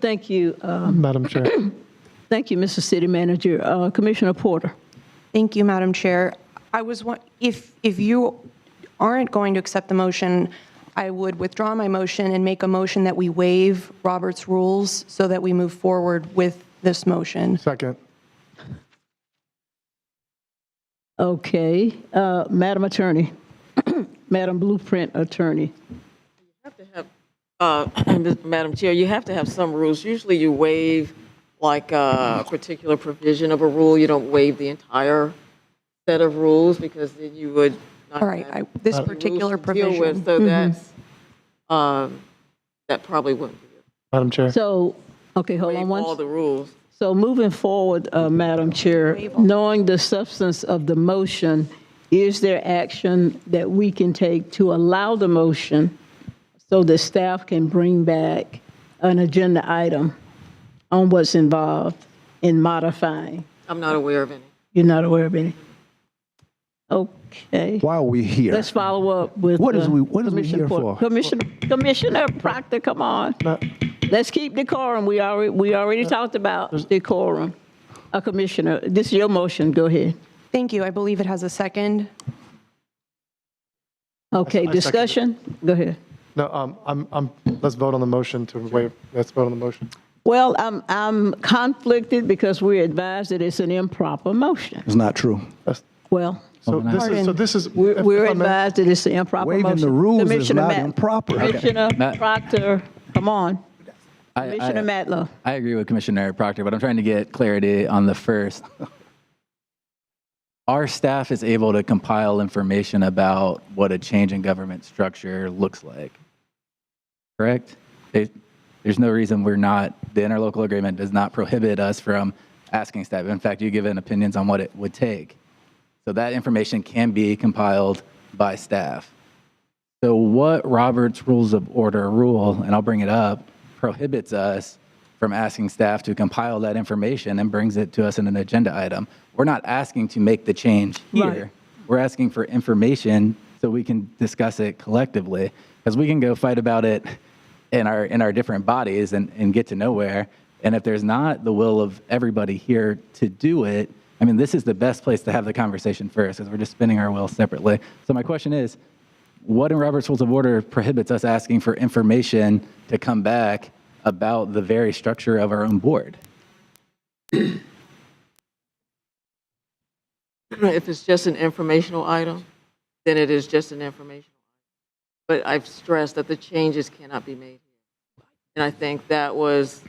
Thank you. Madam Chair. Thank you, Mr. City Manager. Commissioner Porter. Thank you, Madam Chair. If you aren't going to accept the motion, I would withdraw my motion and make a motion that we waive Robert's rules so that we move forward with this motion. Second. Okay. Madam Attorney. Madam Blueprint Attorney. Madam Chair, you have to have some rules. Usually you waive like a particular provision of a rule. You don't waive the entire set of rules because then you would not All right, have this any particular rules to deal with. provision. So that probably wouldn't be it. Madam Chair. So, okay, hold on Waive one. all the rules. So moving forward, Madam Chair, knowing the substance of the motion, is there action that we can take to allow the motion so the staff can bring back an agenda item on what's involved in modifying? I'm not aware of any. You're not aware of any? Okay. Why are we here? Let's follow up with. What is we here Porter. for? Commissioner Proctor, come on. Let's keep decorum. We already talked about decorum. Commissioner, this is your motion. Go ahead. Thank you. I believe it has a second. Okay, discussion? Go ahead. No, let's vote on the motion to waive. Let's vote on the motion. Well, I'm conflicted because we're advised that it's an improper motion. It's not true. Well, This is. we're advised that it's an improper motion. Waiving the rules is Commissioner not Matt- improper. Commissioner Matt- Proctor, come on. I- Commissioner Matlow. I agree with Commissioner Proctor, but I'm trying to get clarity on the first. Our staff is able to compile information about what a change in government structure looks like, correct? There's no reason we're not, the interlocal agreement does not prohibit us from asking staff. In fact, you've given opinions on what it would take. So that information can be compiled by staff. So what Robert's Rules of Order rule, and I'll bring it up, prohibits us from asking staff to compile that information and brings it to us in an agenda item. We're not asking to make the change here. Right. We're asking for information so we can discuss it collectively, because we can go fight about it in our different bodies and get to nowhere. And if there's not the will of everybody here to do it, I mean, this is the best place to have the conversation first, because we're just spinning our wheels separately. So my question is, what in Robert's Rules of Order prohibits us asking for information to come back about the very structure of our own board? If it's just an informational item, then it is just an informational. But I've stressed that the changes cannot be made here. And I think that was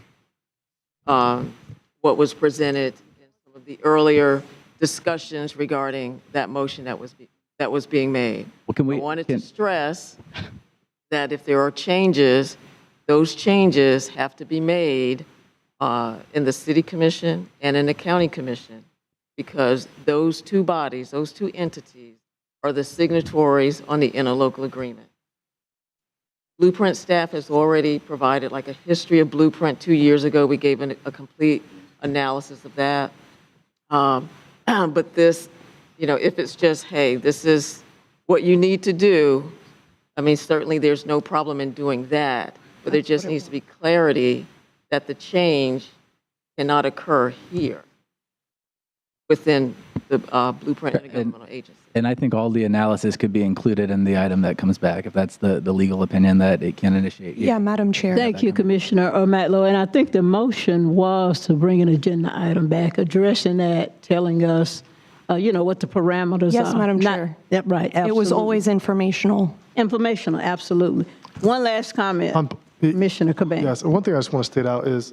what was presented in some of the earlier discussions regarding that motion that was being made. Well, I wanted to stress that if there are changes, those changes have to be made in the city commission and in the county commission, because those two bodies, those two entities, are the signatories on the interlocal agreement. Blueprint staff has already provided like a history of Blueprint 2 years ago. We gave a complete analysis of that. But this, if it's just, hey, this is what you need to do, I mean, certainly there's no problem in doing that, but there just needs to be clarity that the change cannot occur here within the Blueprint Intergovernmental Agency. And I think all the analysis could be included in the item that comes back, if that's the legal opinion that it can initiate. Yeah, Madam Chair. Thank you, Commissioner Matlow. And I think the motion was to bring an agenda item back, addressing that, telling us, what the parameters are. Yes, Madam Chair. Right, absolutely. It was always informational. Informational, absolutely. One last comment, Commissioner Caban. Yes, one thing I just want to state out is,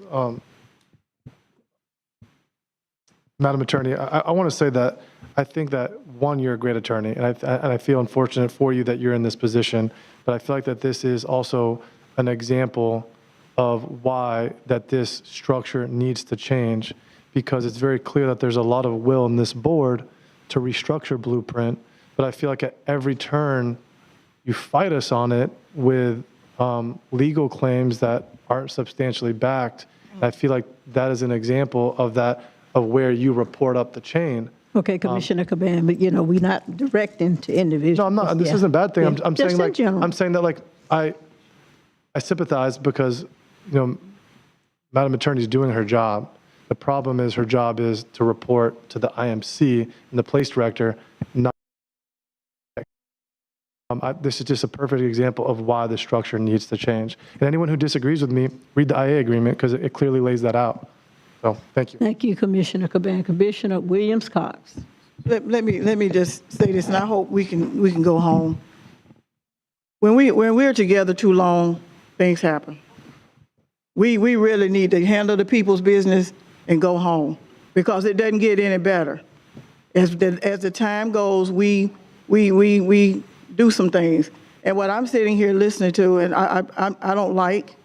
Madam Attorney, I want to say that I think that, one, you're a great attorney, and I feel unfortunate for you that you're in this position, but I feel like that this is also an example of why that this structure needs to change, because it's very clear that there's a lot of will in this board to restructure Blueprint, but I feel like at every turn, you fight us on it with legal claims that aren't substantially backed. I feel like that is an example of that, of where you report up the chain. Okay, Commissioner Caban, but we're not directing to individuals. No, I'm not. This isn't a bad thing. Yeah. I'm Just saying in like general. I'm saying that like I sympathize because Madam Attorney is doing her job. The problem is her job is to report to the IMC and the police director. Not this is just a perfect example of why the structure needs to change. And anyone who disagrees with me, read the IA agreement because it clearly lays that out. So thank you. Thank you, Commissioner Caban. Commissioner Williams-Cox. Let me just say this, and I hope we can go home. When we're together too long, things happen. We really need to handle the people's business and go home because it doesn't get any better. As the time goes, we do some things. And what I'm sitting here listening to, and I don't like,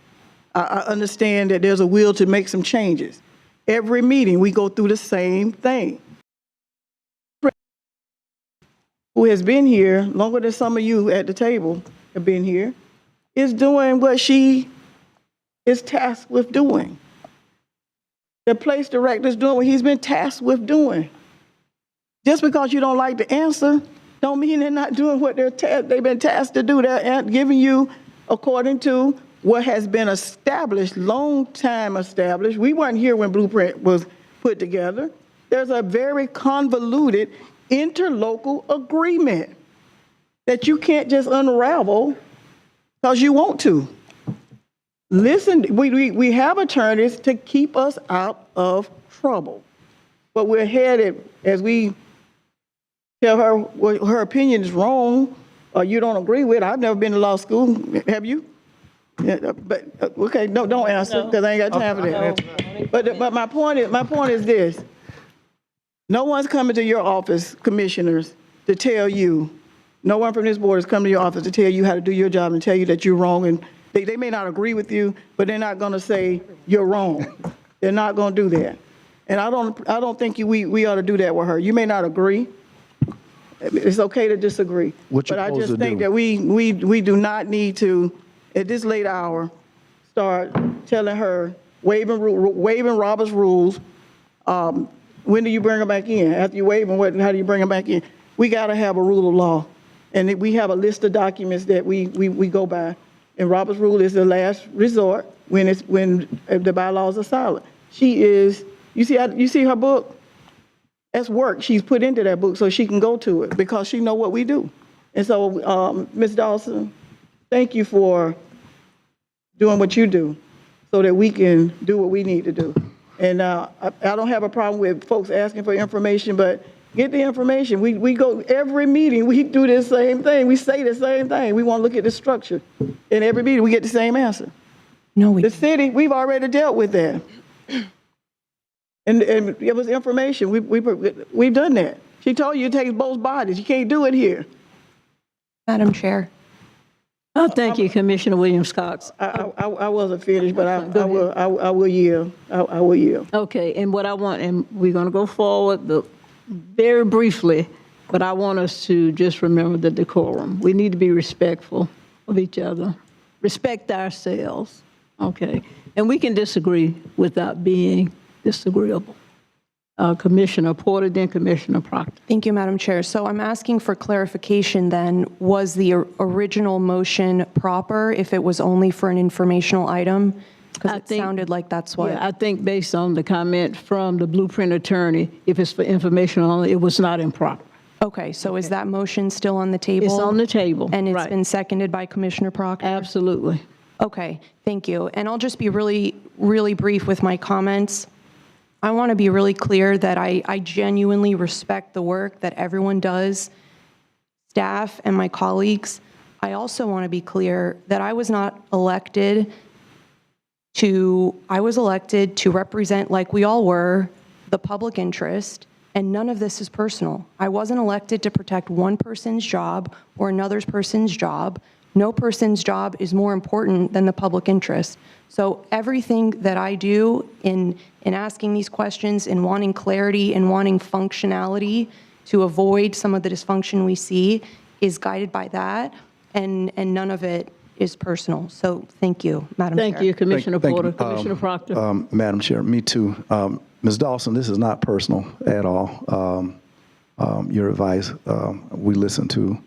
I understand that there's a will to make some changes. Every meeting, we go through the same thing. Who has been here longer than some of you at the table have been here, is doing what she is tasked with doing. The place director is doing what he's been tasked with doing. Just because you don't like the answer, don't mean they're not doing what they've been tasked to do. They're giving you according to what has been established, long time established. We weren't here when Blueprint was put together. There's a very convoluted interlocal agreement that you can't just unravel because you want to. Listen, we have attorneys to keep us out of trouble, but we're headed, as we tell her what her opinion is wrong or you don't agree with. I've never been to law school. Have you? Yeah, but okay, no, don't answer because I ain't got time for that. But my point is this: no one's coming to your office, commissioners, to tell you. No one from this board is coming to your office to tell you how to do your job and tell you that you're wrong. And they may not agree with you, but they're not going to say you're wrong. They're not going to do that. And I don't think we ought to do that with her. You may not agree. It's okay to disagree. But I just think that we do not need to, at this late hour, start telling her, waiving Robert's rules. When do you bring her back in? After you waive them, how do you bring her back in? We got to have a rule of law. And we have a list of documents that we go by. And Robert's rule is the last resort when the bylaws are silent. She is, you see her book? That's work she's put into that book so she can go to it because she know what we do. And so, Ms. Dawson, thank you for doing what you do so that we can do what we need to do. And I don't have a problem with folks asking for information, but get the information. We go every meeting, we do the same thing. We say the same thing. We want to look at the structure. In every meeting, we get the same answer. No, the city, we've already dealt with that. And it was information. We've done that. She told you it takes both bodies. You can't do it here. Madam Chair. Oh, thank you, Commissioner Williams-Cox. I wasn't finished, but I will yield. I will yield. Okay, and what I want, and we're going to go forward very briefly, but I want us to just remember the decorum. We need to be respectful of each other, respect ourselves, okay? And we can disagree without being disagreeable. Commissioner Porter, then Commissioner Proctor. Thank you, Madam Chair. So I'm asking for clarification then. Was the original motion proper if it was only for an informational item? Because it sounded like that's what. Yeah, I think based on the comment from the Blueprint attorney, if it's for informational only, it was not improper. Okay, so is that motion still on the table? It's on the table. And it's right. been seconded by Commissioner Proctor? Absolutely. Okay, thank you. And I'll just be really, really brief with my comments. I want to be really clear that I genuinely respect the work that everyone does, staff and my colleagues. I also want to be clear that I was elected to represent, like we all were, the public interest, and none of this is personal. I wasn't elected to protect one person's job or another person's job. No person's job is more important than the public interest. So everything that I do in asking these questions, in wanting clarity, and wanting functionality to avoid some of the dysfunction we see is guided by that. and none of it is personal. So thank you, Madam Chair. Thank you, Commissioner Thank you. Porter. Commissioner Proctor. Madam Chair, me too. Ms. Dawson, this is not personal at all. Your advice we listen to.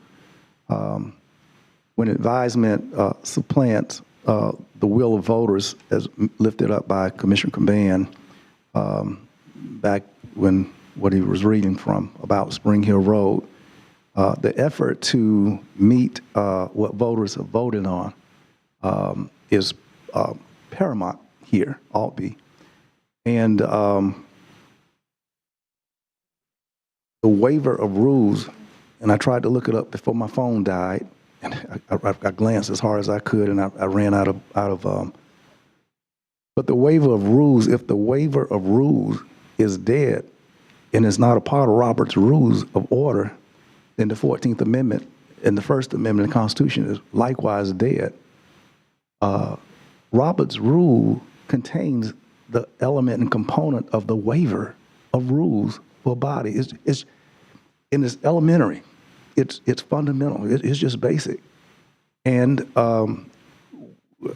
When advisement supplants the will of voters as lifted up by Commissioner Caban back when what he was reading from about Spring Hill Road, the effort to meet what voters have voted on is paramount here, ought be. And the waiver of rules, and I tried to look it up before my phone died, and I glanced as hard as I could, and I ran out of. But the waiver of rules, if the waiver of rules is dead, and is not a part of Robert's Rules of Order, then the 14th Amendment and the First Amendment of the Constitution is likewise dead. Robert's Rule contains the element and component of the waiver of rules for a body. It's elementary. It's fundamental. It's just basic. And I'm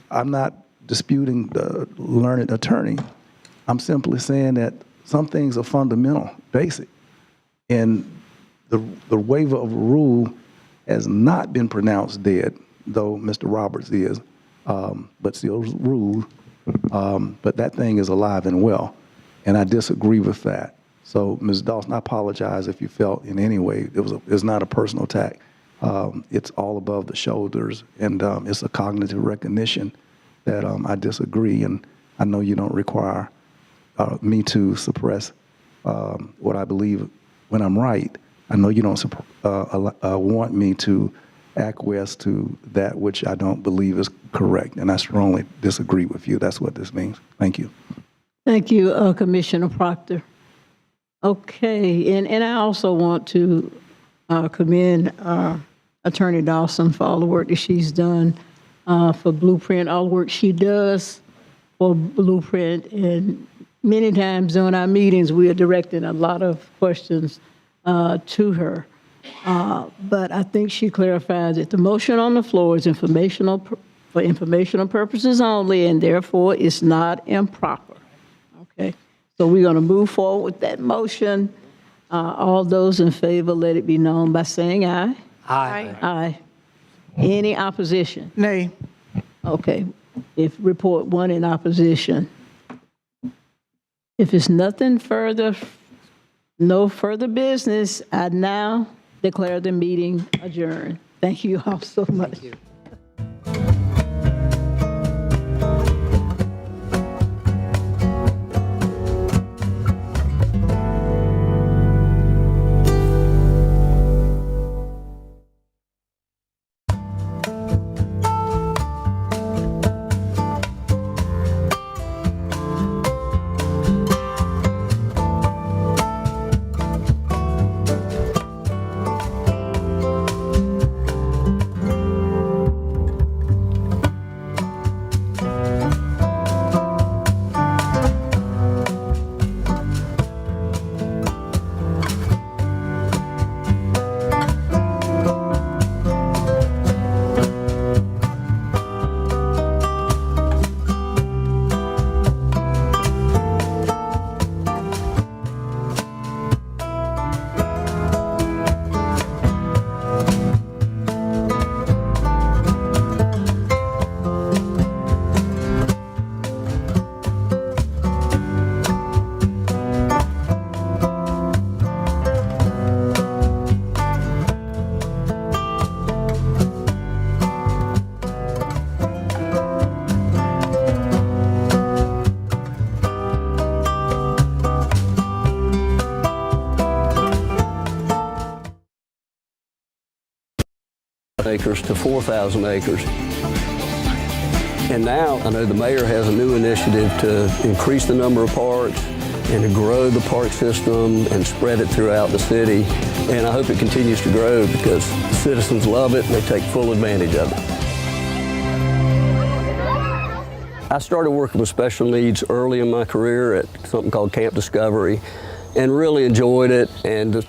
not disputing the learned attorney. I'm simply saying that some things are fundamental, basic. And the waiver of a rule has not been pronounced dead, though Mr. Roberts is, but still ruled. But that thing is alive and well, and I disagree with that. So, Ms. Dawson, I apologize if you felt in any way it's not a personal attack. It's all above the shoulders, and it's a cognitive recognition that I disagree, and I know you don't require me to suppress what I believe when I'm right. I know you don't want me to acquiesce to that which I don't believe is correct, and I strongly disagree with you. That's what this means. Thank you. Thank you, Commissioner Proctor. Okay, and I also want to commend Attorney Dawson for all the work that she's done for Blueprint, all the work she does for Blueprint, and many times during our meetings, we are directing a lot of questions to her. But I think she clarifies that the motion on the floor is for informational purposes only, and therefore it's not improper. Okay, so we're going to move forward with that motion. All those in favor, let it be known by saying aye. Aye. Aye. Any opposition? Nay. Okay, if report one in opposition. If it's nothing further, no further business, I now declare the meeting adjourned. Thank you all so much. Thank you. acres to 4,000 acres. And now I know the mayor has a new initiative to increase the number of parks and to grow the park system and spread it throughout the city. And I hope it continues to grow because citizens love it and they take full advantage of it. I started working with special needs early in my career at something called Camp Discovery and really enjoyed it. And